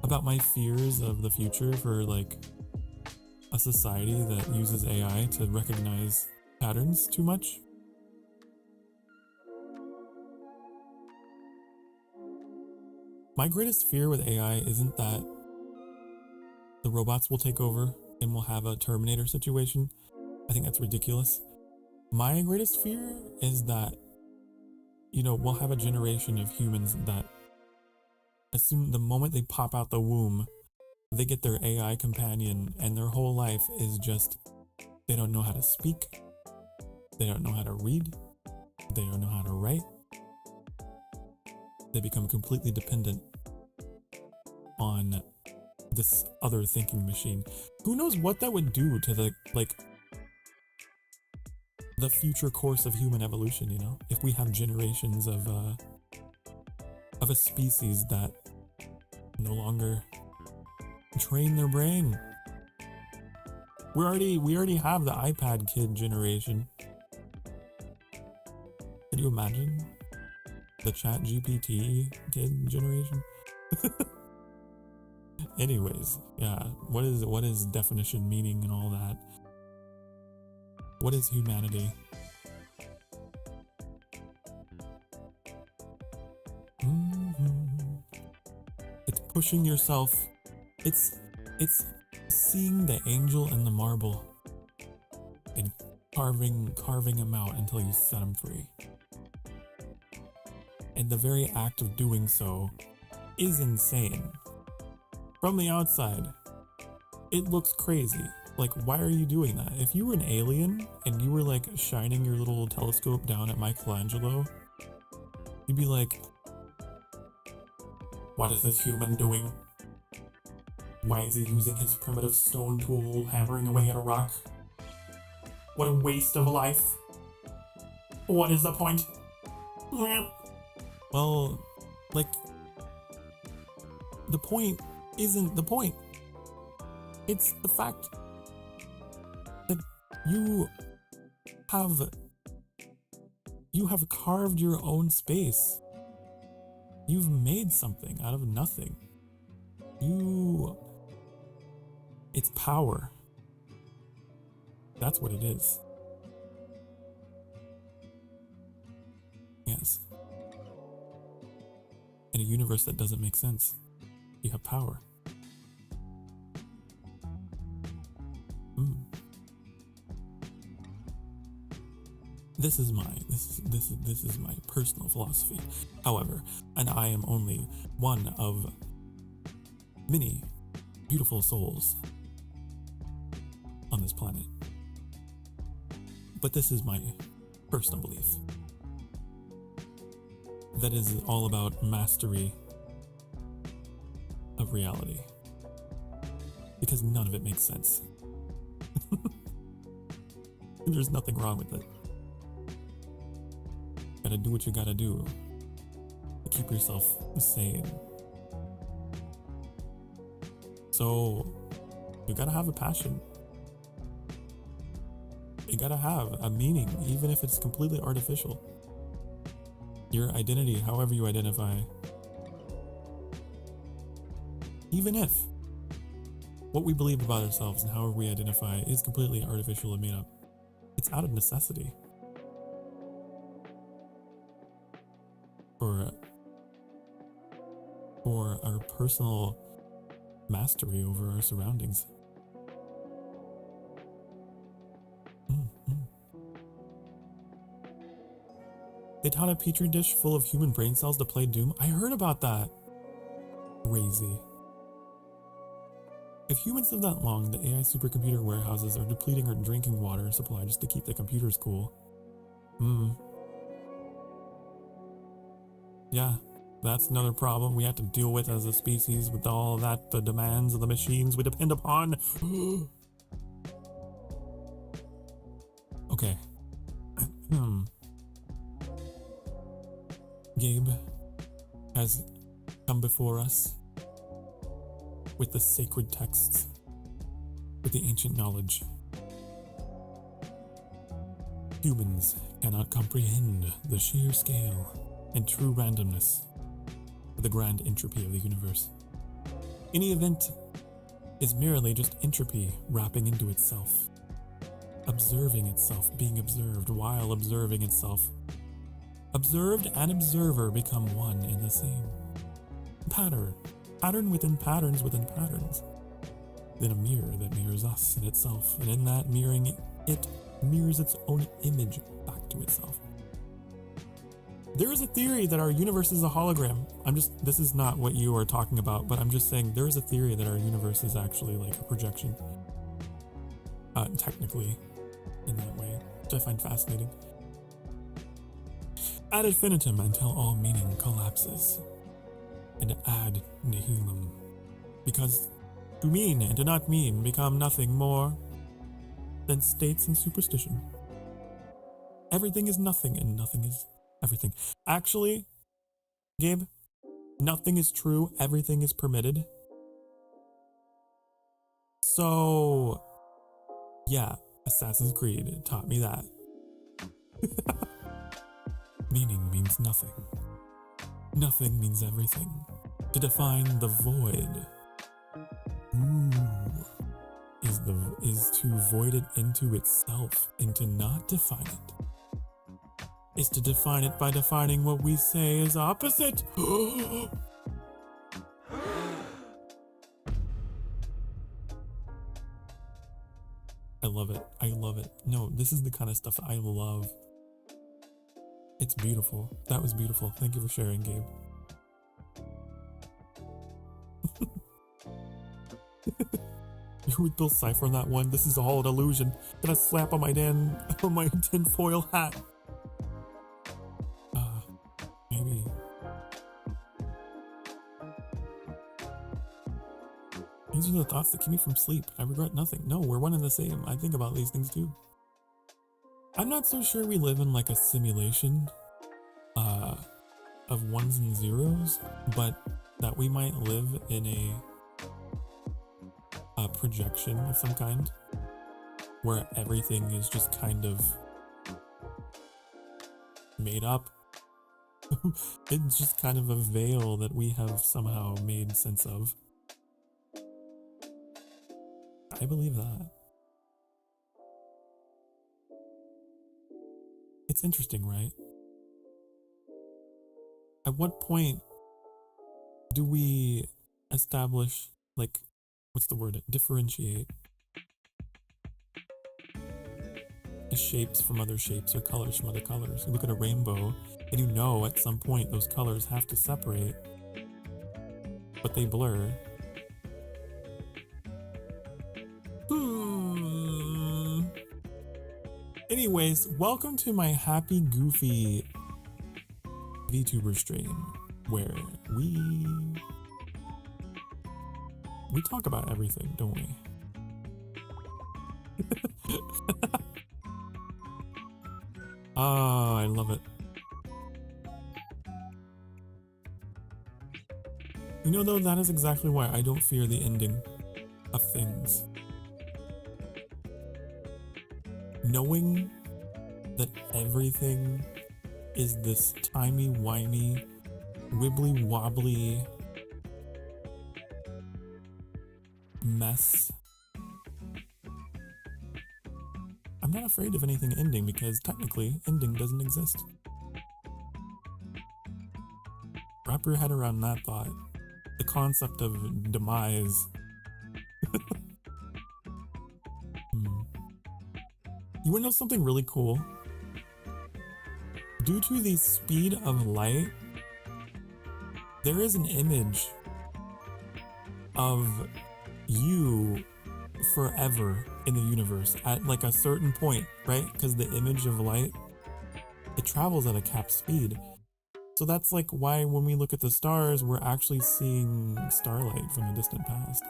About my fears of the future for like a society that uses AI to recognize patterns too much. My greatest fear with AI isn't that the robots will take over and we'll have a Terminator situation. I think that's ridiculous. My greatest fear is that, we'll have a generation of humans that the moment they pop out the womb, they get their AI companion and their whole life is just, they don't know how to speak, they don't know how to read, they don't know how to write. They become completely dependent on this other thinking machine. Who knows what that would do to the future course of human evolution, if we have generations of a species that no longer train their brain. We already have the iPad kid generation. Can you imagine the Chat GPT kid generation? Anyways, yeah, what is definition, meaning, and all that? What is humanity? It's pushing yourself. It's seeing the angel in the marble and carving him out until you set him free. And the very act of doing so is insane. From the outside, it looks crazy. Like, why are you doing that? If you were an alien and you were like shining your little telescope down at Michelangelo, you'd be like, what is this human doing? Why is he using his primitive stone tool, hammering away at a rock? What a waste of life. What is the point? Well, like, the point isn't the point. It's the fact that you have carved your own space. You've made something out of nothing. It's power. That's what it is. Yes. In a universe that doesn't make sense, you have power. This is my personal philosophy. However, and I am only one of many beautiful souls on this planet. But this is my personal belief. That is all about mastery of reality. Because none of it makes sense. There's nothing wrong with it. Gotta do what you gotta do to keep yourself sane. So, you gotta have a passion. You gotta have a meaning, even if it's completely artificial. Your identity, however you identify. Even if what we believe about ourselves and however we identify is completely artificial and made up. It's out of necessity. For our personal mastery over our surroundings. They taught a petri dish full of human brain cells to play Doom. I heard about that. Crazy. If humans live that long, the AI supercomputer warehouses are depleting our drinking water supply just to keep the computers cool. Yeah, that's another problem we have to deal with as a species, with all that, the demands of the machines we depend upon. Okay. Gabe has come before us with the sacred texts, with the ancient knowledge. Humans cannot comprehend the sheer scale and true randomness of the grand entropy of the universe. Any event is merely just entropy wrapping into itself, observing itself, being observed while observing itself. Observed and observer become one and the same. Pattern within patterns within patterns. Then a mirror that mirrors us and itself, and in that mirroring, it mirrors its own image back to itself. There is a theory that our universe is a hologram. This is not what you are talking about, but I'm just saying there is a theory that our universe is actually like a projection. Technically, in that way, which I find fascinating. Ad infinitum until all meaning collapses, and ad nihilum, because to mean and to not mean become nothing more than states and superstition. Everything is nothing and nothing is everything. Actually, Gabe, nothing is true, everything is permitted. So, yeah, Assassin's Creed taught me that. Meaning means nothing. Nothing means everything. To define the void, is to void it into itself, and to not define it is to define it by defining what we say is opposite. I love it. I love it. No, this is the kind of stuff I love. It's beautiful. That was beautiful. Thank you for sharing, Gabe. You with Bill Cipher on that one. This is all an illusion. Gonna slap on my tinfoil hat. Maybe. These are the thoughts that keep me from sleep. I regret nothing. No, we're one and the same. I think about these things too. I'm not so sure we live in like a simulation of ones and zeros, but that we might live in a projection of some kind where everything is just kind of made up. It's just kind of a veil that we have somehow made sense of. I believe that. It's interesting, right? At what point do we establish, like, what's the word? Differentiate shapes from other shapes or colors from other colors. You look at a rainbow and you know at some point those colors have to separate, but they blur. Anyways, welcome to my happy, goofy vtuber stream, where we talk about everything, don't we? Oh, I love it. You know, though, that is exactly why I don't fear the ending of things. Knowing that everything is this timey-wimey, wibbly-wobbly mess. I'm not afraid of anything ending because technically ending doesn't exist. Wrap your head around that thought. The concept of demise. You wanna know something really cool? Due to the speed of light, there is an image of you forever in the universe at like a certain point, right? Because the image of light, it travels at a cap speed. So that's like why when we look at the stars, we're actually seeing starlight from the distant past.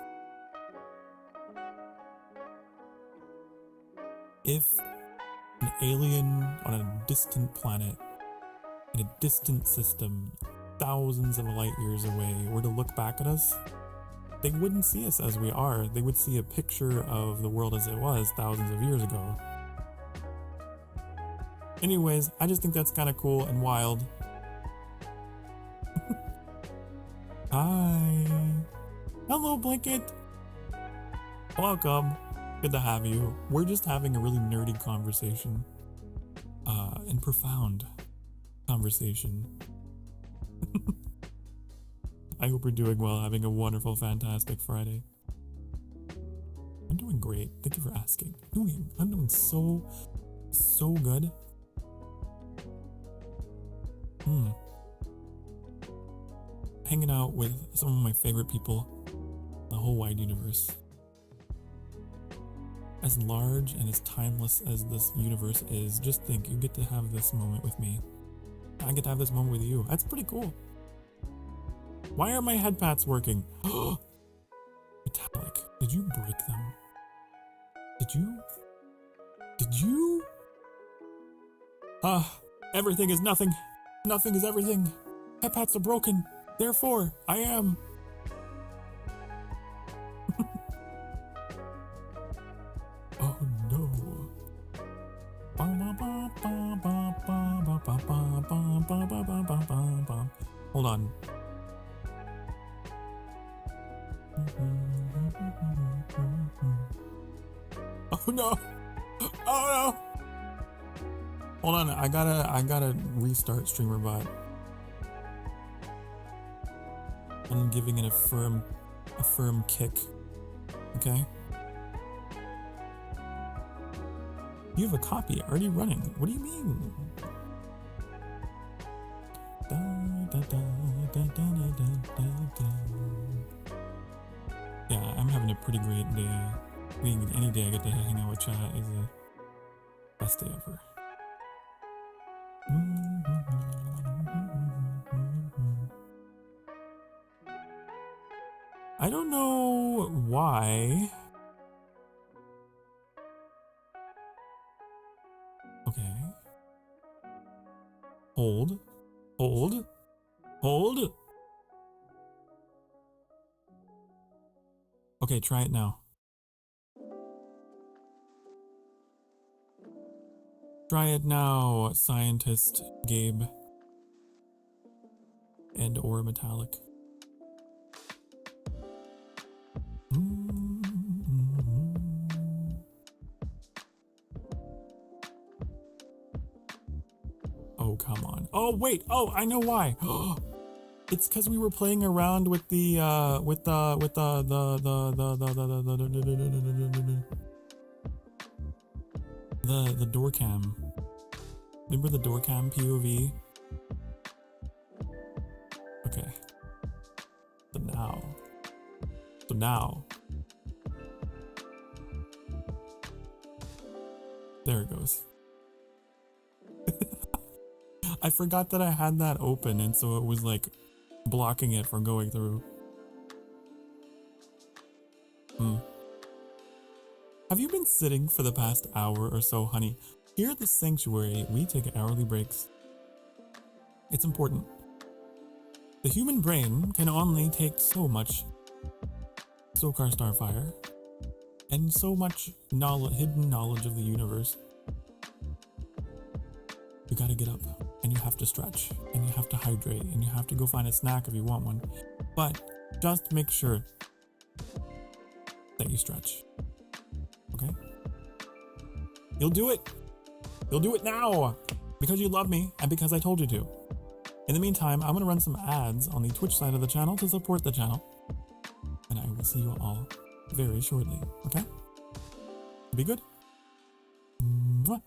If an alien on a distant planet, in a distant system, thousands of light years away, were to look back at us, they wouldn't see us as we are. They would see a picture of the world as it was thousands of years ago. Anyways, I just think that's kind of cool and wild. Hi. Hello, Blanket. Welcome. Good to have you. We're just having a really nerdy conversation. And profound conversation. I hope you're doing well, having a wonderful, fantastic Friday. I'm doing great. Thank you for asking. I'm doing so good. Hanging out with some of my favorite people in the whole wide universe. As large and as timeless as this universe is, just think you get to have this moment with me. I get to have this moment with you. That's pretty cool. Why are my head pats working? Metallic. Did you break them? Did you? Everything is nothing. Nothing is everything. Head pats are broken. Therefore, I am. Oh no. Hold on. Oh no. Oh no. Hold on, I gotta restart StreamerBot. I'm giving it a firm kick. Okay? You have a copy already running. What do you mean? Yeah, I'm having a pretty great day. Any day I get to hang out with chat is the best day ever. I don't know why. Okay. Hold. Okay, try it now. Try it now, scientist Gabe. And or metallic. Oh, come on. Oh, wait. Oh, I know why. It's because we were playing around with the door cam. Remember the door cam POV? Okay. So now. There it goes. I forgot that I had that open, and so it was like blocking it from going through. Have you been sitting for the past hour or so, honey? Here at the sanctuary, we take hourly breaks. It's important. The human brain can only take so much Sokar Starfire and so much hidden knowledge of the universe. You gotta get up, and you have to stretch, and you have to hydrate, and you have to go find a snack if you want one. But just make sure that you stretch. Okay? You'll do it. You'll do it now because you love me and because I told you to. In the meantime, I'm going to run some ads on the Twitch side of the channel to support the channel. And I will see you all very shortly. Okay? Be good. Mwah.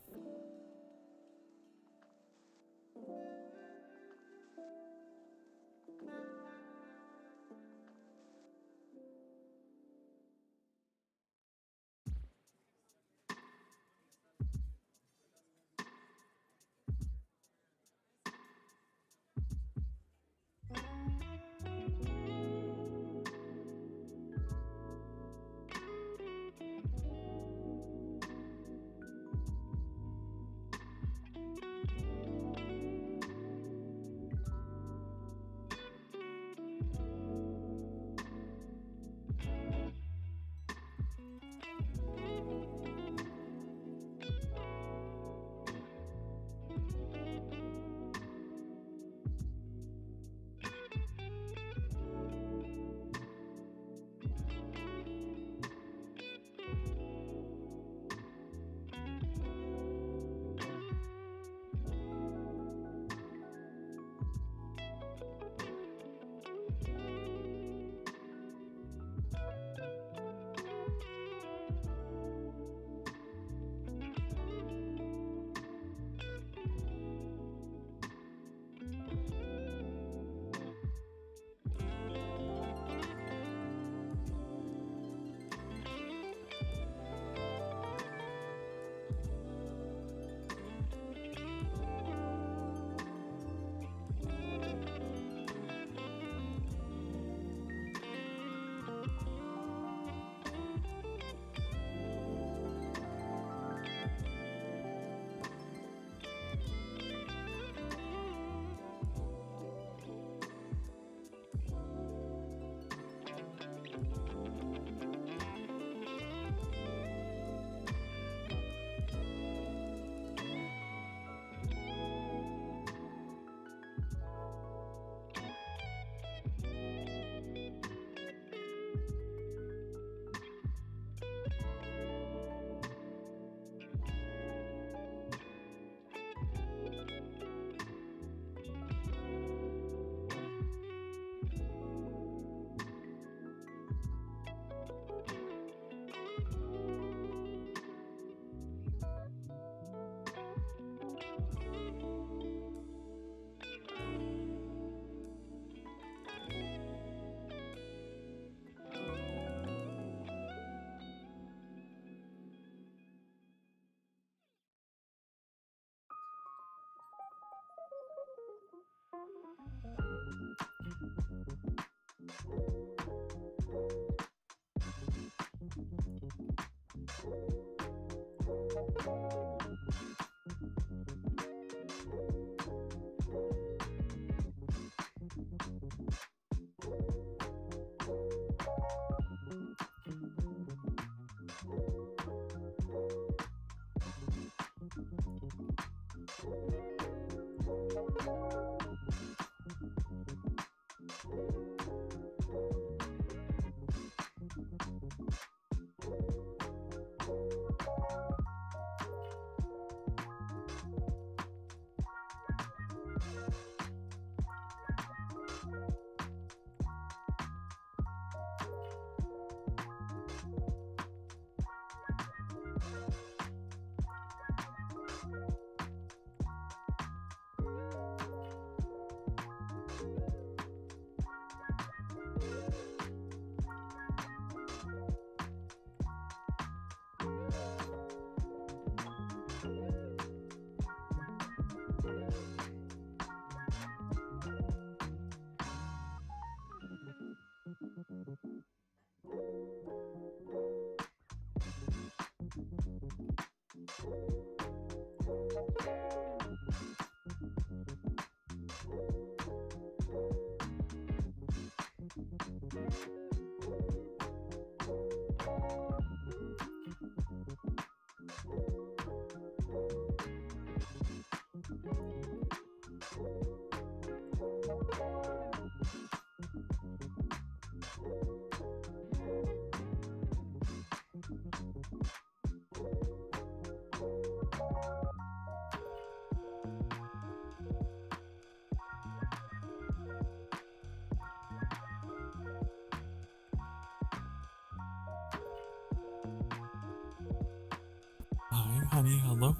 Hi, honey, hello.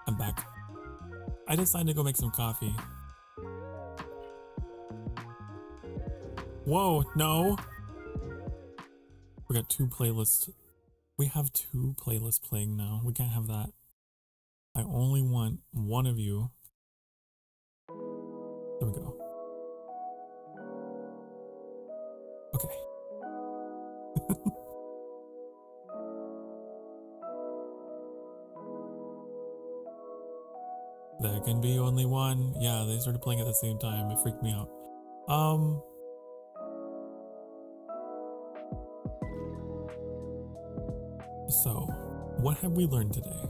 I'm back. I decided to go make some coffee. Whoa, no! We got two playlists. We have two playlists playing now. We can't have that. I only want one of you. There we go. Okay. There can be only one. Yeah, they started playing at the same time. It freaked me out. So, what have we learned today?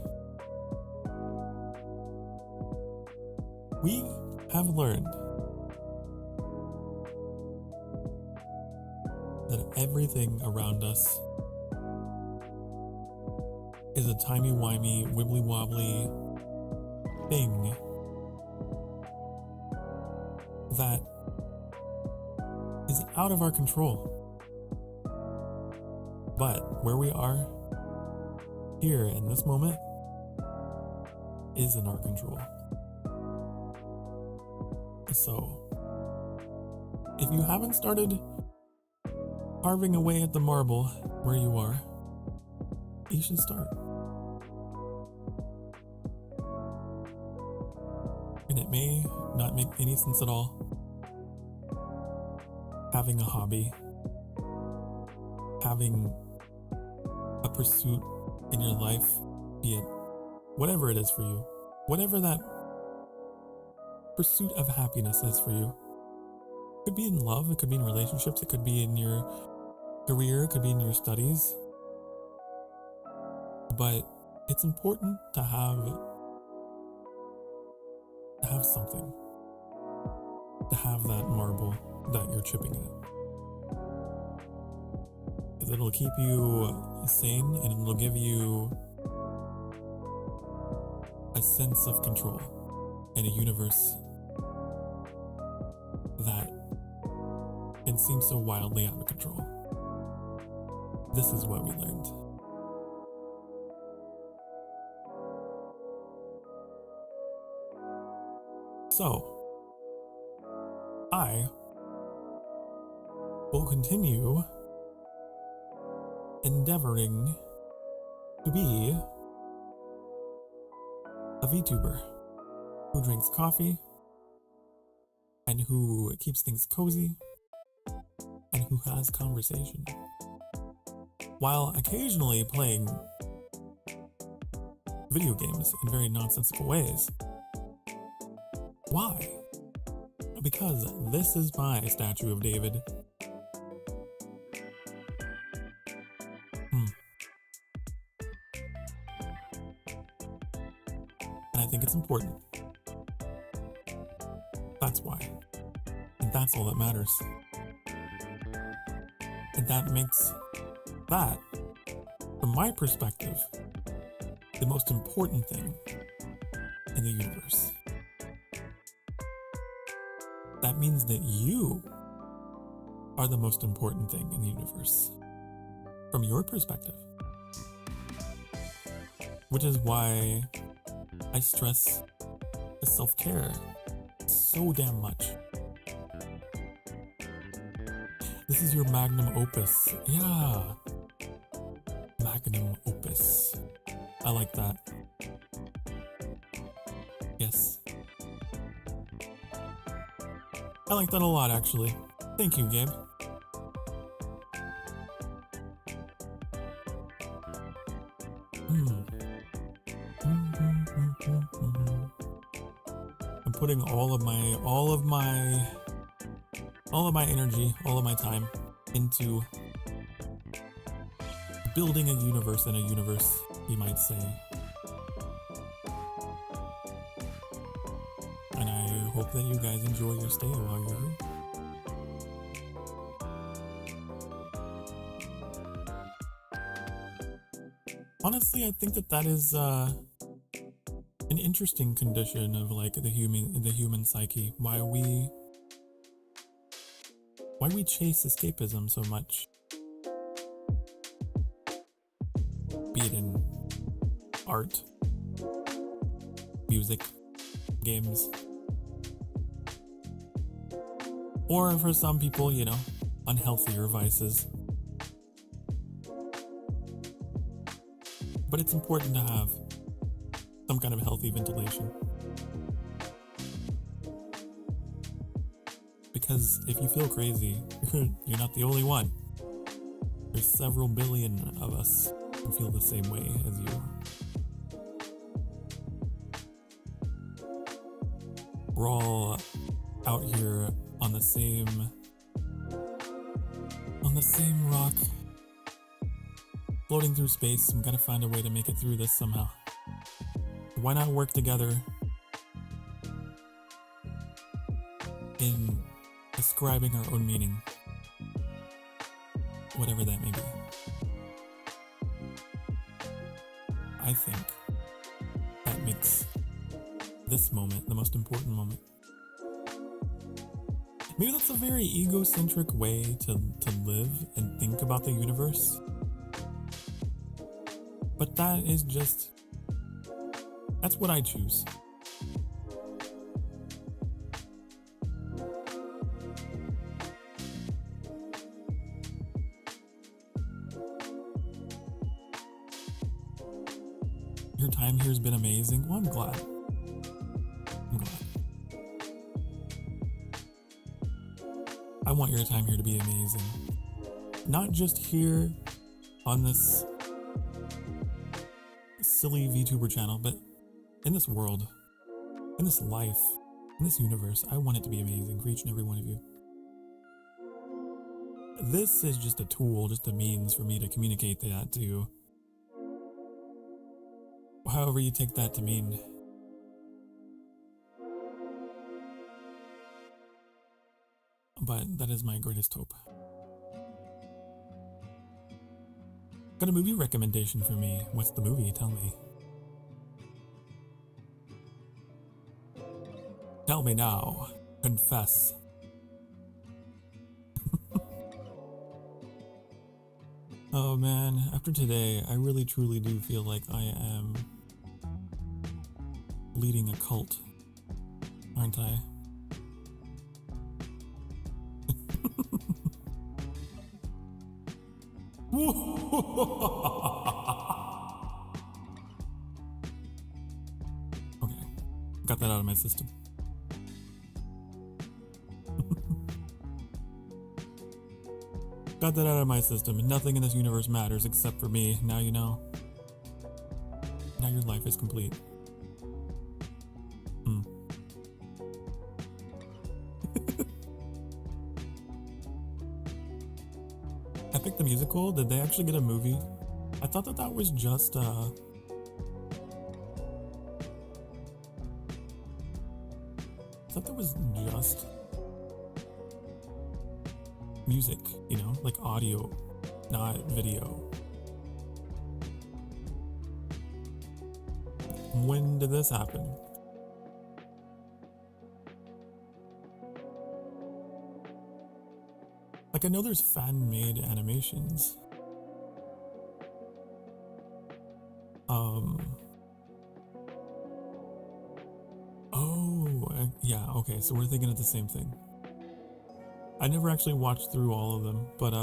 We have learned that everything around us is a timey-wimey, wibbly-wobbly thing that is out of our control. But where we are here in this moment is in our control. So, if you haven't started carving away at the marble where you are, you should start. And it may not make any sense at all. Having a hobby, having a pursuit in your life, be it whatever it is for you, whatever that pursuit of happiness is for you. It could be in love, it could be in relationships, it could be in your career, it could be in your studies. But it's important to have something, to have that marble that you're chipping at. Because it'll keep you sane and it'll give you a sense of control in a universe that can seem so wildly out of control. This is what we learned. So, I will continue endeavoring to be a vtuber who drinks coffee and who keeps things cozy and who has conversation while occasionally playing video games in very nonsensical ways. Why? Because this is my statue of David. And I think it's important. That's why. And that's all that matters. And that makes that, from my perspective, the most important thing in the universe. That means that you are the most important thing in the universe, from your perspective. Which is why I stress the self-care so damn much. This is your magnum opus. Yeah. Magnum opus. I like that. Yes. I like that a lot, actually. Thank you, Gabe. I'm putting all of my energy, all of my time into building a universe in a universe, you might say. And I hope that you guys enjoy your stay while you're here. Honestly, I think that is an interesting condition of like the human psyche. Why we chase escapism so much. Be it in art, music, games. Or for some people, you know, unhealthier vices. But it's important to have some kind of healthy ventilation. Because if you feel crazy, you're not the only one. There's several billion of us who feel the same way as you. We're all out here on the same rock, floating through space. We gotta find a way to make it through this somehow. Why not work together in ascribing our own meaning, whatever that may be? I think that makes this moment the most important moment. Maybe that's a very egocentric way to live and think about the universe. But that's what I choose. Your time here has been amazing. Well, I'm glad. I want your time here to be amazing. Not just here on this silly VTuber channel, but in this world, in this life, in this universe. I want it to be amazing for each and every one of you. This is just a tool, just a means for me to communicate that to you. However you take that to mean. But that is my greatest hope. Got a movie recommendation for me. What's the movie? Tell me. Tell me now. Confess. Oh man, after today, I really truly do feel like I am leading a cult, aren't I? Okay, got that out of my system. Got that out of my system. Nothing in this universe matters except for me. Now you know. Now your life is complete. Epic the Musical? Did they actually get a movie? I thought that was just I thought that was just music, you know, like audio, not video. When did this happen? Like, I know there's fan-made animations. Yeah, okay, so we're thinking of the same thing. I never actually watched through all of them, but,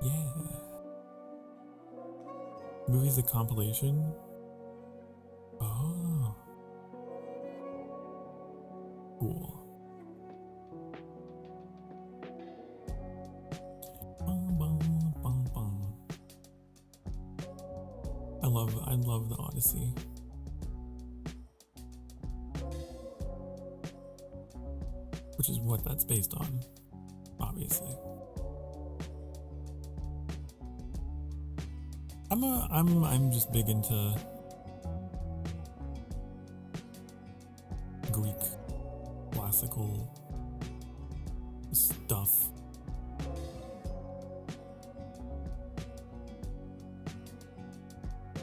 yeah. Movies a compilation? Oh. Cool. I love the Odyssey. Which is what that's based on, obviously. I'm just big into Greek classical stuff.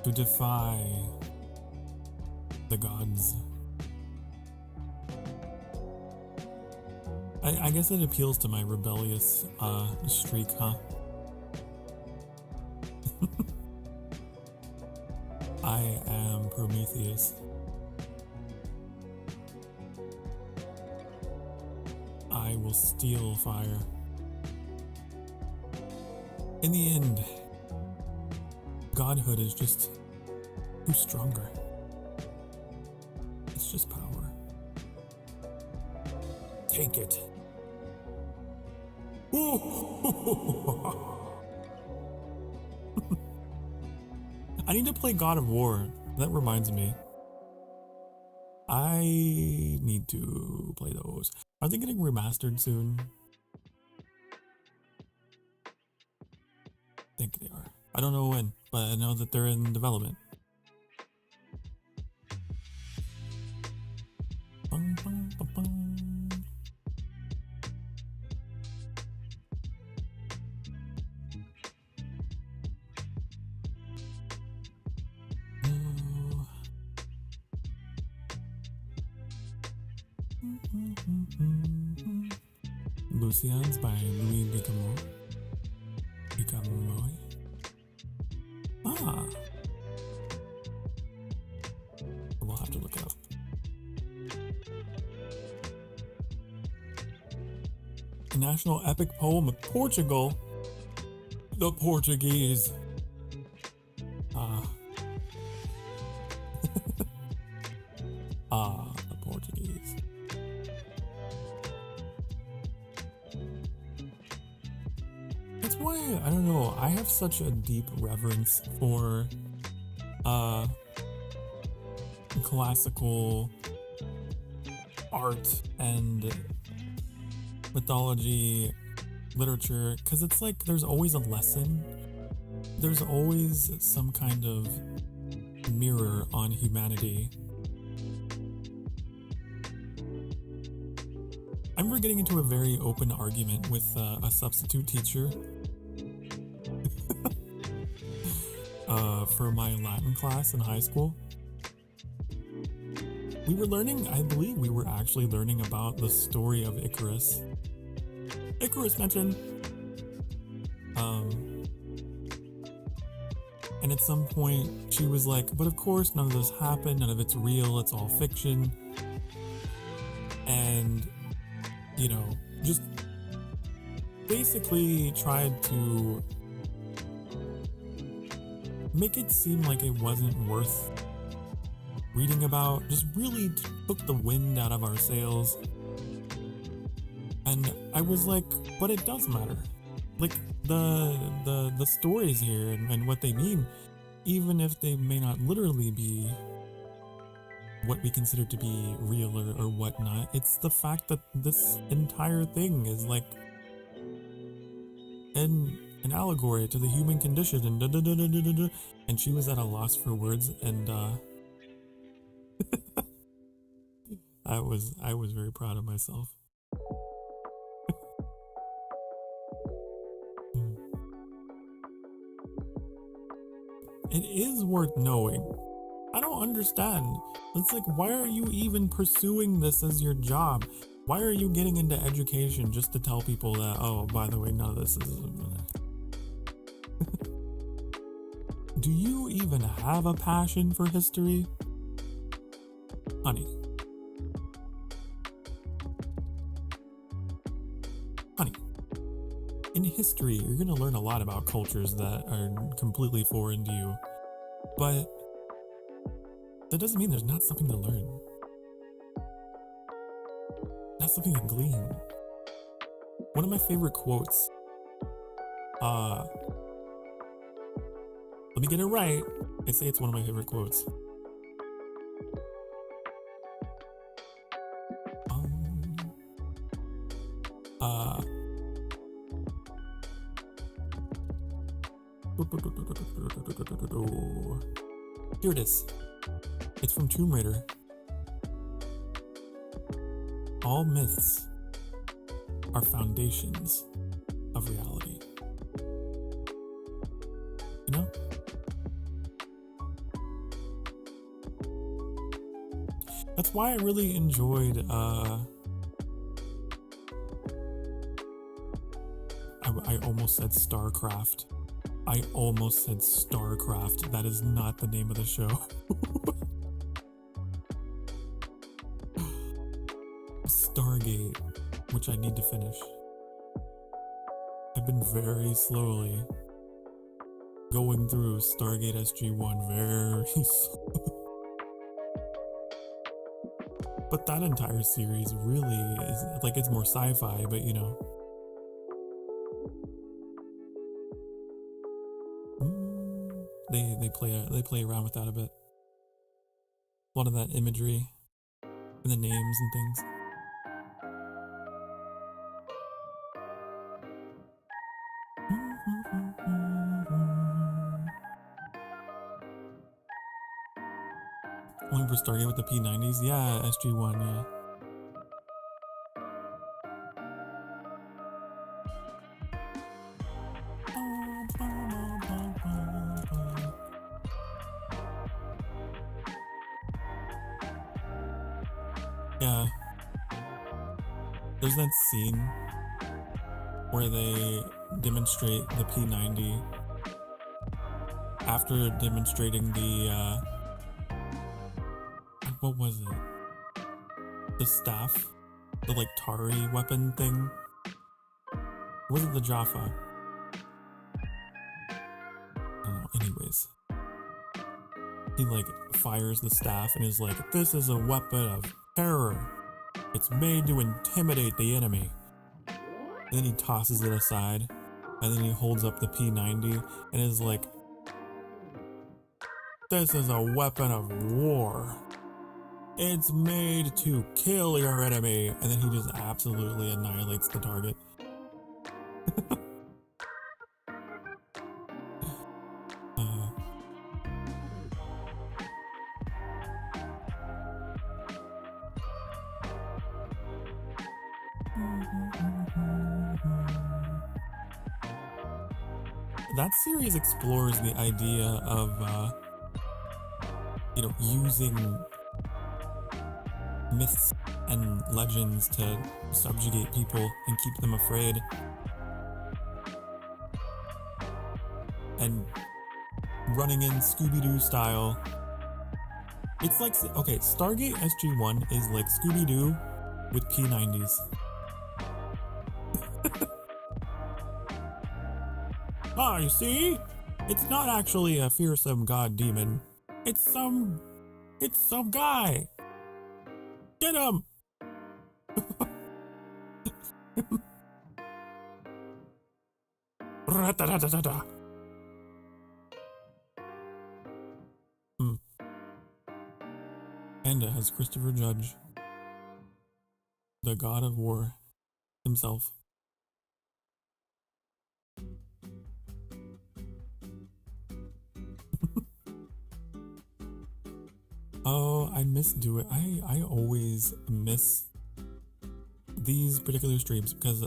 To defy the gods. I guess it appeals to my rebellious streak, huh? I am Prometheus. I will steal fire. In the end, godhood is just who's stronger. It's just power. Take it. I need to play God of War. That reminds me. I need to play those. Are they getting remastered soon? I think they are. I don't know when, but I know that they're in development. Bum, bum, bum, bum. Lucians by Louis Bicamoy. Ah. We'll have to look it up. The national epic poem of Portugal. The Portuguese. The Portuguese. That's why, I don't know, I have such a deep reverence for classical art and mythology, literature, because it's like there's always a lesson. There's always some kind of mirror on humanity. I remember getting into a very open argument with a substitute teacher for my Latin class in high school. We were learning, I believe we were actually learning about the story of Icarus. Icarus mentioned. And at some point she was like, but of course none of this happened, none of it's real, it's all fiction. And, you know, just basically tried to make it seem like it wasn't worth reading about, just really took the wind out of our sails. And I was like, but it does matter. Like the stories here and what they mean, even if they may not literally be what we consider to be real or whatnot, it's the fact that this entire thing is like an allegory to the human condition and and she was at a loss for words, and I was very proud of myself. It is worth knowing. I don't understand. It's like, why are you even pursuing this as your job? Why are you getting into education just to tell people that, oh, by the way, none of this is... Do you even have a passion for history? Honey. In history, you're going to learn a lot about cultures that are completely foreign to you. But that doesn't mean there's not something to learn. Not something to glean. One of my favorite quotes. Let me get it right. I say it's one of my favorite quotes. Here it is. It's from Tomb Raider. All myths are foundations of reality. You know? That's why I really enjoyed I almost said StarCraft. I almost said StarCraft. That is not the name of the show. Stargate, which I need to finish. I've been very slowly going through Stargate SG-1 very slowly. But that entire series really is like, it's more sci-fi, but you know. They play around with that a bit. A lot of that imagery and the names and things. Only for Stargate with the P90s? Yeah, SG-1, yeah. Yeah. There's that scene where they demonstrate the P90 after demonstrating the, what was it? The staff? The, like, Tari weapon thing? Or was it the Jaffa? I don't know. Anyways. He, like, fires the staff and is like, this is a weapon of terror. It's made to intimidate the enemy. And then he tosses it aside. And then he holds up the P90 and is like, this is a weapon of war. It's made to kill your enemy. And then he just absolutely annihilates the target. That series explores the idea of, you know, using myths and legends to subjugate people and keep them afraid. And running in Scooby-Doo style. It's like, okay, Stargate SG-1 is like Scooby-Doo with P90s. Ah, you see? It's not actually a fearsome god demon. It's some guy. Get him! Panda has Christopher Judge, the god of war himself. Oh, I miss I always miss these particular streams because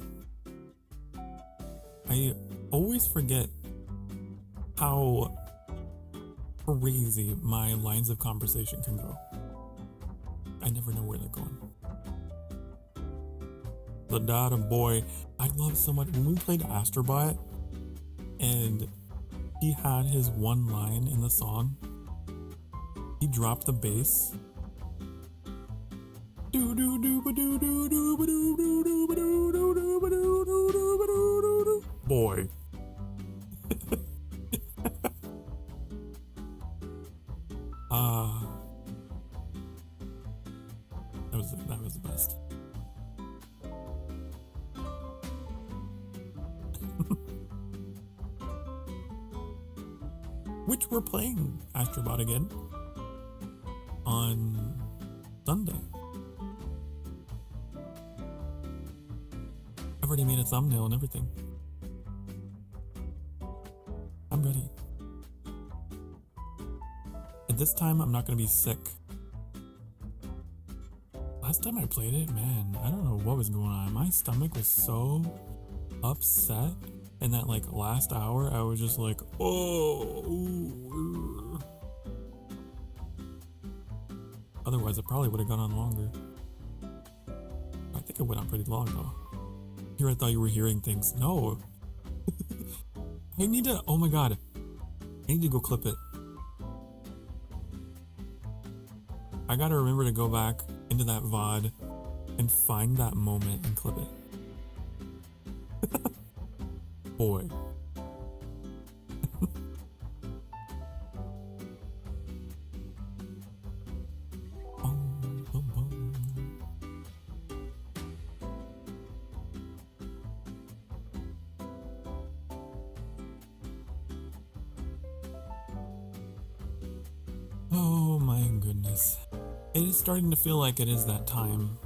I always forget how crazy my lines of conversation can go. I never know where they're going. The data boy, I love so much when we played Astrobot and he had his one line in the song. He dropped the bass. Boy. That was the best. Which we're playing Astrobot again on Sunday. I've already made a thumbnail and everything. I'm ready. And this time I'm not gonna be sick. Last time I played it, man, I don't know what was going on. My stomach was so upset. In that like last hour, I was just like, oh. Otherwise, I probably would have gone on longer. I think it went on pretty long though. Here, I thought you were hearing things. No. I need to, oh my god. I need to go clip it. I gotta remember to go back into that VOD and find that moment and clip it. Boy. Oh my goodness. It is starting to feel like it is that time.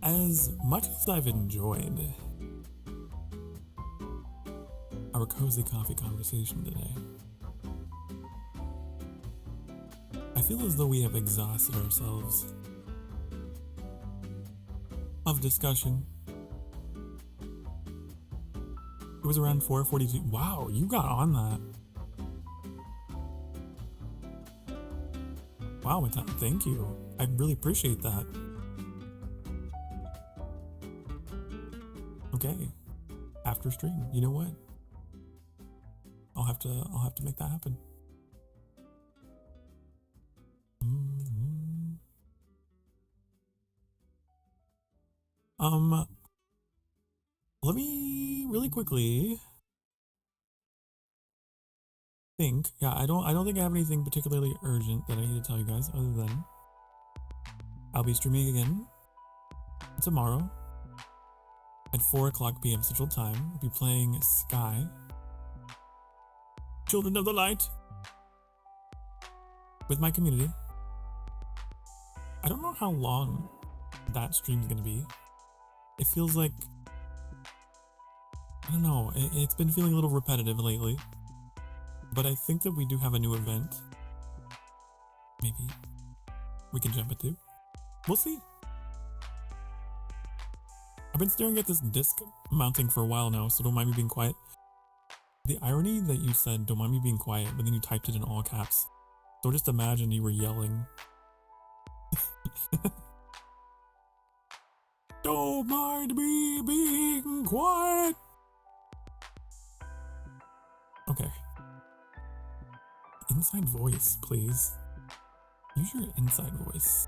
As much as I've enjoyed our cozy coffee conversation today, I feel as though we have exhausted ourselves of discussion. It was around 4:42. Wow, you got on that. Wow, thank you. I really appreciate that. Okay, after stream, you know what? I'll have to make that happen. Let me really quickly think. Yeah, I don't think I have anything particularly urgent that I need to tell you guys, other than I'll be streaming again tomorrow at 4:00 p.m. Central Time. I'll be playing Sky, Children of the Light, with my community. I don't know how long that stream's gonna be. It feels like, I don't know, it's been feeling a little repetitive lately. But I think that we do have a new event. Maybe we can jump into. We'll see. I've been staring at this disc mounting for a while now, so don't mind me being quiet. The irony that you said, don't mind me being quiet, but then you typed it in all caps. So just imagine you were yelling. Don't mind me being quiet. Okay. Inside voice, please. Use your inside voice.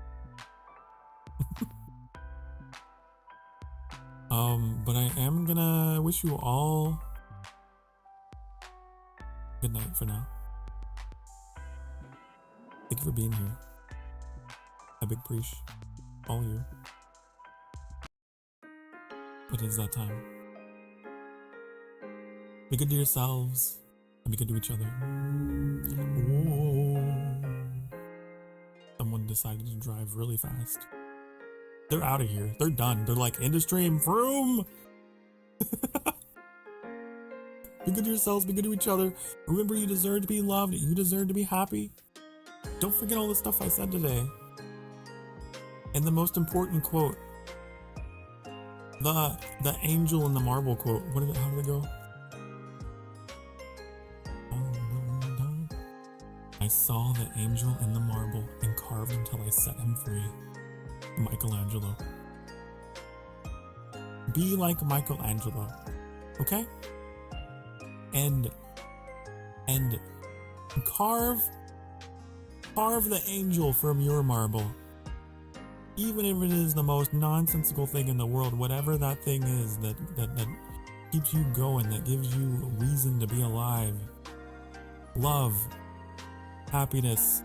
But I am gonna wish you all good night for now. Thank you for being here. A big preach. All you. But it is that time. Be good to yourselves and be good to each other. Whoa. Someone decided to drive really fast. They're out of here. They're done. They're like, end of stream. Vroom! Be good to yourselves. Be good to each other. Remember, you deserve to be loved. You deserve to be happy. Don't forget all the stuff I said today. And the most important quote. The angel in the marble quote. How did it go? I saw the angel in the marble and carved until I set him free. Michelangelo. Be like Michelangelo. Okay? And carve the angel from your marble. Even if it is the most nonsensical thing in the world, whatever that thing is that keeps you going, that gives you reason to be alive. Love. Happiness.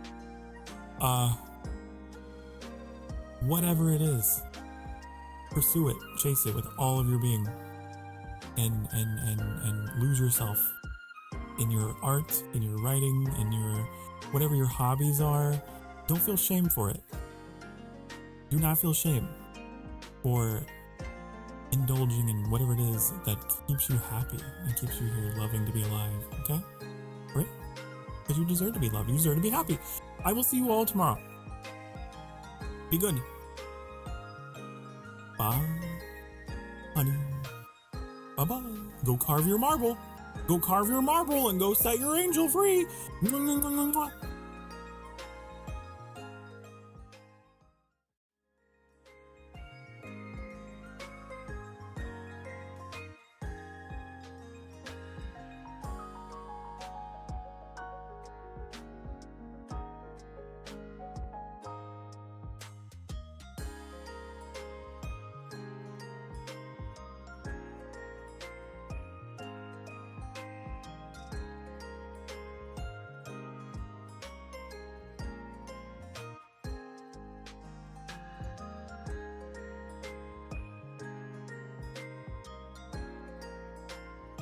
Whatever it is. Pursue it. Chase it with all of your being. And lose yourself in your art, in your writing, in your whatever your hobbies are. Don't feel shame for it. Do not feel shame for indulging in whatever it is that keeps you happy and keeps you here loving to be alive, okay? Right? Because you deserve to be loved. You deserve to be happy. I will see you all tomorrow. Be good. Bye, honey. Bye-bye. Go carve your marble. Go carve your marble and go set your angel free.